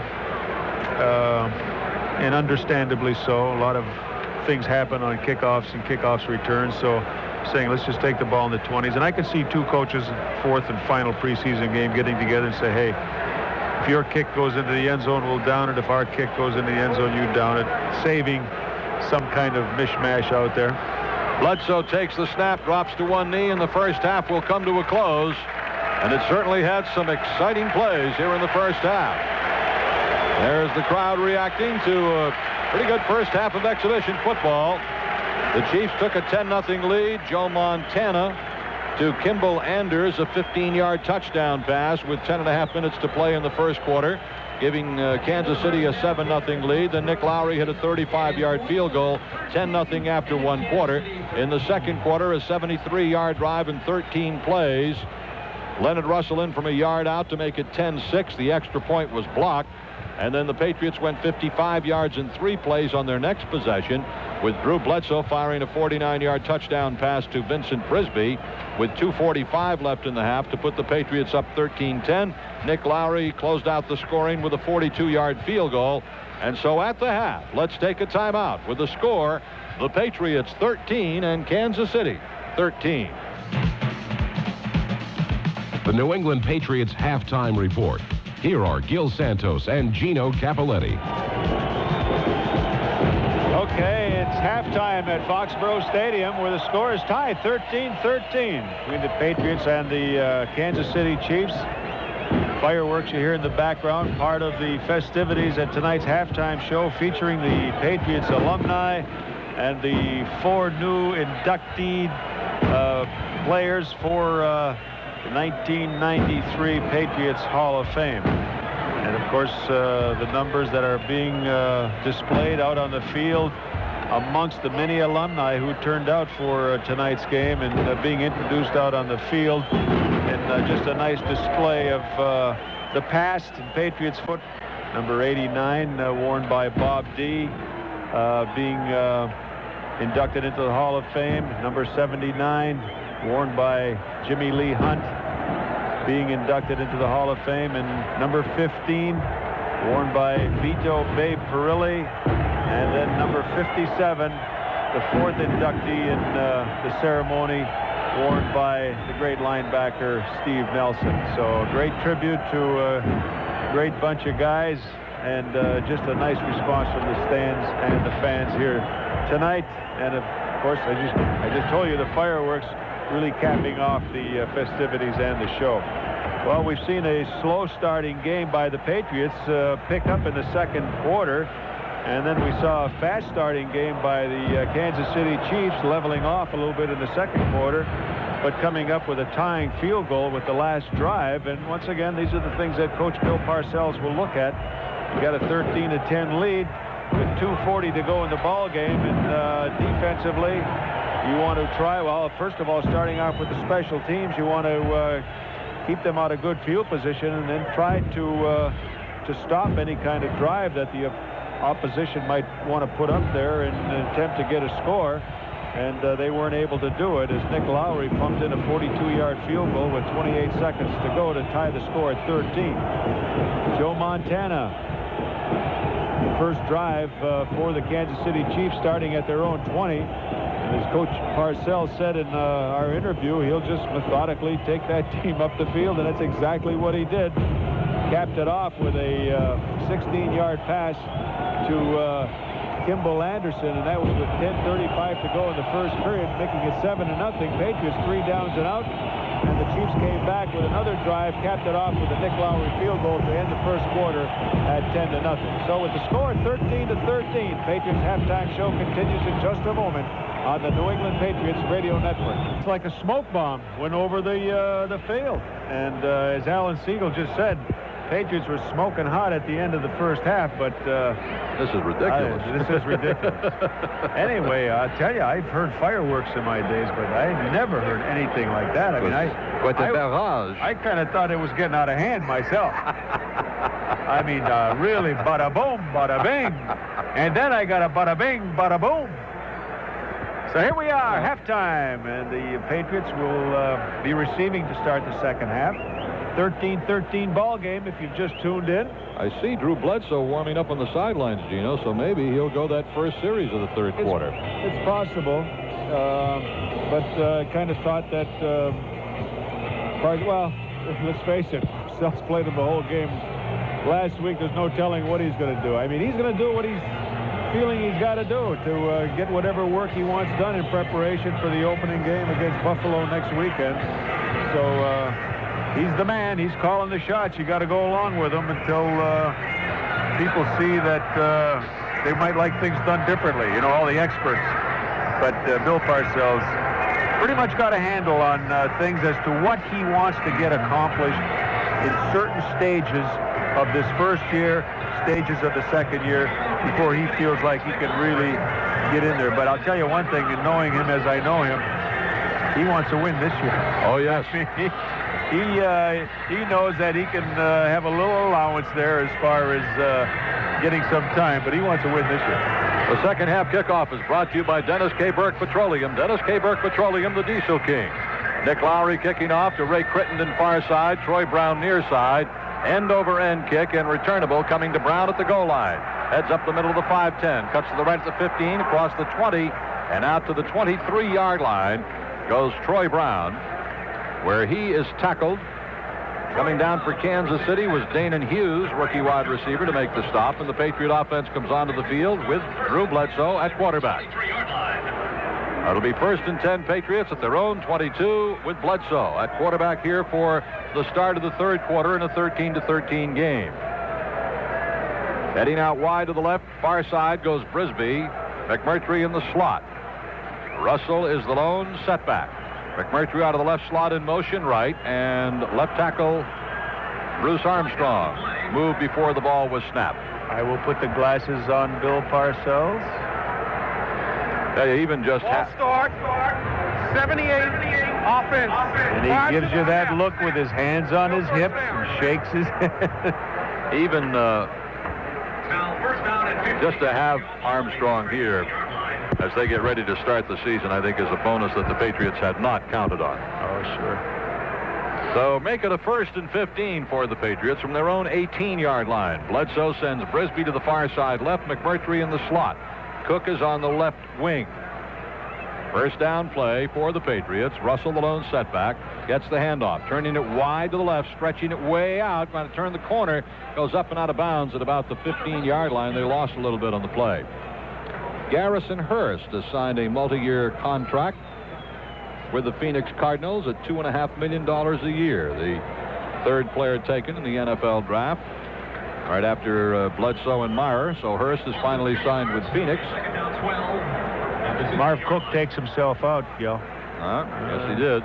And understandably so. A lot of things happen on kickoffs and kickoffs returns. So saying, let's just take the ball in the 20s. And I can see 2 coaches, fourth and final preseason game, getting together and say, hey, if your kick goes into the end zone, we'll down it. If our kick goes into the end zone, you down it. Saving some kind of mishmash out there. Bledsoe takes the snap, drops to one knee, and the first half will come to a close. And it certainly had some exciting plays here in the first half. There's the crowd reacting to a pretty good first half of exhibition football. The Chiefs took a 10-0 lead. Joe Montana to Kimball Anders, a 15-yard touchdown pass with 10.5 minutes to play in the first quarter, giving Kansas City a 7-0 lead. Then Nick Lowry hit a 35-yard field goal, 10-0 after 1 quarter. In the second quarter, a 73-yard drive in 13 plays. Leonard Russell in from a yard out to make it 10-6. The extra point was blocked. And then the Patriots went 55 yards in 3 plays on their next possession, with Drew Bledsoe firing a 49-yard touchdown pass to Vincent Brisby with 2:45 left in the half to put the Patriots up 13-10. Nick Lowry closed out the scoring with a 42-yard field goal. And so at the half, let's take a timeout with the score: the Patriots 13 and Kansas City 13. The New England Patriots halftime report. Here are Gil Santos and Gino Cappelletti. Okay, it's halftime at Foxborough Stadium, where the score is tied 13-13 between the Patriots and the Kansas City Chiefs. Fireworks you hear in the background, part of the festivities at tonight's halftime show, featuring the Patriots alumni and the 4 new inductee players for the 1993 Patriots Hall of Fame. And of course, the numbers that are being displayed out on the field amongst the many alumni who turned out for tonight's game and being introduced out on the field. And just a nice display of the past in Patriots foot. Number 89, worn by Bob D, being inducted into the Hall of Fame. Number 79, worn by Jimmy Lee Hunt, being inducted into the Hall of Fame. And number 15, worn by Vito Babe Perilli. And then number 57, the 4th inductee in the ceremony, worn by the great linebacker Steve Nelson. So a great tribute to a great bunch of guys, and just a nice response from the stands and the fans here tonight. And of course, I just told you the fireworks really capping off the festivities and the show. Well, we've seen a slow starting game by the Patriots pick up in the second quarter. And then we saw a fast starting game by the Kansas City Chiefs, leveling off a little bit in the second quarter, but coming up with a tying field goal with the last drive. And once again, these are the things that Coach Bill Parcells will look at. You got a 13-10 lead with 2:40 to go in the ball game, and defensively, you want to try, well, first of all, starting off with the special teams, you want to keep them out of good field position, and then try to stop any kind of drive that the opposition might want to put up there in an attempt to get a score. And they weren't able to do it, as Nick Lowry pumped in a 42-yard field goal with 28 seconds to go to tie the score at 13. Joe Montana, first drive for the Kansas City Chiefs, starting at their own 20. And as Coach Parcells said in our interview, he'll just methodically take that team up the field, and that's exactly what he did. Capped it off with a 16-yard pass to Kimball Anderson, and that was with 10:35 to go in the first period, making it 7-0. Patriots 3 downs and out, and the Chiefs came back with another drive, capped it off with a Nick Lowry field goal to end the first quarter at 10-0. So with the score 13-13, Patriots halftime show continues in just a moment on the New England Patriots radio network. It's like a smoke bomb went over the field, and as Alan Siegel just said, Patriots were smoking hot at the end of the first half, but this is ridiculous. This is ridiculous. Anyway, I'll tell you, I've heard fireworks in my days, but I've never heard anything like that. I mean, I kind of thought it was getting out of hand myself. I mean, really, bada boom, bada bing, and then I got a bada bing, bada boom. So here we are, halftime, and the Patriots will be receiving to start the second half. 13-13 ball game if you've just tuned in. I see Drew Bledsoe warming up on the sidelines, Gino, so maybe he'll go that first series of the third quarter. It's possible, but I kind of thought that, well, let's face it, Sells played him the whole game last week. There's no telling what he's going to do. I mean, he's going to do what he's feeling he's got to do to get whatever work he wants done in preparation for the opening game against Buffalo next weekend. So, he's the man. He's calling the shots. You got to go along with him until people see that they might like things done differently. You know, all the experts. But Bill Parcells pretty much got a handle on things as to what he wants to get accomplished in certain stages of this first year, stages of the second year, before he feels like he can really get in there. But I'll tell you one thing, in knowing him as I know him, he wants to win this year. Oh, yes. He knows that he can have a little allowance there as far as getting some time, but he wants to win this year. The second half kickoff is brought to you by Dennis K. Burke Petroleum. Dennis K. Burke Petroleum, the Diesel King. Nick Lowry kicking off to Ray Crittenden far side, Troy Brown near side. End-over-end kick and returnable coming to Brown at the goal line. Heads up the middle of the 5-10, cuts to the right at the 15, across the 20, and out to the 23-yard line goes Troy Brown, where he is tackled. Coming down for Kansas City was Danon Hughes, rookie wide receiver, to make the stop, and the Patriot offense comes onto the field with Drew Bledsoe at quarterback. It'll be 1st and 10 Patriots at their own 22 with Bledsoe at quarterback here for the start of the third quarter in a 13-13 game. Heading out wide to the left, far side goes Brisby. McMurtry in the slot. Russell is the lone setback. McMurtry out of the left slot in motion right, and left tackle Bruce Armstrong moved before the ball was snapped. I will put the glasses on Bill Parcells. They even just start 78 offense. And he gives you that look with his hands on his hips and shakes his head. Even just to have Armstrong here as they get ready to start the season, I think is a bonus that the Patriots had not counted on. Oh, sure. So make it a 1st and 15 for the Patriots from their own 18-yard line. Bledsoe sends Brisby to the far side left, McMurtry in the slot. Cook is on the left wing. First down play for the Patriots. Russell, the lone setback, gets the handoff, turning it wide to the left, stretching it way out, trying to turn the corner, goes up and out of bounds at about the 15-yard line. They lost a little bit on the play. Garrison Hurst has signed a multi-year contract with the Phoenix Cardinals at $2.5 million a year. The third player taken in the NFL draft, right after Bledsoe and Meyer. So Hurst is finally signed with Phoenix. Marv Cook takes himself out, Gil. Yes, he did.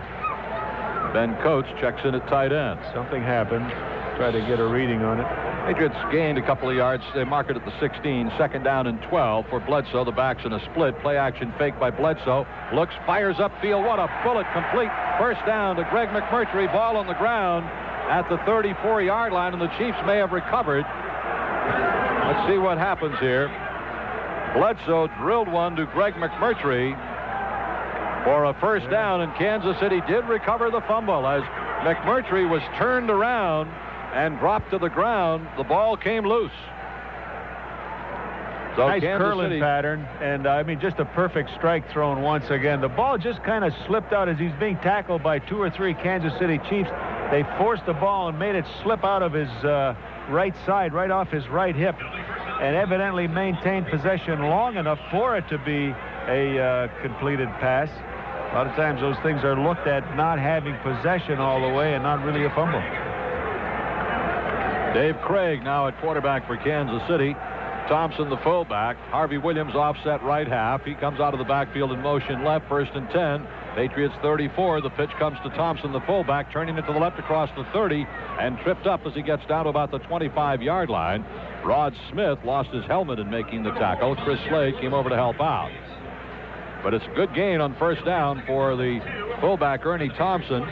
Ben Coates checks in at tight end. Something happened. Try to get a reading on it. Patriots gained a couple of yards. They mark it at the 16. Second down and 12 for Bledsoe. The back's in a split. Play action fake by Bledsoe. Looks, fires upfield. What a bullet, complete. First down to Greg McMurtry. Ball on the ground at the 34-yard line, and the Chiefs may have recovered. Let's see what happens here. Bledsoe drilled one to Greg McMurtry for a first down, and Kansas City did recover the fumble as McMurtry was turned around and dropped to the ground. The ball came loose. So nice Kansas curling City pattern, and I mean, just a perfect strike thrown once again. The ball just kind of slipped out as he's being tackled by 2 or 3 Kansas City Chiefs. They forced the ball and made it slip out of his right side, right off his right hip, and evidently maintained possession long enough for it to be a completed pass. A lot of times those things are looked at not having possession all the way and not really a fumble. Dave Craig now at quarterback for Kansas City. Thompson, the fullback. Harvey Williams offset right half. He comes out of the backfield in motion left, 1st and 10. Patriots 34. The pitch comes to Thompson, the fullback, turning it to the left across the 30 and tripped up as he gets down to about the 25-yard line. Rod Smith lost his helmet in making the tackle. Chris Slade came over to help out. But it's a good gain on 1st down for the fullback, Ernie Thompson,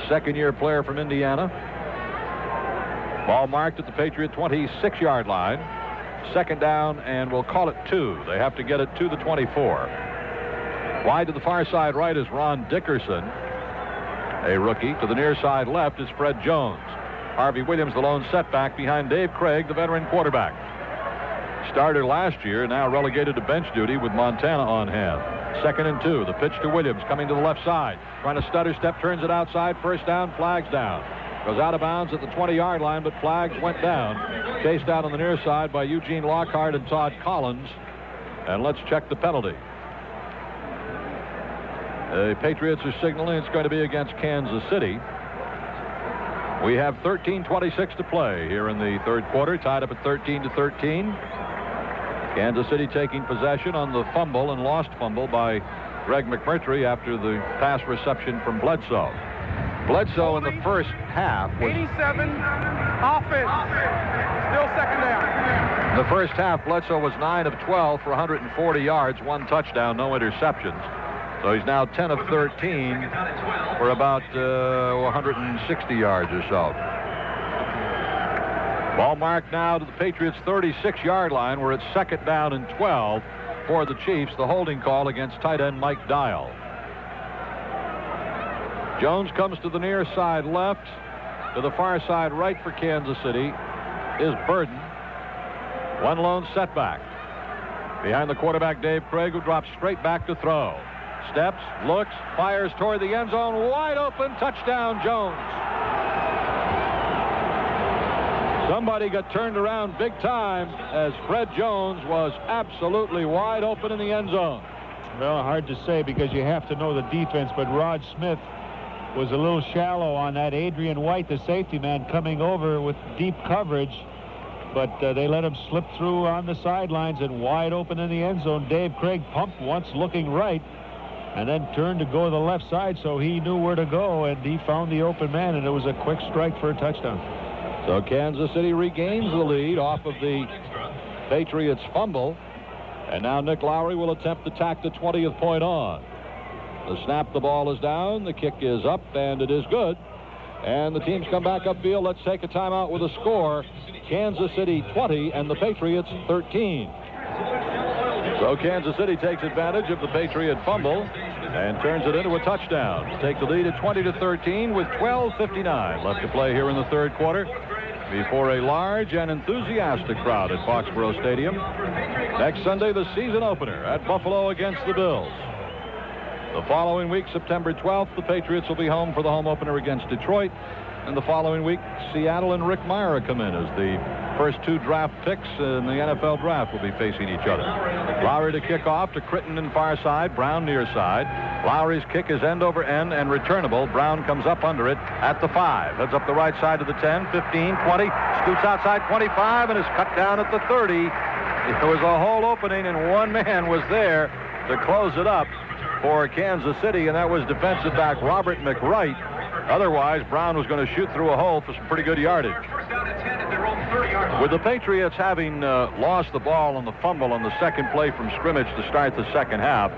second-year player from Indiana. Ball marked at the Patriot 26-yard line. 2nd down, and we'll call it 2. They have to get it to the 24. Wide to the far side right is Ron Dickerson, a rookie. To the near side left is Fred Jones. Harvey Williams, the lone setback behind Dave Craig, the veteran quarterback. Starter last year, now relegated to bench duty with Montana on hand. 2nd and 2. The pitch to Williams, coming to the left side. Trying to stutter step, turns it outside. 1st down, flags down. Goes out of bounds at the 20-yard line, but flags went down. Chased out on the near side by Eugene Lockhart and Todd Collins. And let's check the penalty. The Patriots are signaling it's going to be against Kansas City. We have 13:26 to play here in the 3rd quarter, tied up at 13-13. Kansas City taking possession on the fumble and lost fumble by Greg McMurtry after the pass reception from Bledsoe. Bledsoe in the first half was 87 offense. Still 2nd down. In the first half, Bledsoe was 9 of 12 for 140 yards, 1 touchdown, no interceptions. So he's now 10 of 13 for about 160 yards or so. Ball marked now to the Patriots' 36-yard line. We're at 2nd down and 12 for the Chiefs. The holding call against tight end Mike Dial. Jones comes to the near side left. To the far side right for Kansas City is Burden. 1 lone setback. Behind the quarterback, Dave Craig, who drops straight back to throw. Steps, looks, fires toward the end zone. Wide open, touchdown, Jones. Somebody got turned around big time as Fred Jones was absolutely wide open in the end zone. Well, hard to say because you have to know the defense, but Rod Smith was a little shallow on that. Adrian White, the safety man, coming over with deep coverage, but they let him slip through on the sidelines and wide open in the end zone. Dave Craig pumped once looking right and then turned to go to the left side, so he knew where to go, and he found the open man, and it was a quick strike for a touchdown. So Kansas City regains the lead off of the Patriots fumble, and now Nick Lowry will attempt to tack the 20th point on. The snap, the ball is down, the kick is up, and it is good. And the teams come back upfield. Let's take a timeout with a score. Kansas City 20 and the Patriots 13. So Kansas City takes advantage of the Patriot fumble and turns it into a touchdown. Take the lead at 20-13 with 12:59 left to play here in the 3rd quarter before a large and enthusiastic crowd at Foxborough Stadium. Next Sunday, the season opener at Buffalo against the Bills. The following week, September 12th, the Patriots will be home for the home opener against Detroit. And the following week, Seattle and Rick Meyer come in as the first 2 draft picks in the NFL draft will be facing each other. Lowry to kick off to Critton and far side, Brown near side. Lowry's kick is end over end and returnable. Brown comes up under it at the 5. Heads up the right side to the 10, 15, 20. Scoots outside 25 and is cut down at the 30. There was a hole opening and one man was there to close it up for Kansas City, and that was defensive back Robert McWright. Otherwise, Brown was going to shoot through a hole for some pretty good yardage. With the Patriots having lost the ball on the fumble on the second play from scrimmage to start the second half,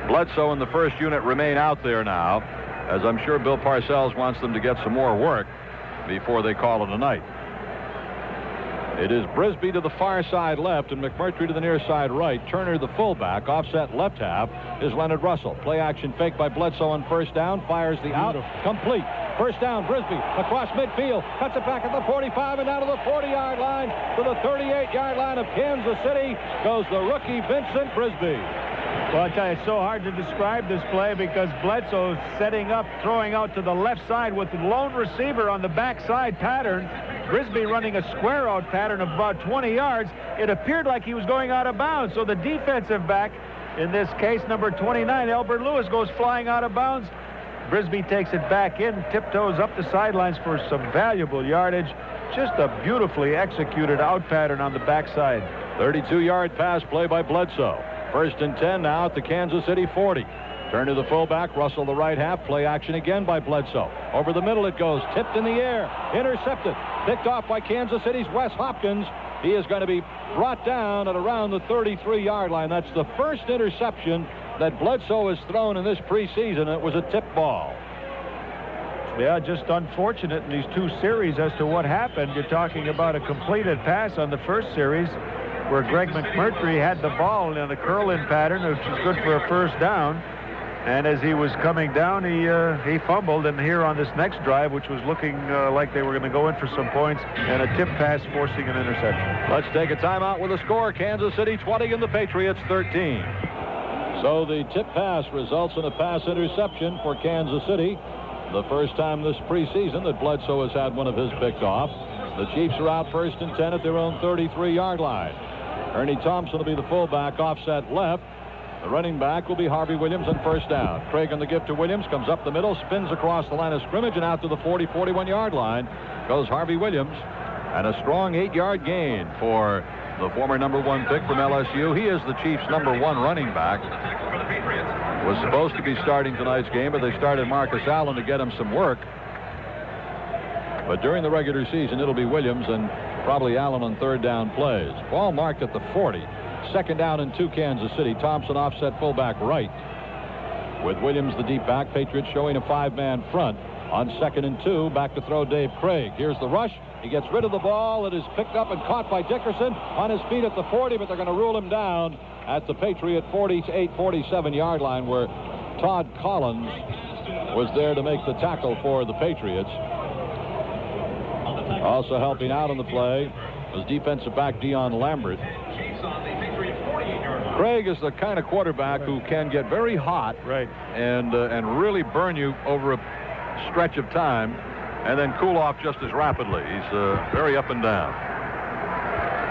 Bledsoe and the first unit remain out there now, as I'm sure Bill Parcells wants them to get some more work before they call it a night. It is Brisby to the far side left and McMurtry to the near side right. Turner the fullback. Offset left half is Leonard Russell. Play action fake by Bledsoe on first down. Fires the out. Complete. First down, Brisby across midfield. Cuts it back at the 45 and down to the 40-yard line. To the 38-yard line of Kansas City goes the rookie Vincent Brisby. Well, I tell you, it's so hard to describe this play because Bledsoe's setting up, throwing out to the left side with the lone receiver on the backside pattern. Brisby running a square out pattern of about 20 yards. It appeared like he was going out of bounds. So the defensive back, in this case, number 29, Albert Lewis, goes flying out of bounds. Brisby takes it back in, tiptoes up the sidelines for some valuable yardage. Just a beautifully executed out pattern on the backside. 32-yard pass play by Bledsoe. First and 10 now at the Kansas City 40. Turn to the fullback, Russell the right half. Play action again by Bledsoe. Over the middle it goes, tipped in the air, intercepted, picked off by Kansas City's Wes Hopkins. He is going to be brought down at around the 33-yard line. That's the first interception that Bledsoe has thrown in this preseason. It was a tip ball. Yeah, just unfortunate in these two series as to what happened. You're talking about a completed pass on the first series where Greg McMurtry had the ball in a curl-in pattern, which is good for a first down. And as he was coming down, he fumbled. And here on this next drive, which was looking like they were going to go in for some points, and a tip pass forcing an interception. Let's take a timeout with a score. Kansas City 20 and the Patriots 13. So the tip pass results in a pass interception for Kansas City. The first time this preseason that Bledsoe has had one of his picked off. The Chiefs are out first and 10 at their own 33-yard line. Ernie Thompson will be the fullback, offset left. The running back will be Harvey Williams on first down. Craig on the give to Williams, comes up the middle, spins across the line of scrimmage, and out to the 40, 41-yard line goes Harvey Williams. And a strong 8-yard gain for the former number 1 pick from LSU. He is the Chiefs' number 1 running back. Was supposed to be starting tonight's game, but they started Marcus Allen to get him some work. But during the regular season, it'll be Williams and probably Allen on third down plays. Ball marked at the 40. Second down and 2, Kansas City. Thompson offset fullback right. With Williams the deep back, Patriots showing a 5-man front. On second and 2, back to throw Dave Craig. Here's the rush. He gets rid of the ball. It is picked up and caught by Dickerson on his feet at the 40, but they're going to rule him down at the Patriot 48, 47-yard line, where Todd Collins was there to make the tackle for the Patriots. Also helping out on the play was defensive back Dion Lambert. Craig is the kind of quarterback who can get very hot, right, and really burn you over a stretch of time, and then cool off just as rapidly. He's very up and down.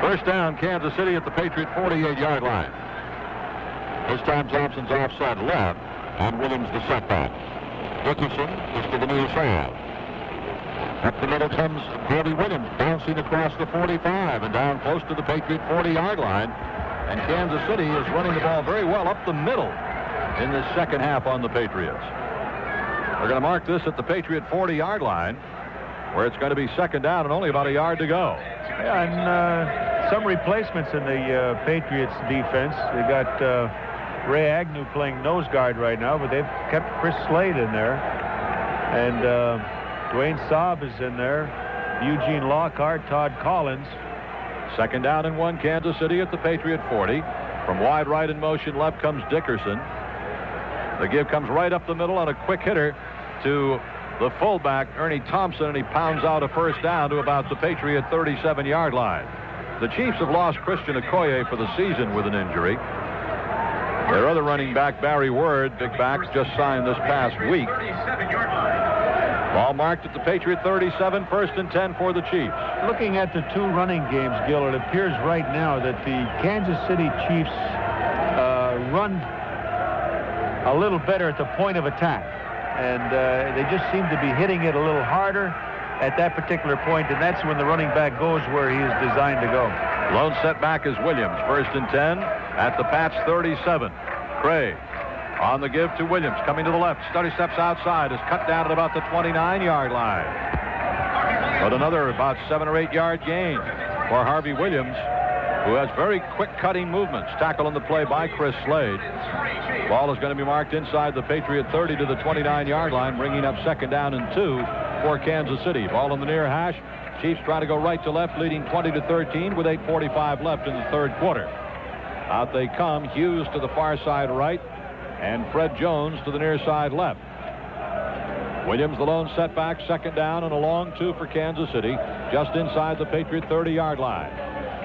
First down, Kansas City at the Patriot 48-yard line. This time Thompson's offside left, and Williams the setback. Dickerson is to the near side. Up the middle comes Harvey Williams, bouncing across the 45 and down close to the Patriot 40-yard line. And Kansas City is running the ball very well up the middle in the second half on the Patriots. We're going to mark this at the Patriot 40-yard line, where it's going to be second down and only about a yard to go. Yeah, and some replacements in the Patriots defense. They got Ray Agnew playing nose guard right now, but they've kept Chris Slade in there. And Dwayne Saab is in there. Eugene Lockhart, Todd Collins. Second down and 1, Kansas City at the Patriot 40. From wide right in motion left comes Dickerson. The give comes right up the middle on a quick hitter to the fullback, Ernie Thompson, and he pounds out a first down to about the Patriot 37-yard line. The Chiefs have lost Christian Okoye for the season with an injury. Their other running back, Barry Word, big back, just signed this past week. Ball marked at the Patriot 37, first and 10 for the Chiefs. Looking at the two running games, Gil, it appears right now that the Kansas City Chiefs run a little better at the point of attack. And they just seem to be hitting it a little harder at that particular point, and that's when the running back goes where he is designed to go. Lone setback is Williams, first and 10 at the Pats 37. Craig on the give to Williams, coming to the left. Study steps outside, is cut down at about the 29-yard line. But another about 7 or 8 yard gain for Harvey Williams, who has very quick cutting movements. Tackle on the play by Chris Slade. Ball is going to be marked inside the Patriot 30 to the 29-yard line, bringing up second down and 2 for Kansas City. Ball in the near hash. Chiefs trying to go right to left, leading 20-13 with 8:45 left in the third quarter. Out they come. Hughes to the far side right, and Fred Jones to the near side left. Williams, the lone setback, second down and a long 2 for Kansas City, just inside the Patriot 30-yard line.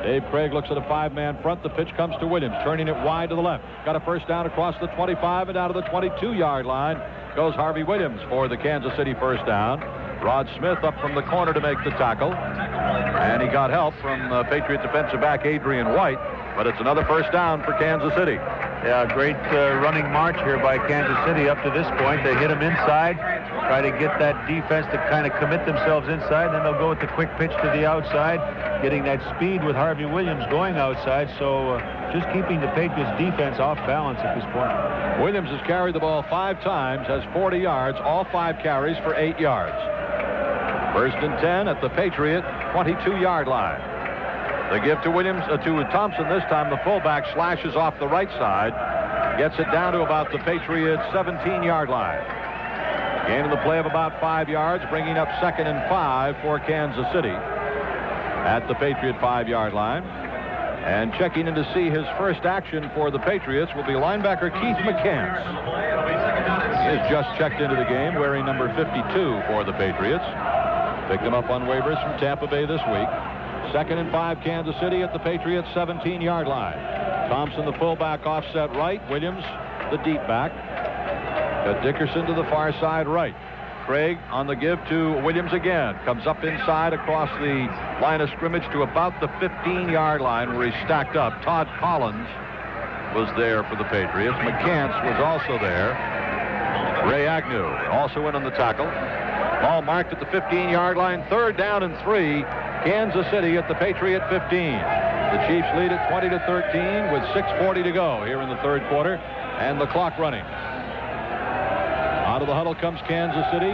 Dave Craig looks at a 5-man front. The pitch comes to Williams, turning it wide to the left. Got a first down across the 25 and out of the 22-yard line goes Harvey Williams for the Kansas City first down. Rod Smith up from the corner to make the tackle, and he got help from Patriot defensive back Adrian White, but it's another first down for Kansas City. Yeah, great running march here by Kansas City up to this point. They hit him inside, try to get that defense to kind of commit themselves inside, then they'll go with the quick pitch to the outside, getting that speed with Harvey Williams going outside, so just keeping the Patriots defense off balance at this point. Williams has carried the ball 5 times, has 40 yards, all 5 carries for 8 yards. First and 10 at the Patriot 22-yard line. The give to Williams, to Thompson this time. The fullback slashes off the right side, gets it down to about the Patriots 17-yard line. Gain of the play of about 5 yards, bringing up 2nd and 5 for Kansas City at the Patriot 5-yard line. And checking in to see his first action for the Patriots will be linebacker Keith McCants. He has just checked into the game wearing number 52 for the Patriots. Picked him up on waivers from Tampa Bay this week. 2nd and 5 Kansas City at the Patriots 17-yard line. Thompson the fullback offset right. Williams the deep back. Got Dickerson to the far side right. Craig on the give to Williams again. Comes up inside across the line of scrimmage to about the 15-yard line where he's stacked up. Todd Collins was there for the Patriots. McCants was also there. Ray Agnew also in on the tackle. Ball marked at the 15-yard line. 3rd down and 3. Kansas City at the Patriot 15. The Chiefs lead at 20-13 with 6:40 to go here in the third quarter and the clock running. Out of the huddle comes Kansas City.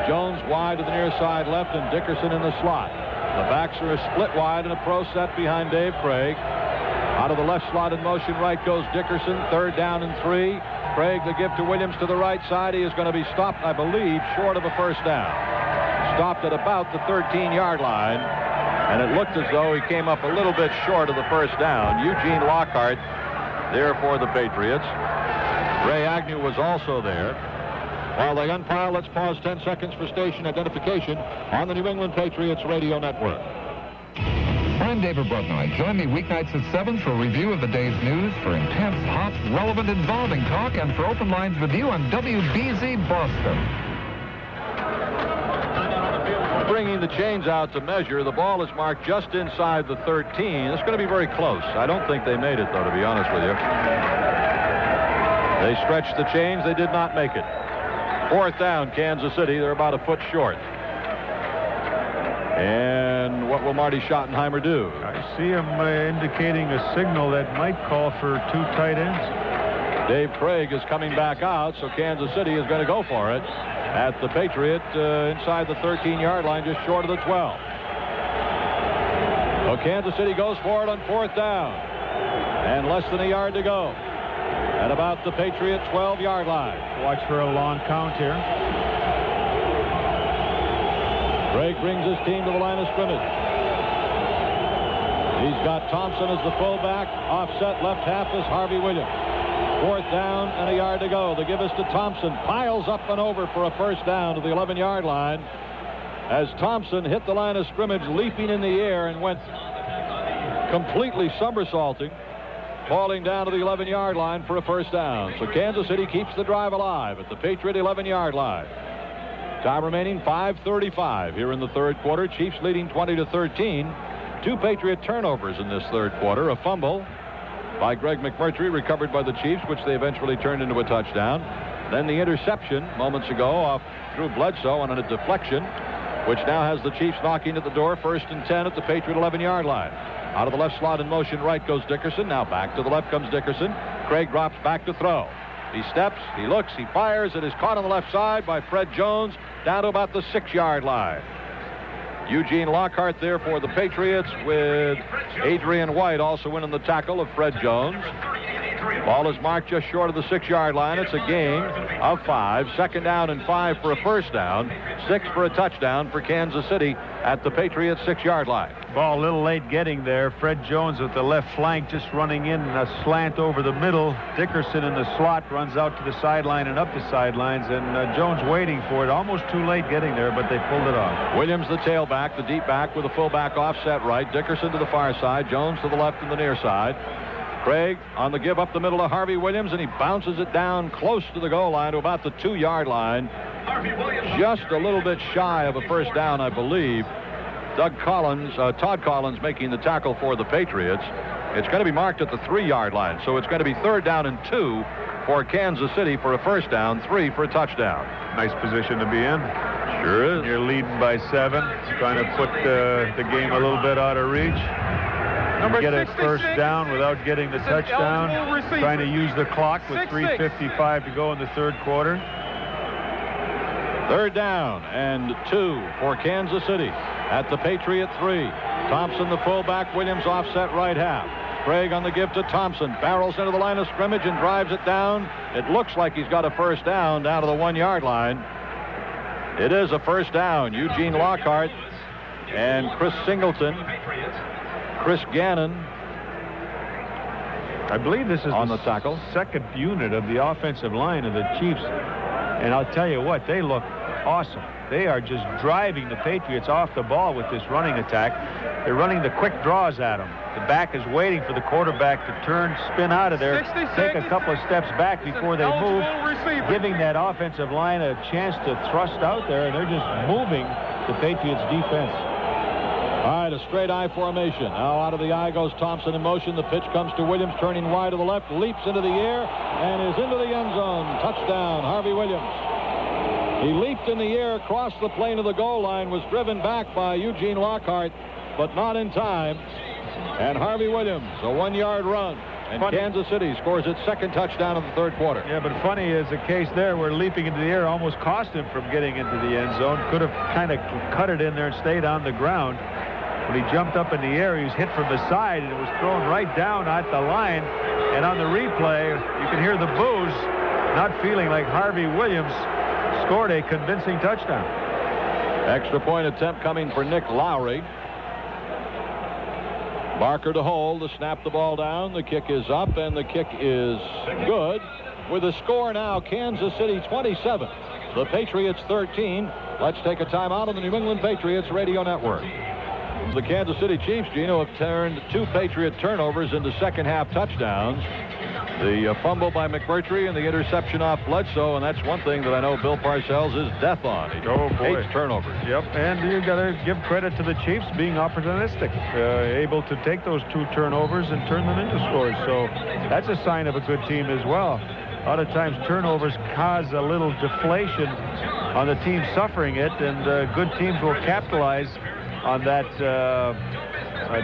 Jones wide to the near side left and Dickerson in the slot. The backs are a split wide and a pro set behind Dave Craig. Out of the left slot in motion right goes Dickerson. 3rd down and 3. Craig the give to Williams to the right side. He is going to be stopped, I believe, short of a first down. Stopped at about the 13-yard line, and it looked as though he came up a little bit short of the first down. Eugene Lockhart there for the Patriots. Ray Agnew was also there. While they umpire, let's pause 10 seconds for station identification on the New England Patriots radio network. I'm David Brutnoy. Join me weeknights at 7 for a review of the day's news, for intense, hot, relevant, involving talk, and for open lines with you on WBZ Boston. Bringing the chains out to measure. The ball is marked just inside the 13. It's going to be very close. I don't think they made it, though, to be honest with you. They stretched the chains. They did not make it. 4th down, Kansas City. They're about a foot short. And what will Marty Schottenheimer do? I see him indicating a signal that might call for 2 tight ends. Dave Craig is coming back out, so Kansas City is going to go for it at the Patriot inside the 13-yard line, just short of the 12. So Kansas City goes for it on 4th down. And less than a yard to go. At about the Patriot 12-yard line. Watch for a long count here. Craig brings his team to the line of scrimmage. He's got Thompson as the fullback. Offset left half is Harvey Williams. 4th down and a yard to go. The give is to Thompson. Piles up and over for a first down to the 11-yard line as Thompson hit the line of scrimmage leaping in the air and went completely somersaulting, falling down to the 11-yard line for a first down. So Kansas City keeps the drive alive at the Patriot 11-yard line. Time remaining 5:35 here in the third quarter. Chiefs leading 20-13. 2 Patriot turnovers in this third quarter. A fumble by Greg McMurtry, recovered by the Chiefs, which they eventually turned into a touchdown. Then the interception moments ago off Drew Bledsoe on a deflection, which now has the Chiefs knocking at the door. 1st and 10 at the Patriot 11-yard line. Out of the left slot in motion right goes Dickerson. Now back to the left comes Dickerson. Craig drops back to throw. He steps, he looks, he fires. It is caught on the left side by Fred Jones down to about the 6-yard line. Eugene Lockhart there for the Patriots with Adrian White also in on the tackle of Fred Jones. Ball is marked just short of the 6-yard line. It's a gain of 5. 2nd down and 5 for a first down. 6 for a touchdown for Kansas City at the Patriots 6-yard line. Ball a little late getting there. Fred Jones with the left flank just running in a slant over the middle. Dickerson in the slot runs out to the sideline and up the sidelines, and Jones waiting for it. Almost too late getting there, but they pulled it off. Williams, the tailback, the deep back with the fullback offset right. Dickerson to the far side. Jones to the left and the near side. Craig on the give up the middle to Harvey Williams, and he bounces it down close to the goal line to about the 2-yard line. Just a little bit shy of a first down, I believe. Todd Collins making the tackle for the Patriots. It's going to be marked at the 3-yard line, so it's going to be 3rd down and 2 for Kansas City for a first down, 3 for a touchdown. Nice position to be in. Sure is. You're leading by 7, trying to put the game a little bit out of reach. Get a first down without getting the touchdown. Trying to use the clock with 3:55 to go in the 3rd quarter. 3rd down and 2 for Kansas City at the Patriot 3. Thompson, the fullback. Williams offset right half. Craig on the give to Thompson. Barrels into the line of scrimmage and drives it down. It looks like he's got a first down to the 1-yard line. It is a first down. Eugene Lockhart and Chris Singleton. Chris Gannon, I believe this is on the tackle. 2nd unit of the offensive line of the Chiefs. And I'll tell you what, they look awesome. They are just driving the Patriots off the ball with this running attack. They're running the quick draws at them. The back is waiting for the quarterback to turn, spin out of there, take a couple of steps back before they move, giving that offensive line a chance to thrust out there, and they're just moving the Patriots defense. All right, a straight I formation. Now out of the I goes Thompson in motion. The pitch comes to Williams, turning wide to the left, leaps into the air, and is into the end zone. Touchdown, Harvey Williams. He leaped in the air, crossed the plane of the goal line, was driven back by Eugene Lockhart, but not in time. And Harvey Williams, a 1-yard run. And Kansas City scores its 2nd touchdown of the 3rd quarter. Yeah, but funny is the case there where leaping into the air almost cost him from getting into the end zone. Could have kind of cut it in there and stayed on the ground. When he jumped up in the air, he was hit from the side, and it was thrown right down at the line. And on the replay, you can hear the boos, not feeling like Harvey Williams scored a convincing touchdown. Extra point attempt coming for Nick Lowry. Barker to hold, to snap the ball down. The kick is up, and the kick is good. With a score now, Kansas City 27, the Patriots 13. Let's take a timeout on the New England Patriots Radio Network. The Kansas City Chiefs, Gino, have turned 2 Patriot turnovers into second-half touchdowns. The fumble by McMurtry and the interception off Bledsoe, and that's one thing that I know Bill Parcells is death on. He hates turnovers. Yep, and you got to give credit to the Chiefs being opportunistic, able to take those 2 turnovers and turn them into scores. So that's a sign of a good team as well. A lot of times turnovers cause a little deflation on the team suffering it, and good teams will capitalize on that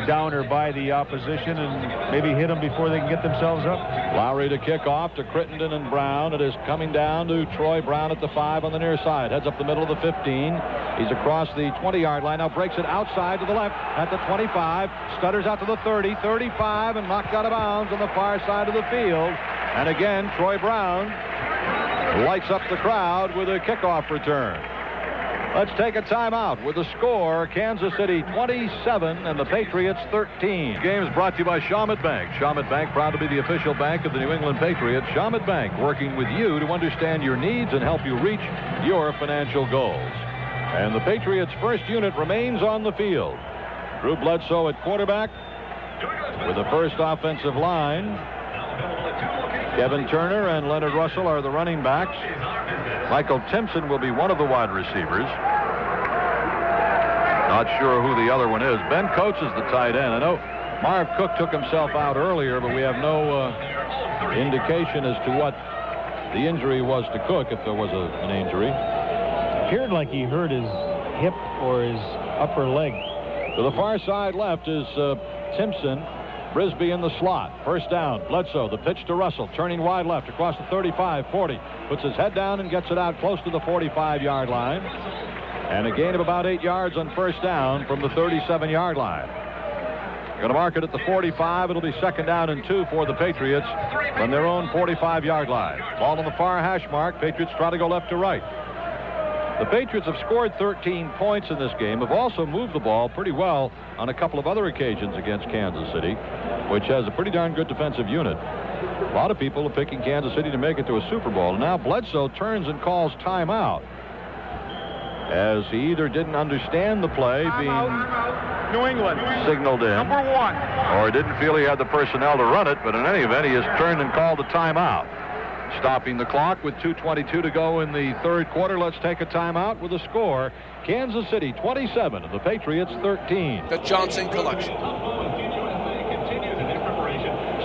downer by the opposition and maybe hit them before they can get themselves up. Lowry to kick off to Crittenden and Brown. It is coming down to Troy Brown at the 5 on the near side. Heads up the middle of the 15. He's across the 20-yard line. Now breaks it outside to the left at the 25. Stutters out to the 30, 35, and knocked out of bounds on the far side of the field. And again, Troy Brown lights up the crowd with a kickoff return. Let's take a timeout with the score, Kansas City 27 and the Patriots 13. Game is brought to you by Shawmut Bank. Shawmut Bank, proud to be the official bank of the New England Patriots. Shawmut Bank, working with you to understand your needs and help you reach your financial goals. And the Patriots' first unit remains on the field. Drew Bledsoe at quarterback with the first offensive line. Kevin Turner and Leonard Russell are the running backs. Michael Timpson will be one of the wide receivers. Not sure who the other one is. Ben Coates is the tight end. I know Marv Cook took himself out earlier, but we have no indication as to what the injury was to Cook, if there was an injury. Appeared like he hurt his hip or his upper leg. To the far side left is Timpson. Brisby in the slot. First down. Bledsoe. The pitch to Russell. Turning wide left across the 35, 40. Puts his head down and gets it out close to the 45-yard line. And a gain of about 8 yards on first down from the 37-yard line. Going to mark it at the 45. It'll be second down and 2 for the Patriots from their own 45-yard line. Ball on the far hash mark. Patriots try to go left to right. The Patriots have scored 13 points in this game, have also moved the ball pretty well on a couple of other occasions against Kansas City, which has a pretty darn good defensive unit. A lot of people are picking Kansas City to make it to a Super Bowl. Now Bledsoe turns and calls timeout, as he either didn't understand the play being New England signaled in, number 1, or didn't feel he had the personnel to run it, but in any event, he has turned and called a timeout. Stopping the clock with 2:22 to go in the third quarter. Let's take a timeout with a score. Kansas City 27 and the Patriots 13. The Johnson Collection.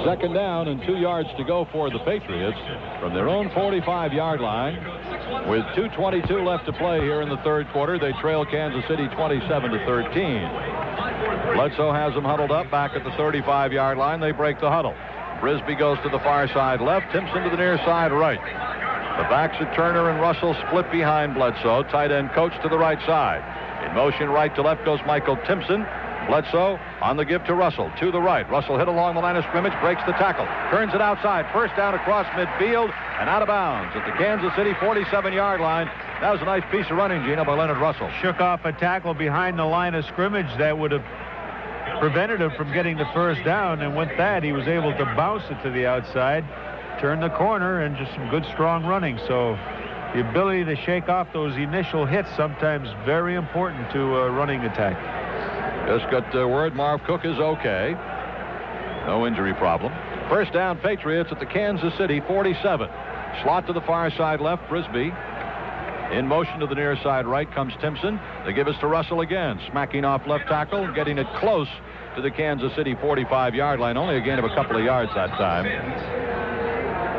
Second down and 2 yards to go for the Patriots from their own 45-yard line. With 2:22 left to play here in the third quarter, they trail Kansas City 27-13. Bledsoe has them huddled up back at the 35-yard line. They break the huddle. Brisby goes to the far side left, Timpson to the near side right. The backs of Turner and Russell split behind Bledsoe. Tight end coach to the right side. In motion right to left goes Michael Timpson. Bledsoe on the give to Russell. To the right. Russell hit along the line of scrimmage, breaks the tackle. Turns it outside. First down across midfield and out of bounds at the Kansas City 47-yard line. That was a nice piece of running, Gino, by Leonard Russell. Shook off a tackle behind the line of scrimmage that would have prevented him from getting the first down, and with that he was able to bounce it to the outside, turn the corner, and just some good strong running. So the ability to shake off those initial hits sometimes very important to a running attack. Just got word Marv Cook is okay. No injury problem. First down Patriots at the Kansas City 47. Slot to the far side left, Brisby. In motion to the near side right comes Timpson. They give us to Russell again. Smacking off left tackle, getting it close to the Kansas City 45-yard line. Only a gain of a couple of yards that time.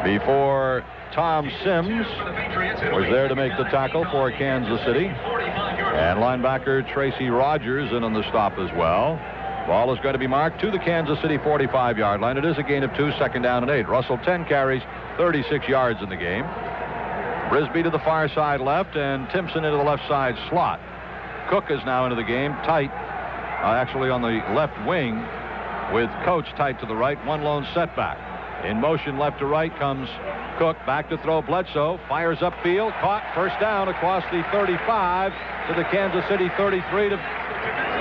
Before Tom Sims was there to make the tackle for Kansas City. And linebacker Tracy Rogers in on the stop as well. Ball is going to be marked to the Kansas City 45-yard line. It is a gain of 2, second down and 8. Russell 10 carries, 36 yards in the game. Brisby to the far side left, and Timpson into the left side slot. Cook is now into the game, tight, actually on the left wing, with Coach tight to the right, one lone setback. In motion left to right comes Cook, back to throw Bledsoe, fires upfield, caught, first down across the 35 to the Kansas City 33 to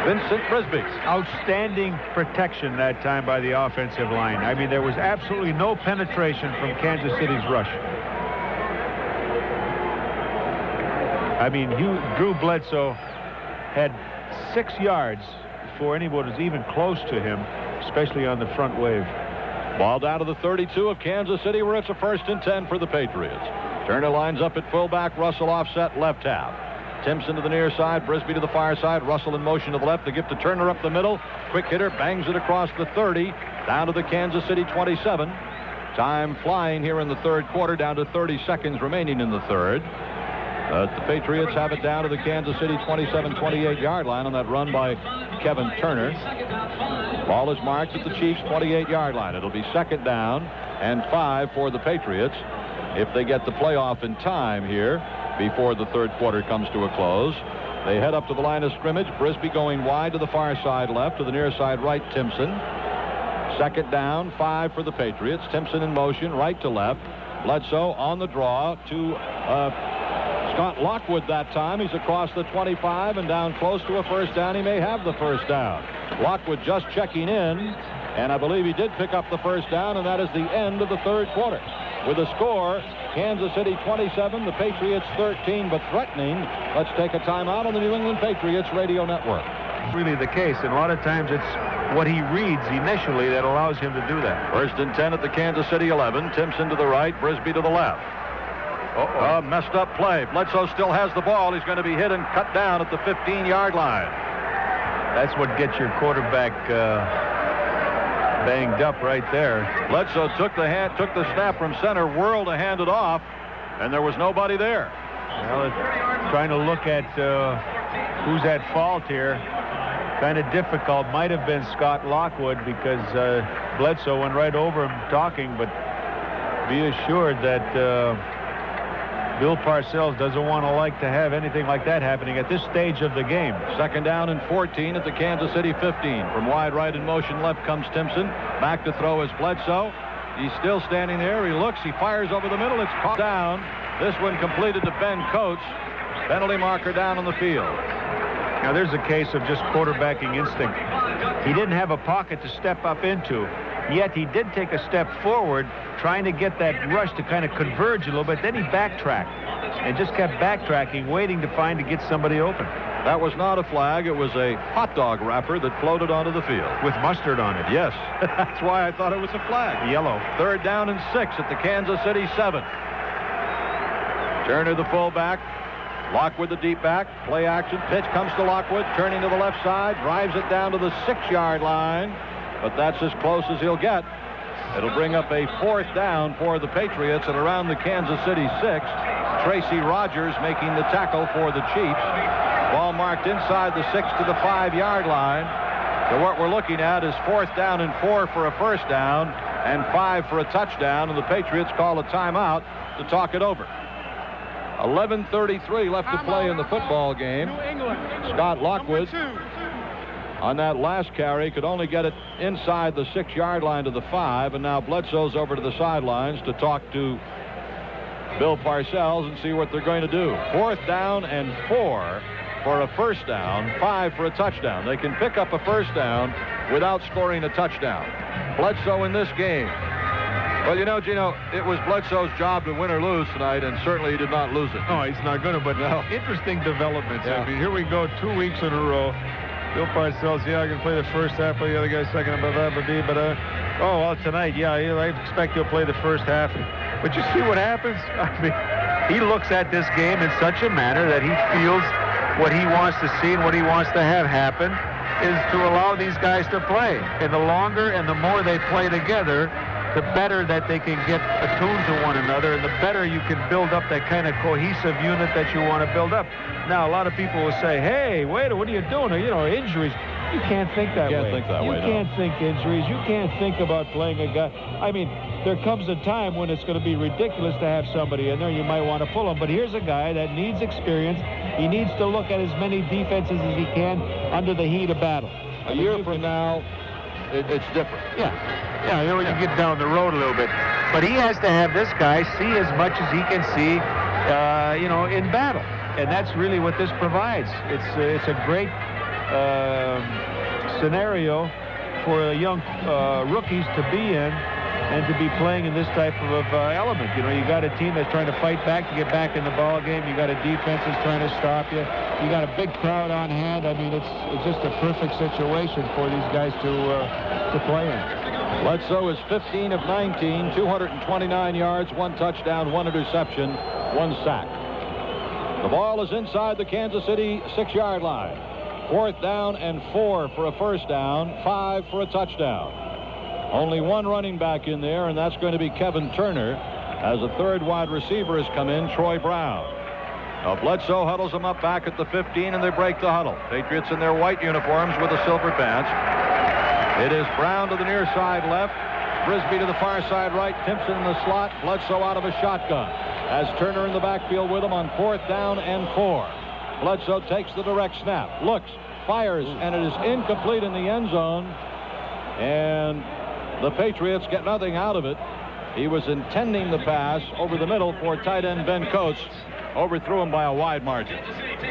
Vincent Brisby. Outstanding protection that time by the offensive line. I mean, there was absolutely no penetration from Kansas City's rush. I mean, Drew Bledsoe had 6 yards before anyone was even close to him, especially on the front wave. Ball down to the 32 of Kansas City, where it's a 1st and 10 for the Patriots. Turner lines up at fullback, Russell offset left half. Timpson to the near side, Brisby to the far side, Russell in motion to the left. They give to Turner up the middle. Quick hitter, bangs it across the 30, down to the Kansas City 27. Time flying here in the third quarter, down to 30 seconds remaining in the third. The Patriots have it down to the Kansas City 27-28-yard line on that run by Kevin Turner. Ball is marked at the Chiefs 28-yard line. It'll be second down and 5 for the Patriots if they get the playoff in time here before the third quarter comes to a close. They head up to the line of scrimmage. Brisby going wide to the far side left, to the near side right, Timpson. Second down, 5 for the Patriots. Timpson in motion, right to left. Bledsoe on the draw to Scott Lockwood that time. He's across the 25 and down close to a first down. He may have the first down. Lockwood just checking in, and I believe he did pick up the first down, and that is the end of the third quarter. With a score, Kansas City 27, the Patriots 13, but threatening. Let's take a timeout on the New England Patriots radio network. Really the case, and a lot of times it's what he reads initially that allows him to do that. 1st and 10 at the Kansas City 11. Timpson to the right, Brisby to the left. Messed up play. Bledsoe still has the ball. He's going to be hit and cut down at the 15-yard line. That's what gets your quarterback banged up right there. Bledsoe took the snap from center, whirled to hand it off, and there was nobody there. Well, trying to look at who's at fault here. Kind of difficult. Might have been Scott Lockwood because Bledsoe went right over him talking, but be assured that Bill Parcells doesn't want to have anything like that happening at this stage of the game. 2nd down and 14 at the Kansas City 15. From wide right in motion left comes Timpson. Back to throw is Bledsoe. He's still standing there. He looks. He fires over the middle. It's caught down. This one completed to Ben Coates. Penalty marker down on the field. Now, there's a case of just quarterbacking instinct. He didn't have a pocket to step up into, yet he did take a step forward, trying to get that rush to kind of converge a little bit. Then he backtracked and just kept backtracking, waiting to get somebody open. That was not a flag. It was a hot dog wrapper that floated onto the field. With mustard on it. Yes. That's why I thought it was a flag. Yellow. 3rd down and 6 at the Kansas City 7. Turner, the fullback. Lockwood, the deep back. Play action. Pitch comes to Lockwood. Turning to the left side. Drives it down to the 6-yard line. But that's as close as he'll get. It'll bring up a 4th down for the Patriots at around the Kansas City 6. Tracy Rogers making the tackle for the Chiefs. Ball marked inside the 6 to the 5-yard line. So what we're looking at is 4th down and 4 for a first down and 5 for a touchdown. And the Patriots call a timeout to talk it over. 11:33 left to play in the football game. Scott Lockwood on that last carry could only get it inside the 6-yard line to the 5, and now Bledsoe's over to the sidelines to talk to Bill Parcells and see what they're going to do. 4th down and 4 for a first down, 5 for a touchdown. They can pick up a first down without scoring a touchdown. Bledsoe in this game. Well, you know, Gino, it was Bledsoe's job to win or lose tonight, and certainly he did not lose it. No, he's not going to, but no. Interesting developments. Yeah. I mean, here we go 2 weeks in a row. Bill Parcells, I can play the first half, play the other guy second, tonight, I expect he'll play the first half. But you see what happens? I mean, he looks at this game in such a manner that he feels what he wants to see and what he wants to have happen is to allow these guys to play. And the longer and the more they play together, the better that they can get attuned to one another, and the better you can build up that kind of cohesive unit that you want to build up. Now, a lot of people will say, hey, wait, what are you doing? Injuries. You can't think that way. You can't think injuries. You can't think about playing a guy. I mean, there comes a time when it's going to be ridiculous to have somebody in there. You might want to pull him. But here's a guy that needs experience. He needs to look at as many defenses as he can under the heat of battle. A year from now, it's different. Yeah, when you get down the road a little bit. But he has to have this guy see as much as he can see, in battle. And that's really what this provides. It's a great scenario for young rookies to be in and to be playing in this type of element. You got a team that's trying to fight back to get back in the ball game. You got a defense that's trying to stop you. You got a big crowd on hand. I mean, it's just a perfect situation for these guys to play in. Bledsoe is 15 of 19, 229 yards, 1 touchdown, 1 interception, 1 sack. The ball is inside the Kansas City 6-yard line. 4th down and 4 for a first down, 5 for a touchdown. Only one running back in there, and that's going to be Kevin Turner, as a third wide receiver has come in, Troy Brown. Now Bledsoe huddles them up back at the 15, and they break the huddle. Patriots in their white uniforms with a silver patch. It is Brown to the near side left, Frisbee to the far side right, Timpson in the slot, Bledsoe out of a shotgun. Has Turner in the backfield with him on 4th down and 4. Bledsoe takes the direct snap, looks, fires, and it is incomplete in the end zone. And the Patriots get nothing out of it. He was intending the pass over the middle for tight end Ben Coates. Overthrew him by a wide margin.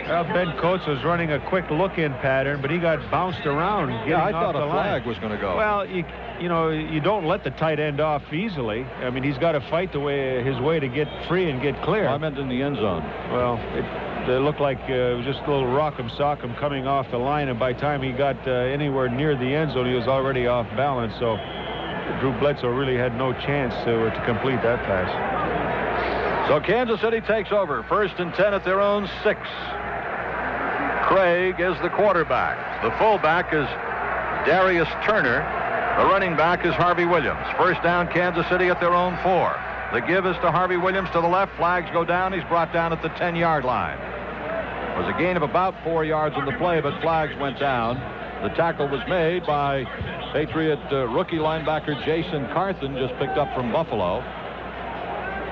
Well, Ben Coates was running a quick look-in pattern, but he got bounced around. I thought a flag was going to go. Well, you don't let the tight end off easily. I mean, he's got to fight his way to get free and get clear. I meant in the end zone. Well, it looked like it was just a little rock'em sock'em coming off the line, and by the time he got anywhere near the end zone, he was already off balance. So Drew Bledsoe really had no chance to complete that pass. So Kansas City takes over. 1st and 10 at their own 6. Craig is the quarterback. The fullback is Darius Turner. The running back is Harvey Williams. First down, Kansas City at their own 4. The give is to Harvey Williams to the left. Flags go down. He's brought down at the 10-yard line. It was a gain of about 4 yards in the play, but flags went down. The tackle was made by Patriot rookie linebacker Jason Carthen, just picked up from Buffalo.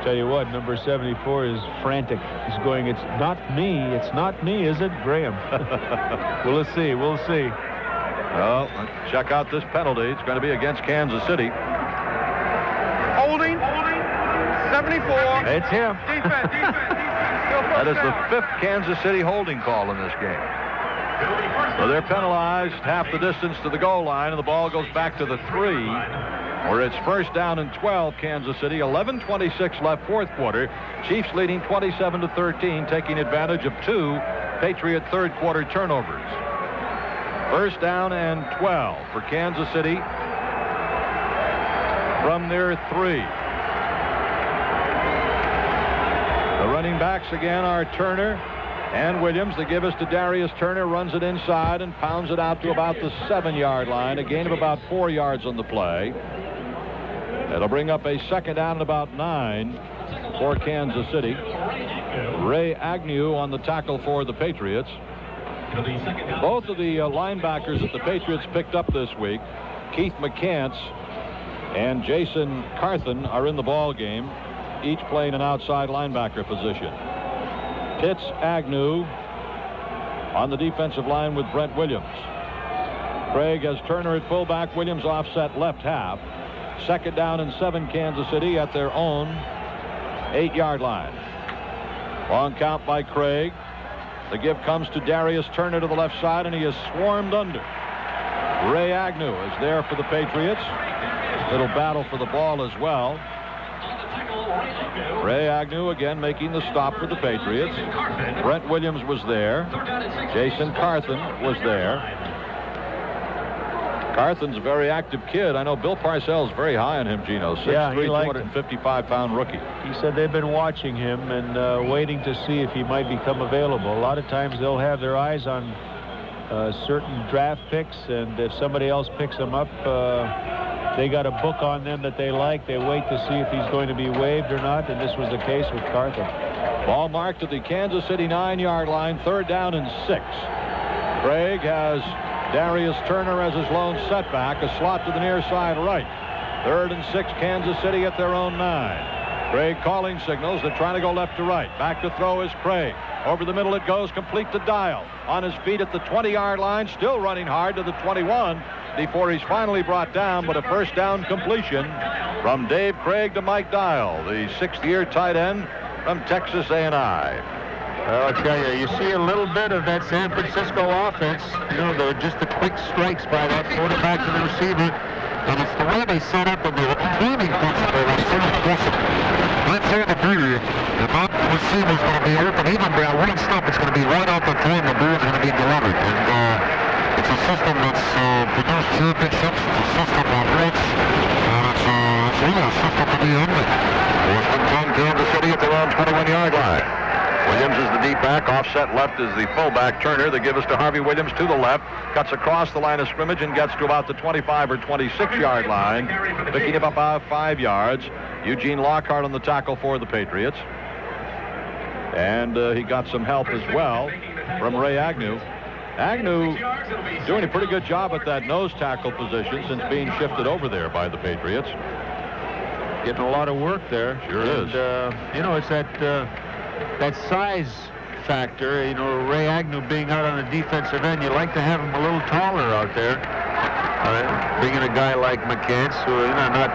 Tell you what, number 74 is frantic. He's going, it's not me, is it, Graham? We'll see. Well, let's check out this penalty. It's going to be against Kansas City. Holding. 74. It's him. Defense. That is the 5th Kansas City holding call in this game. So they're penalized half the distance to the goal line, and the ball goes back to the 3, where it's first down and 12, Kansas City. 11:26 left, fourth quarter. Chiefs leading 27-13, taking advantage of 2 Patriot third quarter turnovers. First down and 12 for Kansas City from their 3. The running backs again are Turner and Williams. They give us to Darius Turner, runs it inside and pounds it out to about the 7-yard line. A gain of about 4 yards on the play. It'll bring up a second down and about 9 for Kansas City. Ray Agnew on the tackle for the Patriots. Both of the linebackers that the Patriots picked up this week, Keith McCants and Jason Carthen, are in the ball game, each playing an outside linebacker position. Pitts Agnew on the defensive line with Brent Williams. Craig has Turner at fullback, Williams offset left half. Second down and 7, Kansas City at their own 8-yard line. Long count by Craig. The give comes to Darius Turner to the left side, and he is swarmed under. Ray Agnew is there for the Patriots. Little battle for the ball as well. Ray Agnew again making the stop for the Patriots. Brent Williams was there. Jason Carthen was there. Carthen's a very active kid. I know Bill Parcells very high on him, Gino. 6'3", 255-pound rookie. He said they've been watching him and waiting to see if he might become available. A lot of times they'll have their eyes on certain draft picks, and if somebody else picks them up, they got a book on them that they like. They wait to see if he's going to be waived or not, and this was the case with Carthen. Ball marked at the Kansas City 9-yard line, third down and 6. Craig has Darius Turner as his lone setback, a slot to the near side right. Third and 6, Kansas City at their own 9. Craig calling signals. They're trying to go left to right. Back to throw is Craig. Over the middle it goes, complete to Dial. On his feet at the 20-yard line, still running hard to the 21 before he's finally brought down, but a first down completion from Dave Craig to Mike Dial, the 6th-year tight end from Texas A&I. I'll tell you, you see a little bit of that San Francisco offense. You know, just the quick strikes by that quarterback to the receiver. And it's the way they set up in the timing principle is so impressive. That's all the beauty. The receiver's going to be open. Even by one stop, it's going to be right off the time the ball's going to be delivered. And it's a system that's produced championships. It's a system that works. And it's really a system to be envied. Washington, Kansas City at their own 21-yard line. Williams is the deep back. Offset left is the fullback Turner. They give us to Harvey Williams to the left. Cuts across the line of scrimmage and gets to about the 25 or 26-yard line. Picking up about 5 yards. Eugene Lockhart on the tackle for the Patriots. And he got some help as well from Ray Agnew. Agnew doing a pretty good job at that nose tackle position since being shifted over there by the Patriots. Getting a lot of work there. Sure is. You know, it's that size factor. You know, Ray Agnew being out on the defensive end, you like to have him a little taller out there. Bringing a guy like McCants, who, you know, not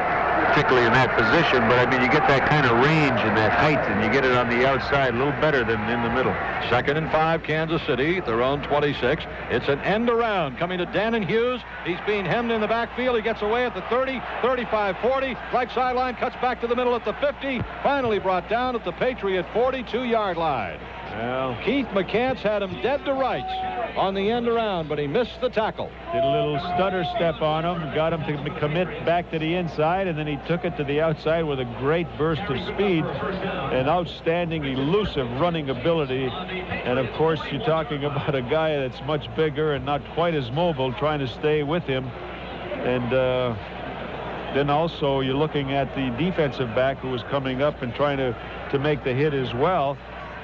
particularly in that position, but I mean, you get that kind of range and that height, and you get it on the outside a little better than in the middle. Second and 5, Kansas City, their own 26. It's an end around coming to Dannon Hughes. He's being hemmed in the backfield. He gets away at the 30, 35, 40. Right sideline, cuts back to the middle at the 50. Finally brought down at the Patriot 42-yard line. Well, Keith McCants had him dead to rights on the end around, but he missed the tackle. Did a little stutter step on him, got him to commit back to the inside, and then he took it to the outside with a great burst of speed and outstanding elusive running ability. And of course, you're talking about a guy that's much bigger and not quite as mobile, trying to stay with him. And then also you're looking at the defensive back who was coming up and trying to make the hit as well.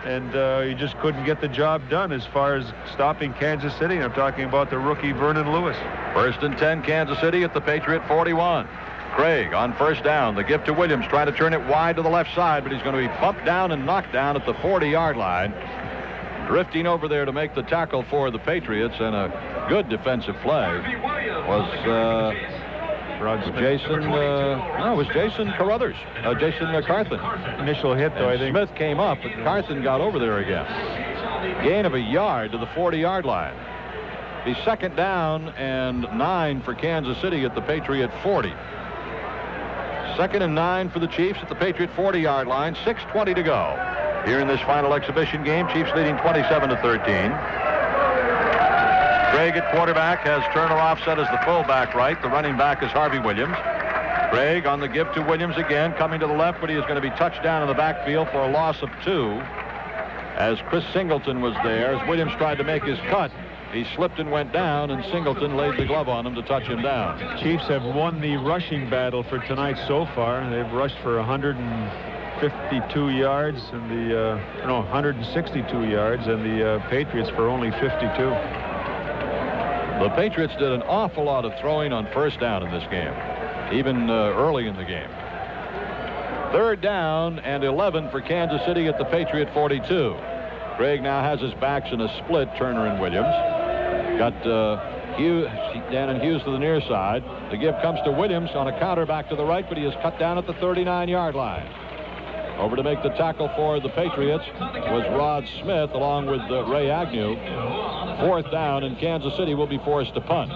And you just couldn't get the job done as far as stopping Kansas City. I'm talking about the rookie Vernon Lewis. First and 10, Kansas City at the Patriot 41. Craig on first down. The give to Williams, trying to turn it wide to the left side, but he's going to be bumped down and knocked down at the 40-yard line. Drifting over there to make the tackle for the Patriots, and a good defensive play was Jason Carruthers. Jason Carthen. Initial hit, though, I think. Smith came up, but Carthen got over there again. Gain of a yard to the 40-yard line. Be second down and 9 for Kansas City at the Patriot 40. Second and 9 for the Chiefs at the Patriot 40-yard line. 6:20 to go. Here in this final exhibition game, Chiefs leading 27-13. Craig at quarterback has Turner offset as the fullback right. The running back is Harvey Williams. Craig on the give to Williams again, coming to the left, but he is going to be touched down in the backfield for a loss of 2. As Chris Singleton was there, as Williams tried to make his cut, he slipped and went down, and Singleton laid the glove on him to touch him down. Chiefs have won the rushing battle for tonight so far. They've rushed for 152 yards and 162 yards, and the Patriots for only 52. The Patriots did an awful lot of throwing on first down in this game, even early in the game. Third down and 11 for Kansas City at the Patriot 42. Craig now has his backs in a split, Turner and Williams. Got Dan and Hughes to the near side. The give comes to Williams on a counter back to the right, but he is cut down at the 39-yard line. Over to make the tackle for the Patriots was Rod Smith along with Ray Agnew. Fourth down, and Kansas City will be forced to punt.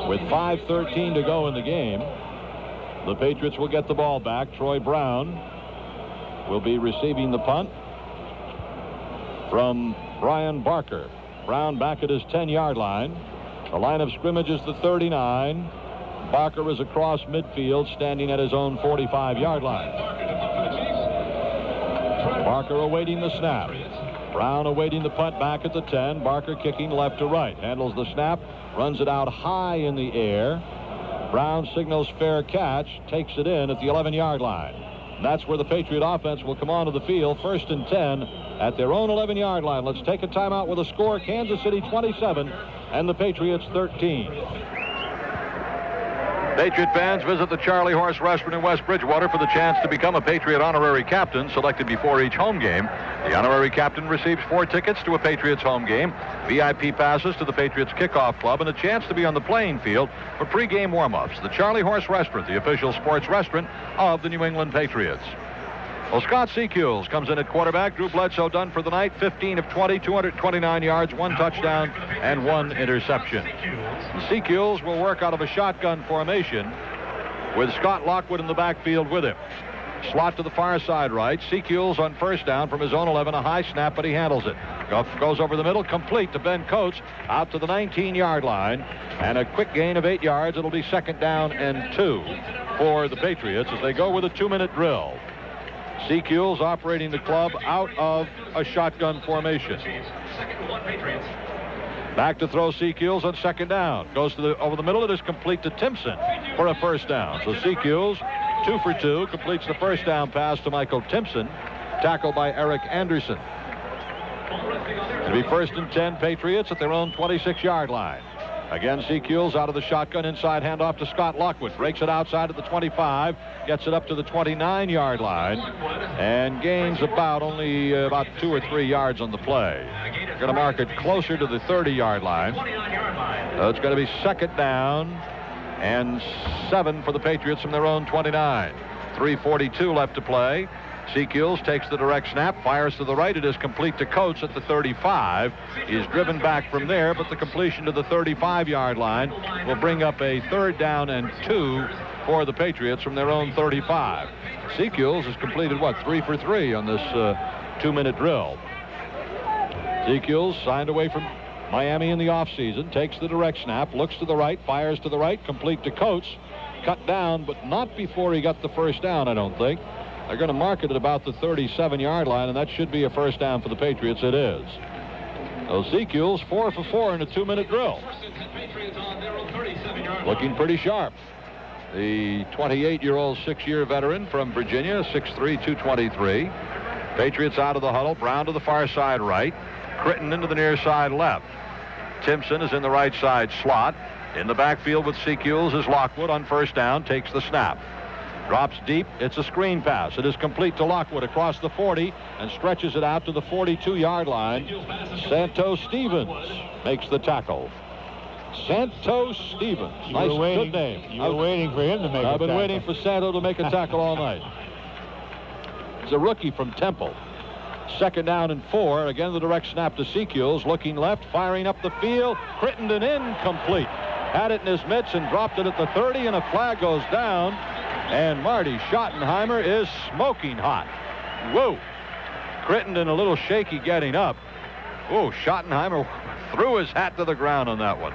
With 5:13 to go in the game, the Patriots will get the ball back. Troy Brown will be receiving the punt from Brian Barker. Brown back at his 10-yard line. The line of scrimmage is the 39. Barker is across midfield, standing at his own 45-yard line. Barker awaiting the snap. Brown awaiting the punt back at the 10. Barker kicking left to right. Handles the snap, runs it out high in the air. Brown signals fair catch, takes it in at the 11-yard line. And that's where the Patriot offense will come onto the field. First and 10 at their own 11-yard line. Let's take a timeout with a score. Kansas City 27 and the Patriots 13. Patriot fans, visit the Charlie Horse Restaurant in West Bridgewater for the chance to become a Patriot honorary captain selected before each home game. The honorary captain receives 4 tickets to a Patriots home game, VIP passes to the Patriots Kickoff Club, and a chance to be on the playing field for pregame warm-ups. The Charlie Horse Restaurant, the official sports restaurant of the New England Patriots. Well, Scott Secules comes in at quarterback. Drew Bledsoe done for the night. 15 of 20, 229 yards, 1 touchdown, and 1 interception. Secules will work out of a shotgun formation with Scott Lockwood in the backfield with him. Slot to the far side right. Secules on first down from his own 11. A high snap, but he handles it. Goes over the middle, complete to Ben Coates, out to the 19-yard line. And a quick gain of 8 yards. It'll be second down and 2 for the Patriots as they go with a 2-minute drill. Secules operating the club out of a shotgun formation. Back to throw Secules on second down. Goes to over the middle. It is complete to Timpson for a first down. So Secules, 2 for 2, completes the first down pass to Michael Timpson, tackled by Eric Anderson. It'll be first and 10 Patriots at their own 26-yard line. Again, Secules out of the shotgun, inside handoff to Scott Lockwood. Breaks it outside at the 25, gets it up to the 29-yard line, and gains about 2 or 3 yards on the play. Going to mark it closer to the 30-yard line. It's going to be second down and 7 for the Patriots from their own 29. 3:42 left to play. Secules takes the direct snap, fires to the right. It is complete to Coates at the 35. He is driven back from there, but the completion to the 35-yard line will bring up a third down and 2 for the Patriots from their own 35. Secules has completed, 3 for 3 on this 2-minute drill. Secules signed away from Miami in the offseason, takes the direct snap, looks to the right, fires to the right, complete to Coates. Cut down, but not before he got the first down, I don't think. They're going to mark it at about the 37-yard line, and that should be a first down for the Patriots. It is. So Secules 4 for 4 in a 2-minute drill. Looking pretty sharp. The 28-year-old 6-year veteran from Virginia, 6'3", 223. Patriots out of the huddle. Brown to the far side right. Critton into the near side left. Timpson is in the right side slot. In the backfield with Secules is Lockwood on first down, takes the snap. Drops deep. It's a screen pass. It is complete to Lockwood across the 40 and stretches it out to the 42-yard line. Santos Stevens makes the tackle. Santos Stevens. Nice, good name. You were waiting for him to make a tackle. I've been waiting for Santos to make a tackle all night. He's a rookie from Temple. Second down and 4. Again, the direct snap to Secules. Looking left, firing up the field. Crittenden incomplete. Had it in his mitts and dropped it at the 30, and a flag goes down. And Marty Schottenheimer is smoking hot. Whoa. Crittenden a little shaky getting up. Whoa, Schottenheimer threw his hat to the ground on that one.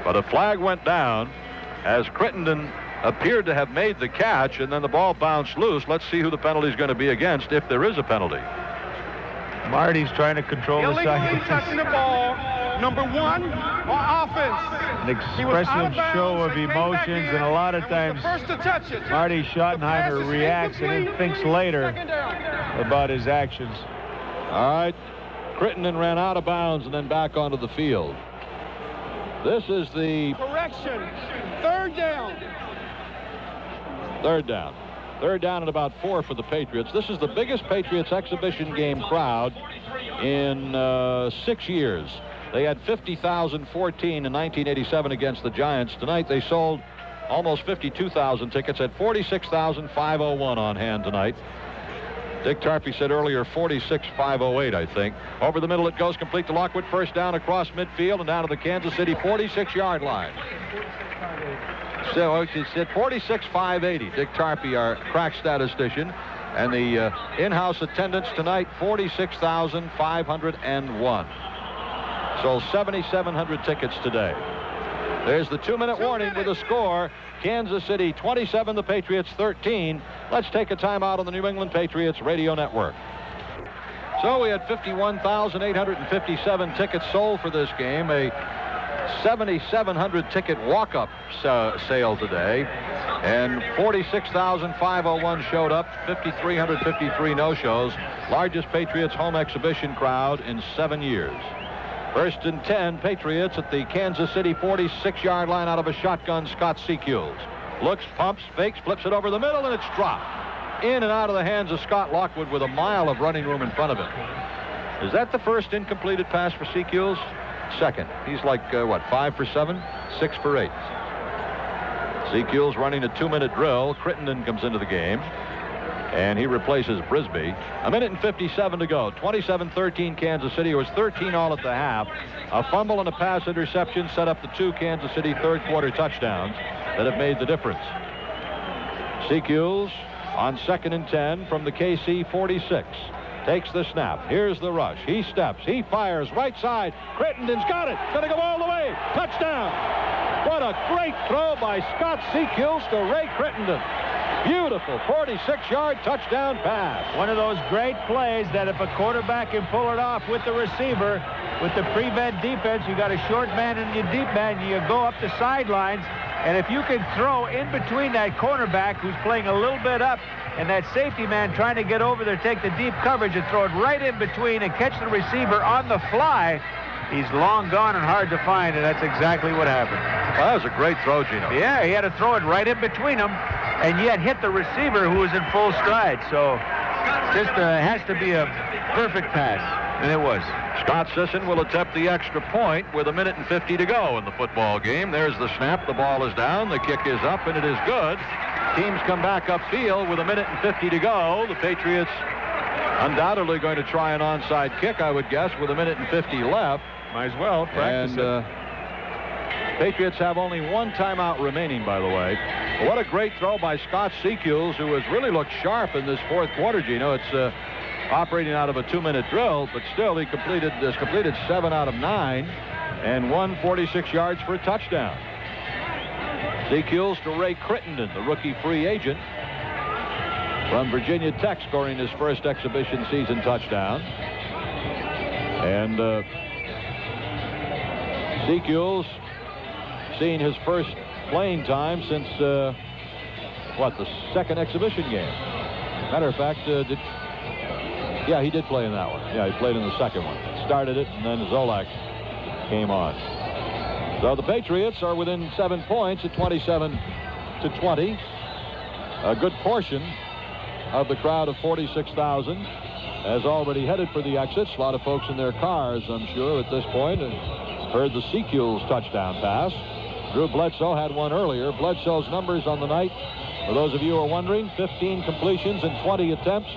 But a flag went down as Crittenden appeared to have made the catch, and then the ball bounced loose. Let's see who the penalty is going to be against, if there is a penalty. Marty's trying to control the side. Illegally touching the ball, number 1 on offense. An expressive show of emotions, and a lot of times Marty Schottenheimer reacts and then thinks later about his actions. All right. Crittenden ran out of bounds and then back onto the field. This is the... Correction. Third down. Third down. Third down and about 4 for the Patriots. This is the biggest Patriots exhibition game crowd in 6 years. They had 50,014 in 1987 against the Giants. Tonight they sold almost 52,000 tickets at 46,501 on hand tonight. Dick Tarpey said earlier 46,508, I think. Over the middle it goes, complete to Lockwood. First down across midfield and down to the Kansas City 46-yard line. So he said 46,580. Dick Tarpey, our crack statistician. And the in-house attendance tonight, 46,501. Sold 7,700 tickets today. There's the 2-minute warning with a score. Kansas City 27, the Patriots 13. Let's take a timeout on the New England Patriots Radio Network. So we had 51,857 tickets sold for this game. A 7,700 ticket walk-up sale today. And 46,501 showed up, 5,353 no-shows. Largest Patriots home exhibition crowd in 7 years. First and 10, Patriots at the Kansas City 46-yard line out of a shotgun. Scott Secules looks, pumps, fakes, flips it over the middle, and it's dropped. In and out of the hands of Scott Lockwood with a mile of running room in front of him. Is that the first incompleted pass for Secules? Second. He's like, 5 for 7, 6 for 8. Secules running a 2-minute drill. Crittenden comes into the game, and he replaces Brisby. 1:57 to go. 27-13 Kansas City. It was 13 all at the half. A fumble and a pass interception set up the 2 Kansas City third-quarter touchdowns that have made the difference. Secules on 2nd and 10 from the KC 46. Takes the snap. Here's the rush. He steps. He fires. Right side. Crittenden's got it. Gonna go all the way. Touchdown. What a great throw by Scott Secules to Ray Crittenden. Beautiful 46-yard touchdown pass. One of those great plays that if a quarterback can pull it off with the receiver, with the prevent defense, you got a short man and your deep man, you go up the sidelines, and if you can throw in between that cornerback who's playing a little bit up and that safety man trying to get over there, take the deep coverage and throw it right in between and catch the receiver on the fly, he's long gone and hard to find, and that's exactly what happened. Well, that was a great throw, Gino. Yeah, he had to throw it right in between them, and yet hit the receiver who was in full stride. So just has to be a perfect pass, and it was. Scott Sisson will attempt the extra point with 1:50 to go in the football game. There's the snap. The ball is down. The kick is up, and it is good. Teams come back upfield with 1:50 to go. The Patriots undoubtedly going to try an onside kick, I would guess, with 1:50 left. Might as well practice it. Patriots have only 1 timeout remaining, by the way. What a great throw by Scott Secules, who has really looked sharp in this fourth quarter, Gino. It's operating out of a 2-minute drill, but still he has completed 7 out of 9 and won 46 yards for a touchdown. Secules to Ray Crittenden, the rookie free agent from Virginia Tech, scoring his first exhibition season touchdown. And Secules seeing his first playing time since, the second exhibition game. Matter of fact, he did play in that one. Yeah, he played in the second one. Started it, and then Zolak came on. So the Patriots are within 7 points at 27-20. A good portion of the crowd of 46,000 has already headed for the exits. A lot of folks in their cars, I'm sure, at this point, heard the Secules touchdown pass. Drew Bledsoe had one earlier. Bledsoe's numbers on the night, for those of you who are wondering, 15 completions and 20 attempts,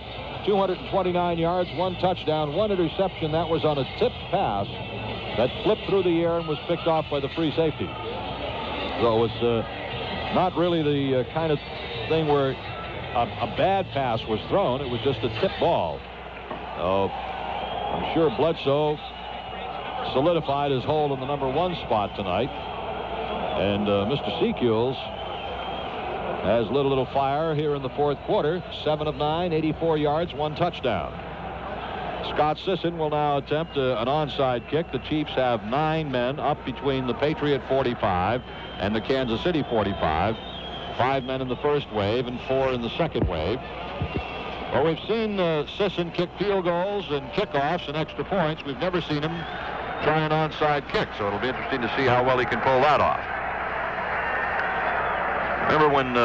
229 yards, 1 touchdown, 1 interception. That was on a tipped pass that flipped through the air and was picked off by the free safety. So it's not really the kind of thing where a bad pass was thrown. It was just a tip ball. I'm sure Bledsoe solidified his hold in the number 1 spot tonight. And Mr. Secules has lit a little fire here in the 4th quarter. 7 of 9, 84 yards, 1 touchdown. Scott Secules will now attempt an onside kick. The Chiefs have 9 men up between the Patriot 45 and the Kansas City 45. 5 men in the first wave and 4 in the second wave. Well, we've seen Sisson kick field goals and kickoffs and extra points. We've never seen him try an onside kick, so it'll be interesting to see how well he can pull that off. Remember when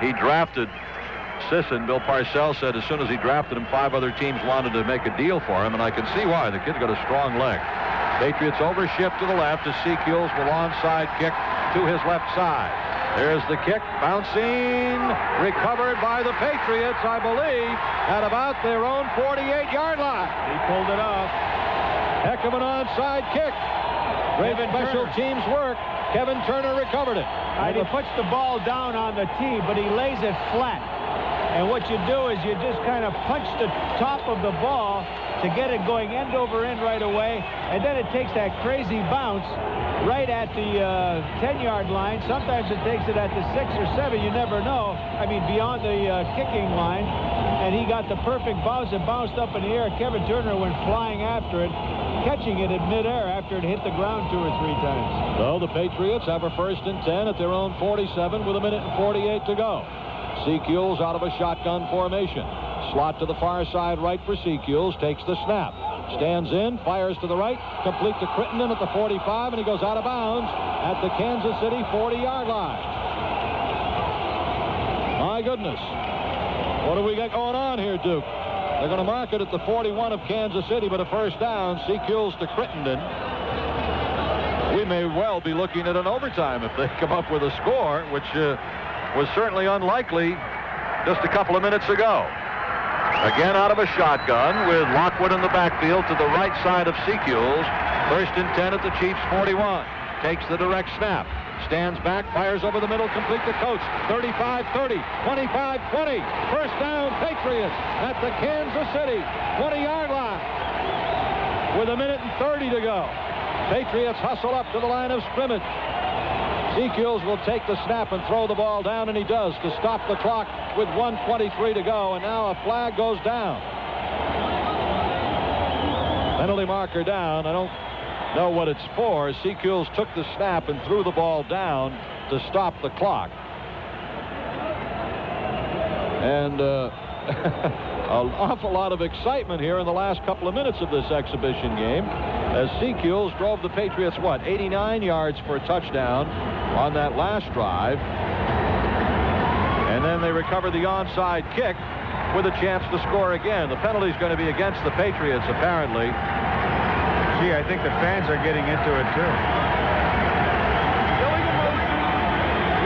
he drafted Sisson, Bill Parcells said as soon as he drafted him, 5 other teams wanted to make a deal for him, and I can see why. The kid's got a strong leg. Patriots overshift to the left as Secules will onside kick to his left side. There's the kick, bouncing, recovered by the Patriots, I believe, at about their own 48-yard line. He pulled it off. Heck of an onside kick. Great special teams work. Kevin Turner recovered it. And he puts the ball down on the tee, but he lays it flat. And what you do is you just kind of punch the top of the ball to get it going end over end right away, and then it takes that crazy bounce right at the 10-yard line. Sometimes it takes it at the 6 or 7. You never know. I mean, beyond the kicking line. And he got the perfect bounce. It bounced up in the air. Kevin Turner went flying after it, catching it in midair after it hit the ground 2 or 3 times. So the Patriots have a 1st and 10 at their own 47 with 1:48 to go. Secules out of a shotgun formation. Slot to the far side right for Secules. Takes the snap. Stands in, fires to the right, complete to Crittenden at the 45, and he goes out of bounds at the Kansas City 40-yard line. My goodness. What do we got going on here, Duke? They're going to mark it at the 41 of Kansas City, but a 1st down. Secules to Crittenden. We may well be looking at an overtime if they come up with a score, which was certainly unlikely just a couple of minutes ago. Again out of a shotgun with Lockwood in the backfield to the right side of Secules. 1st and 10 at the Chiefs 41. Takes the direct snap. Stands back, fires over the middle, complete to Coates. 35-30, 25-20. 1st down, Patriots at the Kansas City 20-yard line. With 1:30 to go. Patriots hustle up to the line of scrimmage. Secules will take the snap and throw the ball down, and he does, to stop the clock with 1:23 to go. And now a flag goes down. Penalty marker down. I don't know what it's for. Secules took the snap and threw the ball down to stop the clock. And an awful lot of excitement here in the last couple of minutes of this exhibition game as Secules drove the Patriots, 89 yards for a touchdown on that last drive. And then they recover the onside kick with a chance to score again. The penalty is going to be against the Patriots, apparently. Gee, I think the fans are getting into it, too.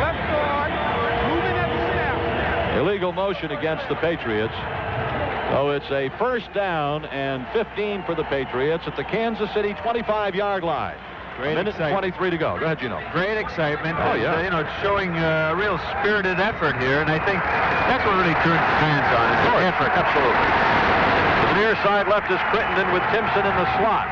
Left guard, moving at the snap. Illegal motion against the Patriots. So it's a 1st down and 15 for the Patriots at the Kansas City 25-yard line. Great 1:23 to go. Go ahead, Gino. Great excitement. Oh, yeah. It's showing a real spirited effort here, and I think that's what really turns the fans on. It's the effort. Absolutely. To the near side left is Crittenden with Timpson in the slot.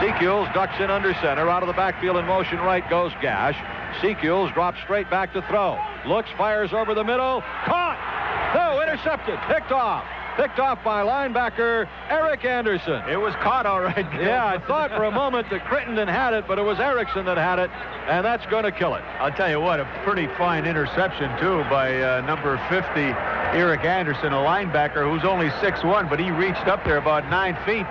Secules ducks in under center. Out of the backfield in motion right goes Gash. Secules drops straight back to throw. Looks, fires over the middle. Caught! No, intercepted. Picked off. Picked off by linebacker Eric Anderson. It was caught all right. Yeah, I thought for a moment that Crittenden had it, but it was Erickson that had it, and that's going to kill it. I'll tell you what, a pretty fine interception, too, by number 50, Eric Anderson, a linebacker who's only 6'1", but he reached up there about 9 feet,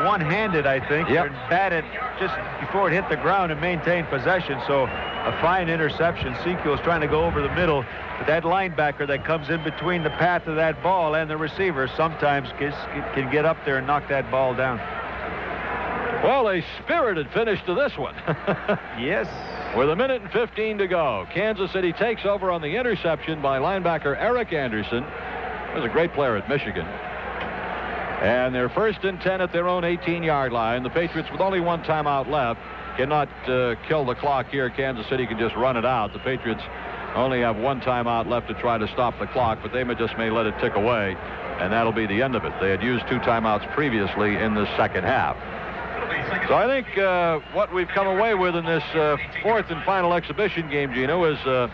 one-handed, I think, and batted just before it hit the ground and maintained possession. So a fine interception. Secules trying to go over the middle, but that linebacker that comes in between the path of that ball and the receiver sometimes can get up there and knock that ball down. Well, a spirited finish to this one. Yes. With 1:15 to go, Kansas City takes over on the interception by linebacker Eric Anderson. He was a great player at Michigan. And they're 1st and 10 at their own 18-yard line. The Patriots, with only one timeout left, cannot kill the clock here. Kansas City can just run it out. The Patriots only have one timeout left to try to stop the clock, but they may let it tick away, and that'll be the end of it. They had used 2 timeouts previously in the second half. So I think what we've come away with in this 4th and final exhibition game, Gino, is a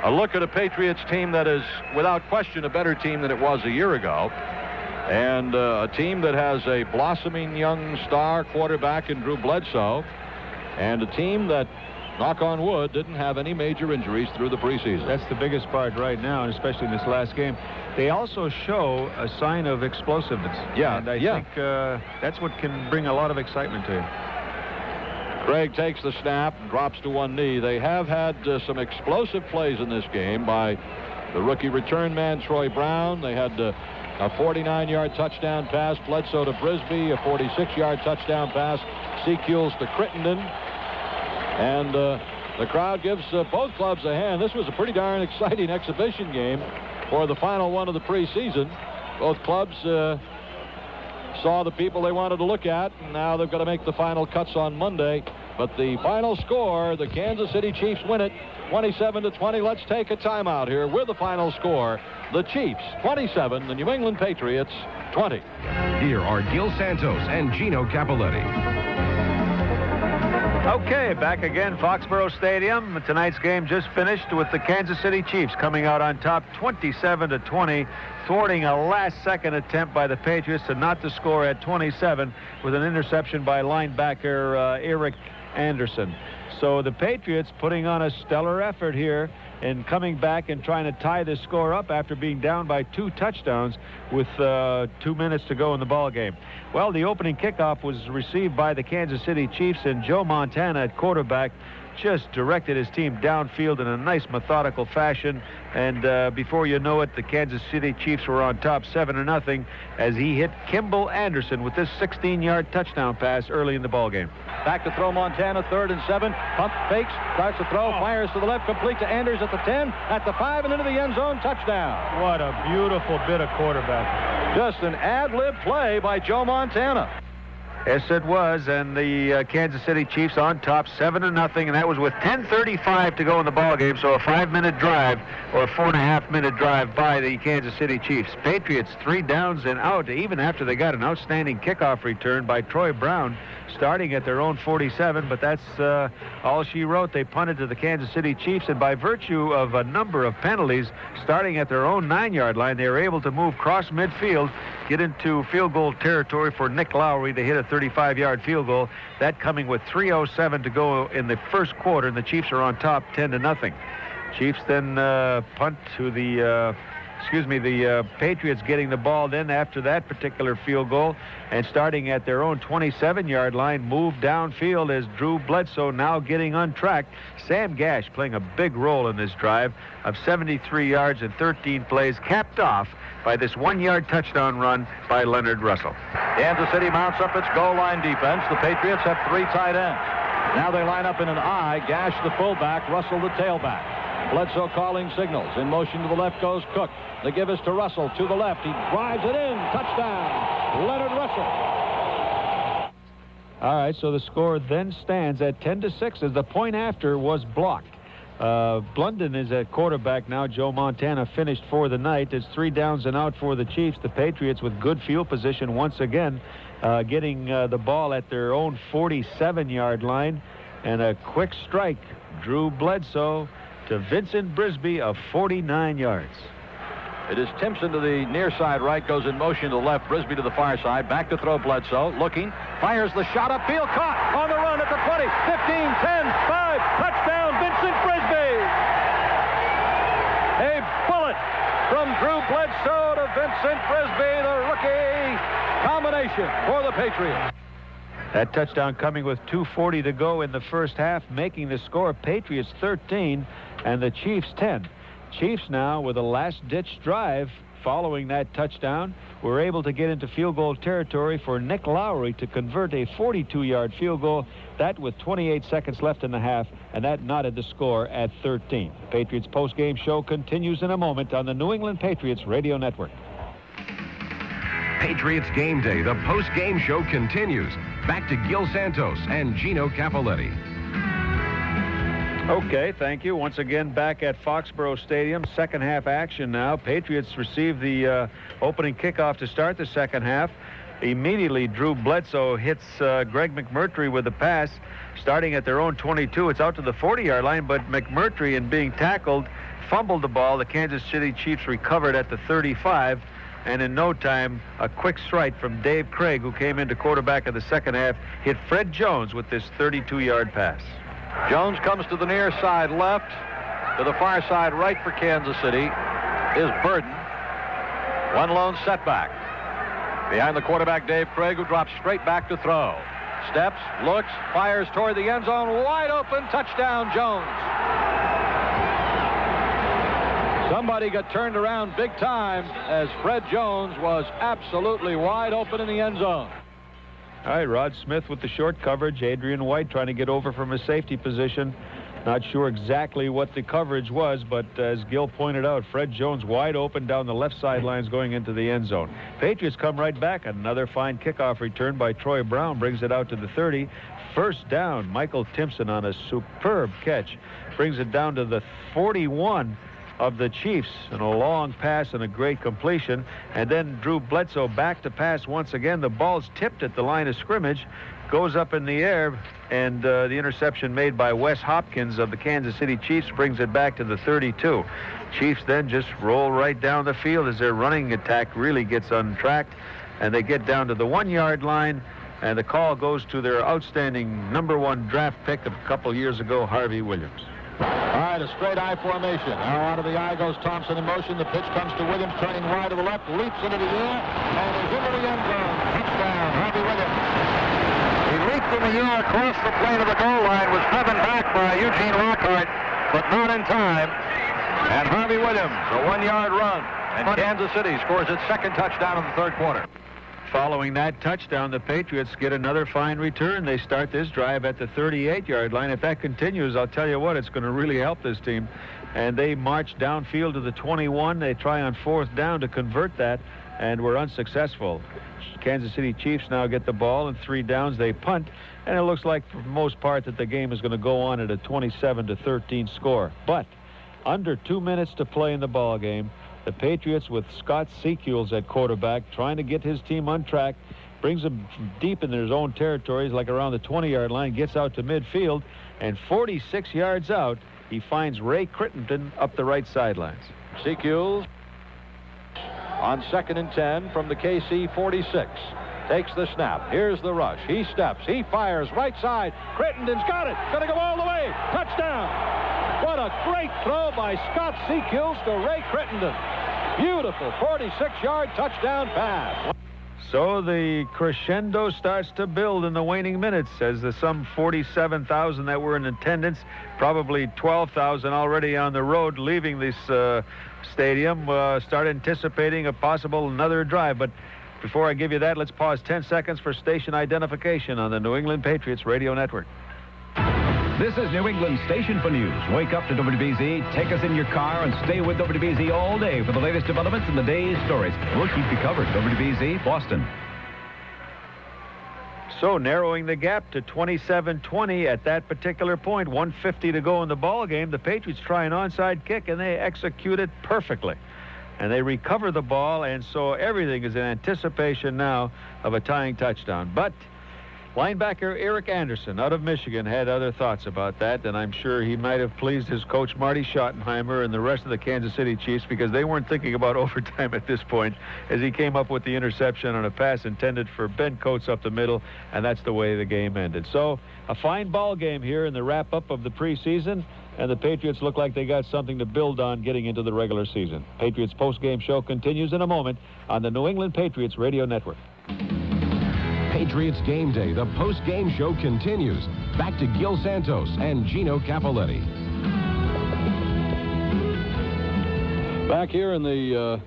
look at a Patriots team that is, without question, a better team than it was a year ago. And a team that has a blossoming young star quarterback in Drew Bledsoe. And a team that, knock on wood, didn't have any major injuries through the preseason. That's the biggest part right now, and especially in this last game. They also show a sign of explosiveness. Yeah, and I think that's what can bring a lot of excitement to you. Craig takes the snap and drops to one knee. They have had some explosive plays in this game by the rookie return man, Troy Brown. They had a 49-yard touchdown pass, Bledsoe to Brisby, a 46-yard touchdown pass, Secules to Crittenden. And the crowd gives both clubs a hand. This was a pretty darn exciting exhibition game for the final one of the preseason. Both clubs saw the people they wanted to look at, and now they've got to make the final cuts on Monday. But the final score, the Kansas City Chiefs win it 27-20. Let's take a timeout here with the final score. The Chiefs 27, the New England Patriots 20. Here are Gil Santos and Gino Capoletti. Okay, back again, Foxborough Stadium. Tonight's game just finished with the Kansas City Chiefs coming out on top 27-20, thwarting a last-second attempt by the Patriots to not to score at 27 with an interception by linebacker Eric Anderson. So the Patriots putting on a stellar effort here and coming back and trying to tie this score up after being down by 2 touchdowns with 2 minutes to go in the ball game. Well, the opening kickoff was received by the Kansas City Chiefs, and Joe Montana at quarterback just directed his team downfield in a nice methodical fashion. And before you know it, the Kansas City Chiefs were on top 7-0 as he hit Kimball Anderson with this 16-yard touchdown pass early in the ballgame. Back to throw Montana, 3rd and 7. Pump fakes, starts to throw, fires to the left, complete to Anders at the 10, at the 5, and into the end zone, touchdown. What a beautiful bit of quarterback. Just an ad-lib play by Joe Montana. Yes, it was, and the Kansas City Chiefs on top 7-0, and that was with 10:35 to go in the ballgame, so a 5-minute drive or a 4.5-minute drive by the Kansas City Chiefs. Patriots 3 downs and out, even after they got an outstanding kickoff return by Troy Brown, starting at their own 47, but that's all she wrote. They punted to the Kansas City Chiefs, and by virtue of a number of penalties, starting at their own 9-yard line, they were able to move cross midfield, get into field goal territory for Nick Lowry to hit a 35-yard field goal. That coming with 3:07 to go in the first quarter, and the Chiefs are on top 10-0. Chiefs then punt to the Patriots getting the ball then after that particular field goal, and starting at their own 27-yard line, move downfield as Drew Bledsoe now getting untracked. Sam Gash playing a big role in this drive of 73 yards and 13 plays, capped off by this 1-yard touchdown run by Leonard Russell. Kansas City mounts up its goal line defense. The Patriots have 3 tight ends. Now they line up in an I. Gash the fullback, Russell the tailback. Bledsoe calling signals. In motion to the left goes Cook. The give is to Russell to the left. He drives it in. Touchdown, Leonard Russell. All right, so the score then stands at 10-6 as the point after was blocked. Blunden is at quarterback now. Joe Montana finished for the night. It's 3 downs and out for the Chiefs. The Patriots with good field position once again, getting the ball at their own 47-yard line. And a quick strike, Drew Bledsoe to Vincent Brisby of 49 yards. It is Timpson to the near side right, goes in motion to the left, Brisby to the far side, back to throw Bledsoe, looking, fires the shot upfield, caught on the run at the 20, 15, 10, 5, touchdown, Vincent Brisby! A bullet from Drew Bledsoe to Vincent Frisbee, the rookie combination for the Patriots. That touchdown coming with 2:40 to go in the first half, making the score Patriots 13 and the Chiefs 10. Chiefs now with a last-ditch drive following that touchdown were able to get into field goal territory for Nick Lowry to convert a 42-yard field goal. That with 28 seconds left in the half, and that knotted the score at 13. Patriots postgame show continues in a moment on the New England Patriots Radio Network. Patriots Game Day, the post-game show continues. Back to Gil Santos and Gino Capoletti. Okay, thank you. Once again, back at Foxborough Stadium. Second half action now. Patriots receive the opening kickoff to start the second half. Immediately, Drew Bledsoe hits Greg McMurtry with a pass. Starting at their own 22, it's out to the 40-yard line, but McMurtry, in being tackled, fumbled the ball. The Kansas City Chiefs recovered at the 35. And in no time, a quick strike from Dave Craig, who came into quarterback of the second half, hit Fred Jones with this 32-yard pass. Jones comes to the near side left. To the far side right for Kansas City is Burden. One lone setback. Behind the quarterback, Dave Craig, who drops straight back to throw. Steps, looks, fires toward the end zone. Wide open, touchdown, Jones. Somebody got turned around big time as Fred Jones was absolutely wide open in the end zone. All right, Rod Smith with the short coverage. Adrian White trying to get over from his safety position. Not sure exactly what the coverage was, but as Gil pointed out, Fred Jones wide open down the left sidelines going into the end zone. Patriots come right back. Another fine kickoff return by Troy Brown brings it out to the 30. First down, Michael Timpson on a superb catch. Brings it down to the 41 of the Chiefs, and a long pass and a great completion. And then Drew Bledsoe back to pass once again. The ball's tipped at the line of scrimmage, goes up in the air, and the interception made by Wes Hopkins of the Kansas City Chiefs brings it back to the 32. Chiefs then just roll right down the field as their running attack really gets untracked, and they get down to the 1-yard line, and the call goes to their outstanding #1 draft pick of a couple years ago, Harvey Williams. All right, a straight I formation. Now out of the I goes Thompson in motion. The pitch comes to Williams, turning wide to the left, leaps into the air, and is into the end zone. Touchdown, Harvey Williams. He leaped in the air across the plane of the goal line, was driven back by Eugene Lockhart, but not in time. And Harvey Williams, a 1-yard run. And Kansas City scores its second touchdown in the third quarter. Following that touchdown, the Patriots get another fine return. They start this drive at the 38-yard line. If that continues, I'll tell you what, it's going to really help this team. And they march downfield to the 21. They try on fourth down to convert that, and were unsuccessful. Kansas City Chiefs now get the ball, and 3 downs. They punt, and it looks like for the most part that the game is going to go on at a 27-13 score. But under 2 minutes to play in the ball game, the Patriots, with Scott Secules at quarterback, trying to get his team on track, brings them deep in their own territories, like around the 20-yard line, gets out to midfield, and 46 yards out, he finds Ray Crittenden up the right sidelines. Secules on 2nd and 10 from the KC 46. Takes the snap. Here's the rush. He steps. He fires right side. Crittenden's got it. Going to go all the way. Touchdown. What a great throw by Scott Secules to Ray Crittenden. Beautiful 46-yard touchdown pass. So the crescendo starts to build in the waning minutes as the some 47,000 that were in attendance, probably 12,000 already on the road leaving this stadium, start anticipating a possible another drive. But before I give you that, let's pause 10 seconds for station identification on the New England Patriots Radio Network. This is New England Station for News. Wake up to WBZ, take us in your car, and stay with WBZ all day for the latest developments in the day's stories. We'll keep you covered. WBZ, Boston. So narrowing the gap to 27-20 at that particular point. 1:50 to go in the ball game. The Patriots try an onside kick, and they execute it perfectly. And they recover the ball, and so everything is in anticipation now of a tying touchdown. But linebacker Eric Anderson out of Michigan had other thoughts about that, and I'm sure he might have pleased his coach Marty Schottenheimer and the rest of the Kansas City Chiefs, because they weren't thinking about overtime at this point as he came up with the interception on a pass intended for Ben Coates up the middle, and that's the way the game ended. So a fine ball game here in the wrap-up of the preseason, and the Patriots look like they got something to build on getting into the regular season. Patriots postgame show continues in a moment on the New England Patriots Radio Network. Patriots Game Day, the post-game show continues. Back to Gil Santos and Gino Cappelletti. Back here in the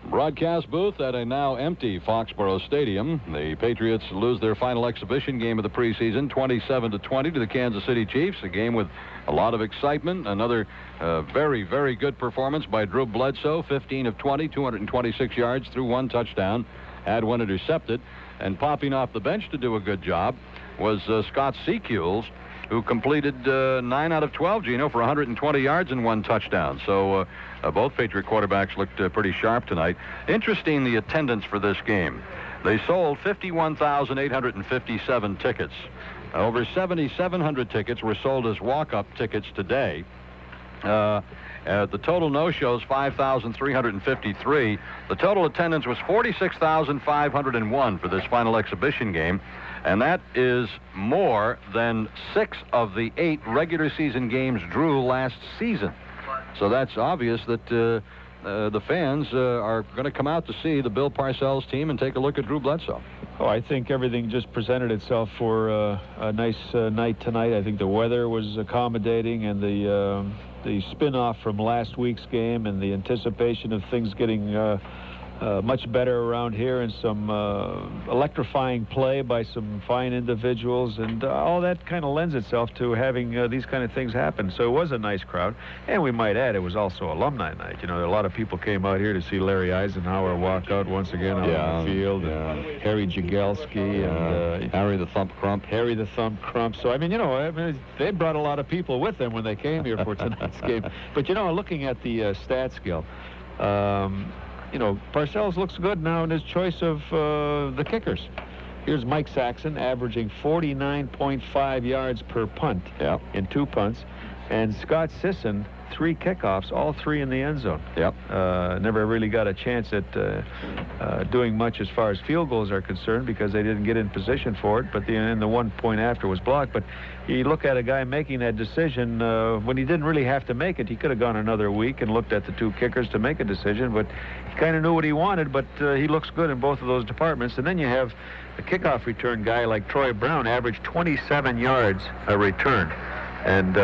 broadcast booth at a now empty Foxborough Stadium. The Patriots lose their final exhibition game of the preseason, 27-20 to the Kansas City Chiefs. A game with a lot of excitement. Another very, very good performance by Drew Bledsoe, 15 of 20, 226 yards, threw 1 touchdown, had 1 intercepted. And popping off the bench to do a good job was Scott Secules, who completed 9 out of 12, Gino, for 120 yards and 1 touchdown. So both Patriot quarterbacks looked pretty sharp tonight. Interesting, the attendance for this game. They sold 51,857 tickets. Over 7,700 tickets were sold as walk-up tickets today. The total no-shows, 5,353. The total attendance was 46,501 for this final exhibition game, and that is more than 6 of the 8 regular season games drew last season. So that's obvious that the fans are going to come out to see the Bill Parcells team and take a look at Drew Bledsoe. Oh, I think everything just presented itself for a nice night tonight. I think the weather was accommodating, and the spin-off from last week's game and the anticipation of things getting much better around here, and some electrifying play by some fine individuals, and all that kind of lends itself to having these kind of things happen. So it was a nice crowd, and we might add it was also alumni night. You know, a lot of people came out here to see Larry Eisenhower walk out once again out on the field, and Harry Jagelski, and Harry the Thump Crump. Harry the Thump Crump. So, I mean, you know, they brought a lot of people with them when they came here for tonight's game. But, you know, looking at the stats, Gil, you know, Parcells looks good now in his choice of the kickers. Here's Mike Saxon averaging 49.5 yards per punt in 2 punts. And Scott Sisson, 3 kickoffs, all 3 in the end zone. Never really got a chance at doing much as far as field goals are concerned because they didn't get in position for it, but the 1 point after was blocked. But you look at a guy making that decision when he didn't really have to make it. He could have gone another week and looked at the 2 kickers to make a decision, but he kind of knew what he wanted, but he looks good in both of those departments. And then you have a kickoff return guy like Troy Brown, averaged 27 yards a return. And,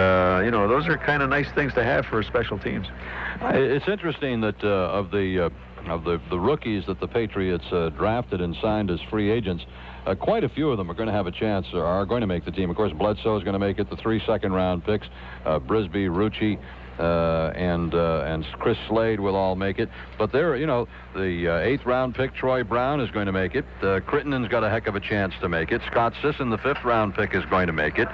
you know, those are kind of nice things to have for special teams. It's interesting that of the rookies that the Patriots drafted and signed as free agents, quite a few of them are going to have a chance or are going to make the team. Of course, Bledsoe is going to make it, the 3 second-round picks. Brisby, Rucci, and Chris Slade will all make it. But there, you know, the 8th-round pick, Troy Brown, is going to make it. Crittenden's got a heck of a chance to make it. Scott Sisson, the 5th-round pick, is going to make it.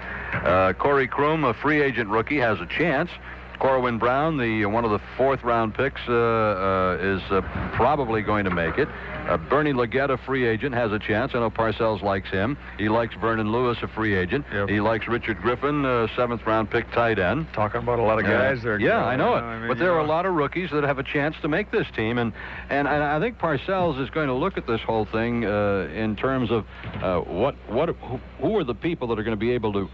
Corey Kroom, a free agent rookie, has a chance. Corwin Brown, one of the 4th-round picks, is probably going to make it. Bernie Leggett, a free agent, has a chance. I know Parcells likes him. He likes Vernon Lewis, a free agent. He likes Richard Griffin, 7th-round pick tight end. Talking about a lot of guys there. Yeah, I know it. I mean, but there are a lot of rookies that have a chance to make this team. And I think Parcells is going to look at this whole thing in terms of who are the people that are going to be able to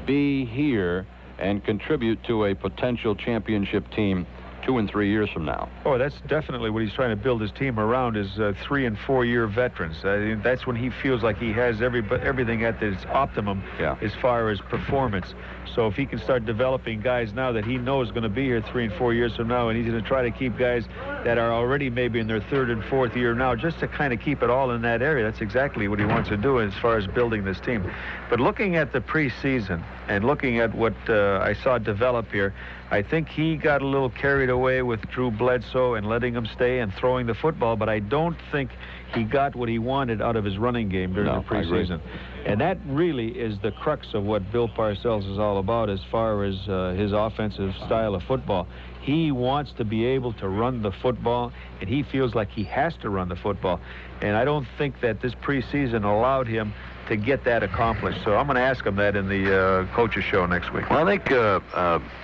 be here and contribute to a potential championship team 2 and 3 years from now. Oh, that's definitely what he's trying to build his team around, is 3 and 4 year veterans. That's when he feels like he has everything at its optimum as far as performance. So if he can start developing guys now that he knows going to be here 3 and 4 years from now, and he's going to try to keep guys that are already maybe in their 3rd and 4th year now, just to kind of keep it all in that area, that's exactly what he wants to do as far as building this team. But looking at the preseason and looking at what I saw develop here, I think he got a little carried away with Drew Bledsoe and letting him stay and throwing the football, but I don't think he got what he wanted out of his running game during the preseason. And that really is the crux of what Bill Parcells is all about as far as his offensive style of football. He wants to be able to run the football, and he feels like he has to run the football. And I don't think that this preseason allowed him to get that accomplished. So I'm going to ask him that in the coaches show next week. Well, I think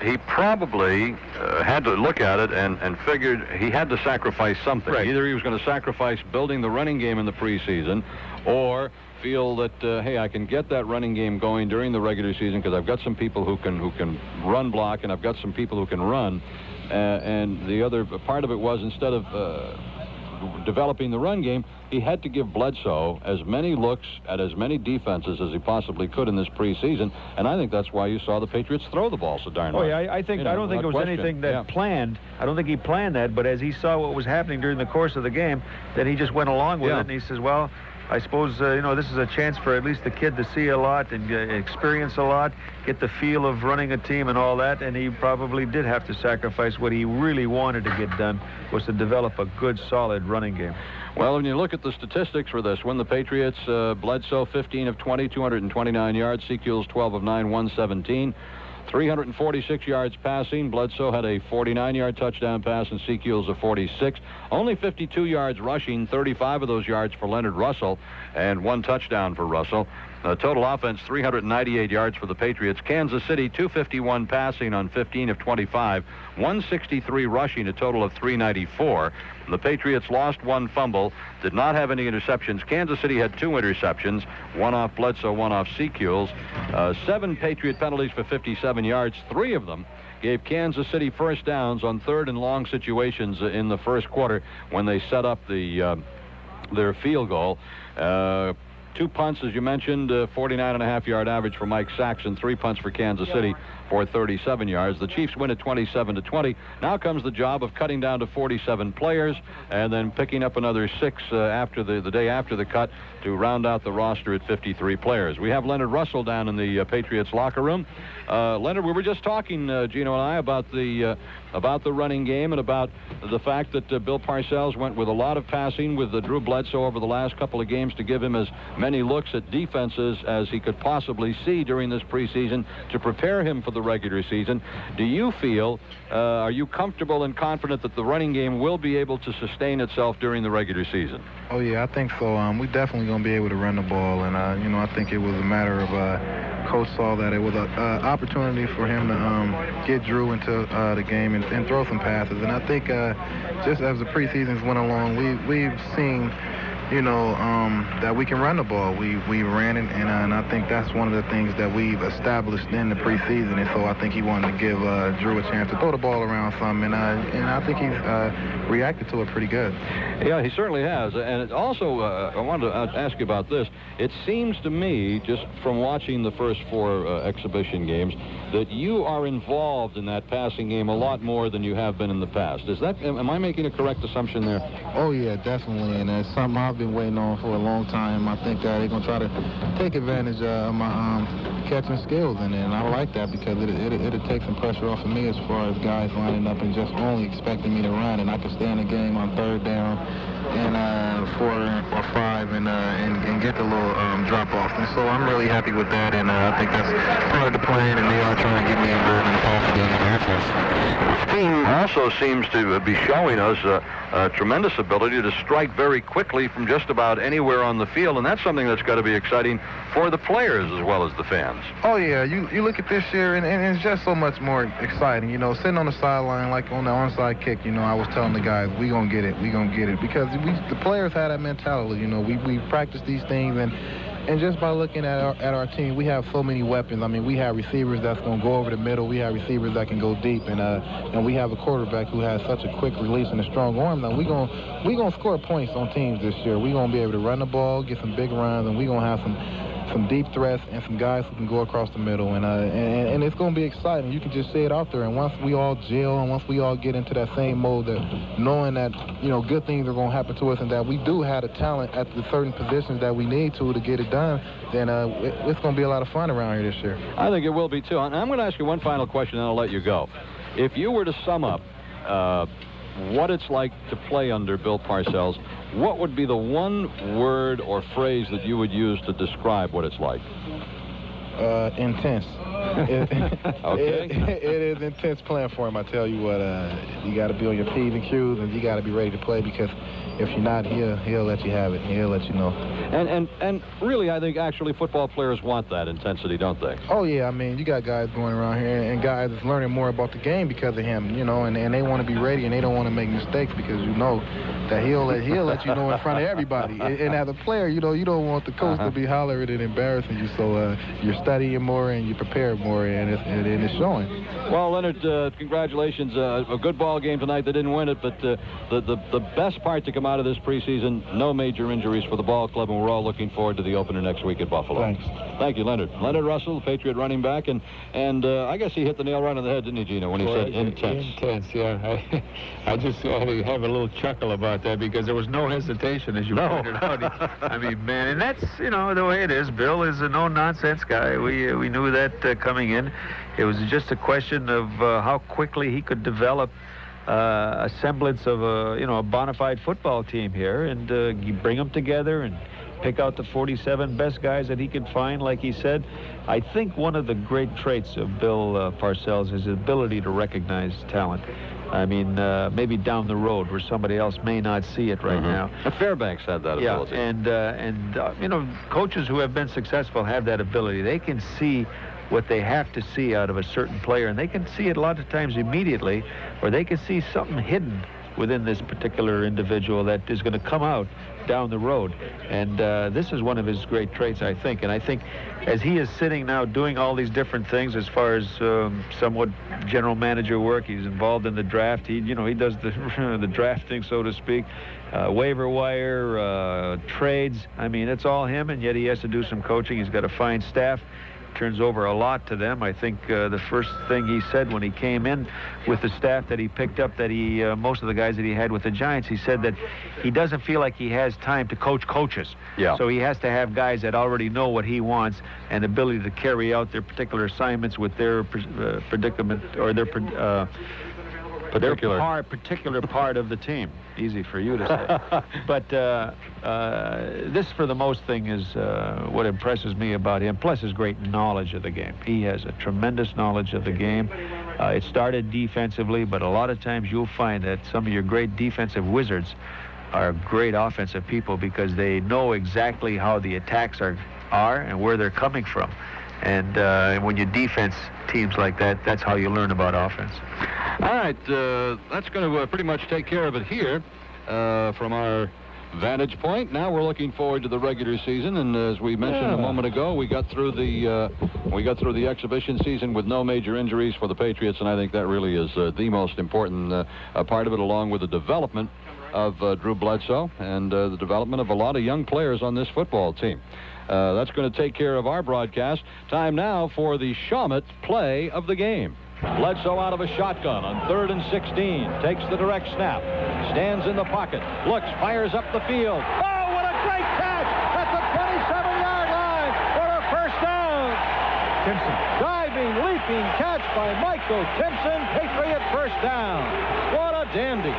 he probably had to look at it and figured he had to sacrifice something. Either he was going to sacrifice building the running game in the preseason, or feel that, hey, I can get that running game going during the regular season because I've got some people who can run block, and I've got some people who can run. And the other part of it was, instead of developing the run game, he had to give Bledsoe as many looks at as many defenses as he possibly could in this preseason, and I think that's why you saw the Patriots throw the ball so darn much. Oh, yeah, I don't think it was anything that planned. I don't think he planned that, but as he saw what was happening during the course of the game, then he just went along with it, and he says, well, I suppose, this is a chance for at least the kid to see a lot and experience a lot, get the feel of running a team and all that, and he probably did have to sacrifice what he really wanted to get done, was to develop a good, solid running game. Well, when you look at the statistics for this one, the Patriots, Bledsoe 15 of 20, 229 yards, Secules 12 of 9, 117. 346 yards passing. Bledsoe had a 49-yard touchdown pass, and Secules a 46. Only 52 yards rushing, 35 of those yards for Leonard Russell, and 1 touchdown for Russell. Total offense, 398 yards for the Patriots. Kansas City, 251 passing on 15 of 25, 163 rushing, a total of 394. The Patriots lost 1 fumble, did not have any interceptions. Kansas City had 2 interceptions, 1 off Bledsoe, 1 off Secules. 7 Patriot penalties for 57 yards. 3 of them gave Kansas City first downs on 3rd and long situations in the first quarter when they set up their field goal. 2 punts, as you mentioned, 49.5-yard average for Mike Saxon, 3 punts for Kansas City for 37 yards. The Chiefs win at 27-20. Now comes the job of cutting down to 47 players and then picking up another 6 after the day after the cut to round out the roster at 53 players. We have Leonard Russell down in the Patriots locker room. Leonard, we were just talking, Gino and I, about the running game and about the fact that Bill Parcells went with a lot of passing with Drew Bledsoe over the last couple of games to give him as many looks at defenses as he could possibly see during this preseason to prepare him for the regular season. Do you feel, are you comfortable and confident that the running game will be able to sustain itself during the regular season? Oh, yeah, I think so. We're definitely going to be able to run the ball, and, I think it was a matter of Coach saw that it was an opportunity for him to get Drew into the game and throw some passes. And I think just as the preseasons went along, we've seen, that we can run the ball. We ran it, and I think that's one of the things that we've established in the preseason. And so I think he wanted to give Drew a chance to throw the ball around some, and I think he's reacted to it pretty good. Yeah, he certainly has. And it also, I wanted to ask you about this. It seems to me, just from watching the first 4 exhibition games, that you are involved in that passing game a lot more than you have been in the past. Am I making a correct assumption there? Oh, yeah, definitely. And that's something I've been waiting on for a long time. I think they're going to try to take advantage of my catching skills, and I like that because it'll take some pressure off of me as far as guys lining up and just only expecting me to run, and I can stay in the game on 3rd down and 4 or 5 and get the little drop off. And so I'm really happy with that, and I think that's part of the plan, and they are trying to get me involved in the passing game in the offense. The team also seems to be showing us a tremendous ability to strike very quickly from just about anywhere on the field, and that's something that's got to be exciting for the players as well as the fans. Oh, yeah. You look at this year, and it's just so much more exciting. Sitting on the sideline, like on the onside kick, I was telling the guys, we going to get it, because the players had that mentality. We practice these things, and just by looking at our team, we have so many weapons. I mean, we have receivers that's going to go over the middle. We have receivers that can go deep, and we have a quarterback who has such a quick release and a strong arm. Now, we gonna score points on teams this year. We're going to be able to run the ball, get some big runs, and we're going to have some deep threats and some guys who can go across the middle, and it's going to be exciting. You can just see it out there, and once we all gel and once we all get into that same mode, that knowing that good things are going to happen to us and that we do have the talent at the certain positions that we need to get it done, then it's going to be a lot of fun around here this year. I think it will be too. And I'm going to ask you one final question, and I'll let you go. If you were to sum up what it's like to play under Bill Parcells, what would be the one word or phrase that you would use to describe what it's like? Intense. Okay. It is intense playing for him. I tell you what, you got to be on your P's and Q's, and you got to be ready to play because if you're not, he'll let you have it. He'll let you know. And really, I think actually football players want that intensity, don't they? Oh yeah, I mean, you got guys going around here and guys that's learning more about the game because of him, you know, and they want to be ready and they don't want to make mistakes because you know that he'll let you know in front of everybody. And as a player, you know, you don't want the coach to be hollering and embarrassing you, so you're studying more and you prepare more, and it's showing. Well, Leonard, congratulations. A good ball game tonight. They didn't win it, but the best part to come out of this preseason, no major injuries for the ball club, and we're all looking forward to the opener next week at Buffalo. Thanks. Thank you, Leonard. Leonard Russell, Patriot running back, and I guess he hit the nail right on the head, didn't he, Gino, when he said intense? Intense, yeah. I just had to have a little chuckle about that because there was no hesitation, as you pointed out. I mean, man, and that's, you know, the way it is. Bill is a no-nonsense guy. We knew that coming in. It was just a question of how quickly he could develop a semblance of a bona fide football team here, and you bring them together and pick out the 47 best guys that he could find, like he said. I think one of the great traits of Bill Parcells is his ability to recognize talent. I mean, maybe down the road where somebody else may not see it right now. Fairbanks had that ability. And you know, coaches who have been successful have that ability. They can see what they have to see out of a certain player, and they can see it a lot of times immediately, or they can see something hidden within this particular individual that is going to come out down the road. And this is one of his great traits, I think. And I think as he is sitting now doing all these different things as far as somewhat general manager work, he's involved in the draft. He does the drafting, so to speak, waiver wire, trades. I mean, it's all him, and yet he has to do some coaching. He's got a fine staff. Turns over a lot to them. I think the first thing he said when he came in with the staff that he picked up, that most of the guys that he had with the Giants, he said that he doesn't feel like he has time to coach coaches. Yeah. So he has to have guys that already know what he wants and ability to carry out their particular assignments with their predicament or their particular part of the team. Easy for you to say. But this, for the most thing, is what impresses me about him, plus his great knowledge of the game. He has a tremendous knowledge of the game. It started defensively, but a lot of times you'll find that some of your great defensive wizards are great offensive people because they know exactly how the attacks are and where they're coming from. And when you defense teams like that, that's how you learn about offense. All right, that's going to pretty much take care of it here from our vantage point. Now we're looking forward to the regular season, and as we mentioned a moment ago, we got through the exhibition season with no major injuries for the Patriots, and I think that really is the most important part of it, along with the development of Drew Bledsoe and the development of a lot of young players on this football team. That's going to take care of our broadcast. Time now for the Shawmut play of the game. Bledsoe out of a shotgun on 3rd and 16. Takes the direct snap. Stands in the pocket. Looks, fires up the field. Oh, what a great catch! That's a 27-yard line for a first down. Timpson. Diving, leaping catch by Michael Timpson. Patriot first down. What a dandy.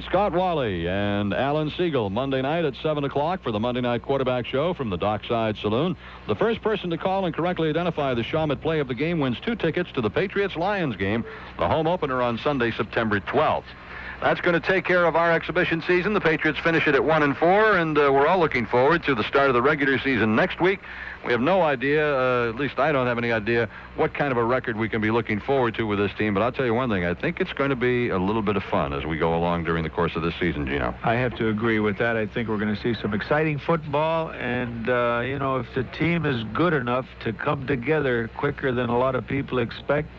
Scott Wally and Alan Siegel Monday night at 7 o'clock for the Monday Night Quarterback Show from the Dockside Saloon. The first person to call and correctly identify the Shawmut play of the game wins 2 tickets to the Patriots-Lions game, the home opener on Sunday, September 12th. That's going to take care of our exhibition season. The Patriots finish it at 1-4, and we're all looking forward to the start of the regular season next week. We have no idea, at least I don't have any idea, what kind of a record we can be looking forward to with this team. But I'll tell you one thing, I think it's going to be a little bit of fun as we go along during the course of this season, Gino. I have to agree with that. I think we're going to see some exciting football, and, if the team is good enough to come together quicker than a lot of people expect,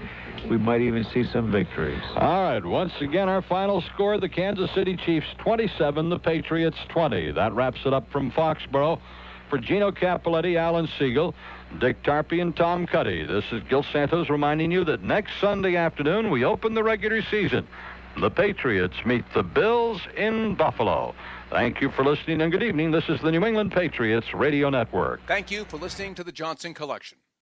we might even see some victories. All right, once again, our final score, the Kansas City Chiefs 27, the Patriots 20. That wraps it up from Foxborough. For Gino Capoletti, Alan Siegel, Dick Tarpey, and Tom Cuddy, this is Gil Santos reminding you that next Sunday afternoon we open the regular season. The Patriots meet the Bills in Buffalo. Thank you for listening, and good evening. This is the New England Patriots Radio Network. Thank you for listening to the Johnson Collection.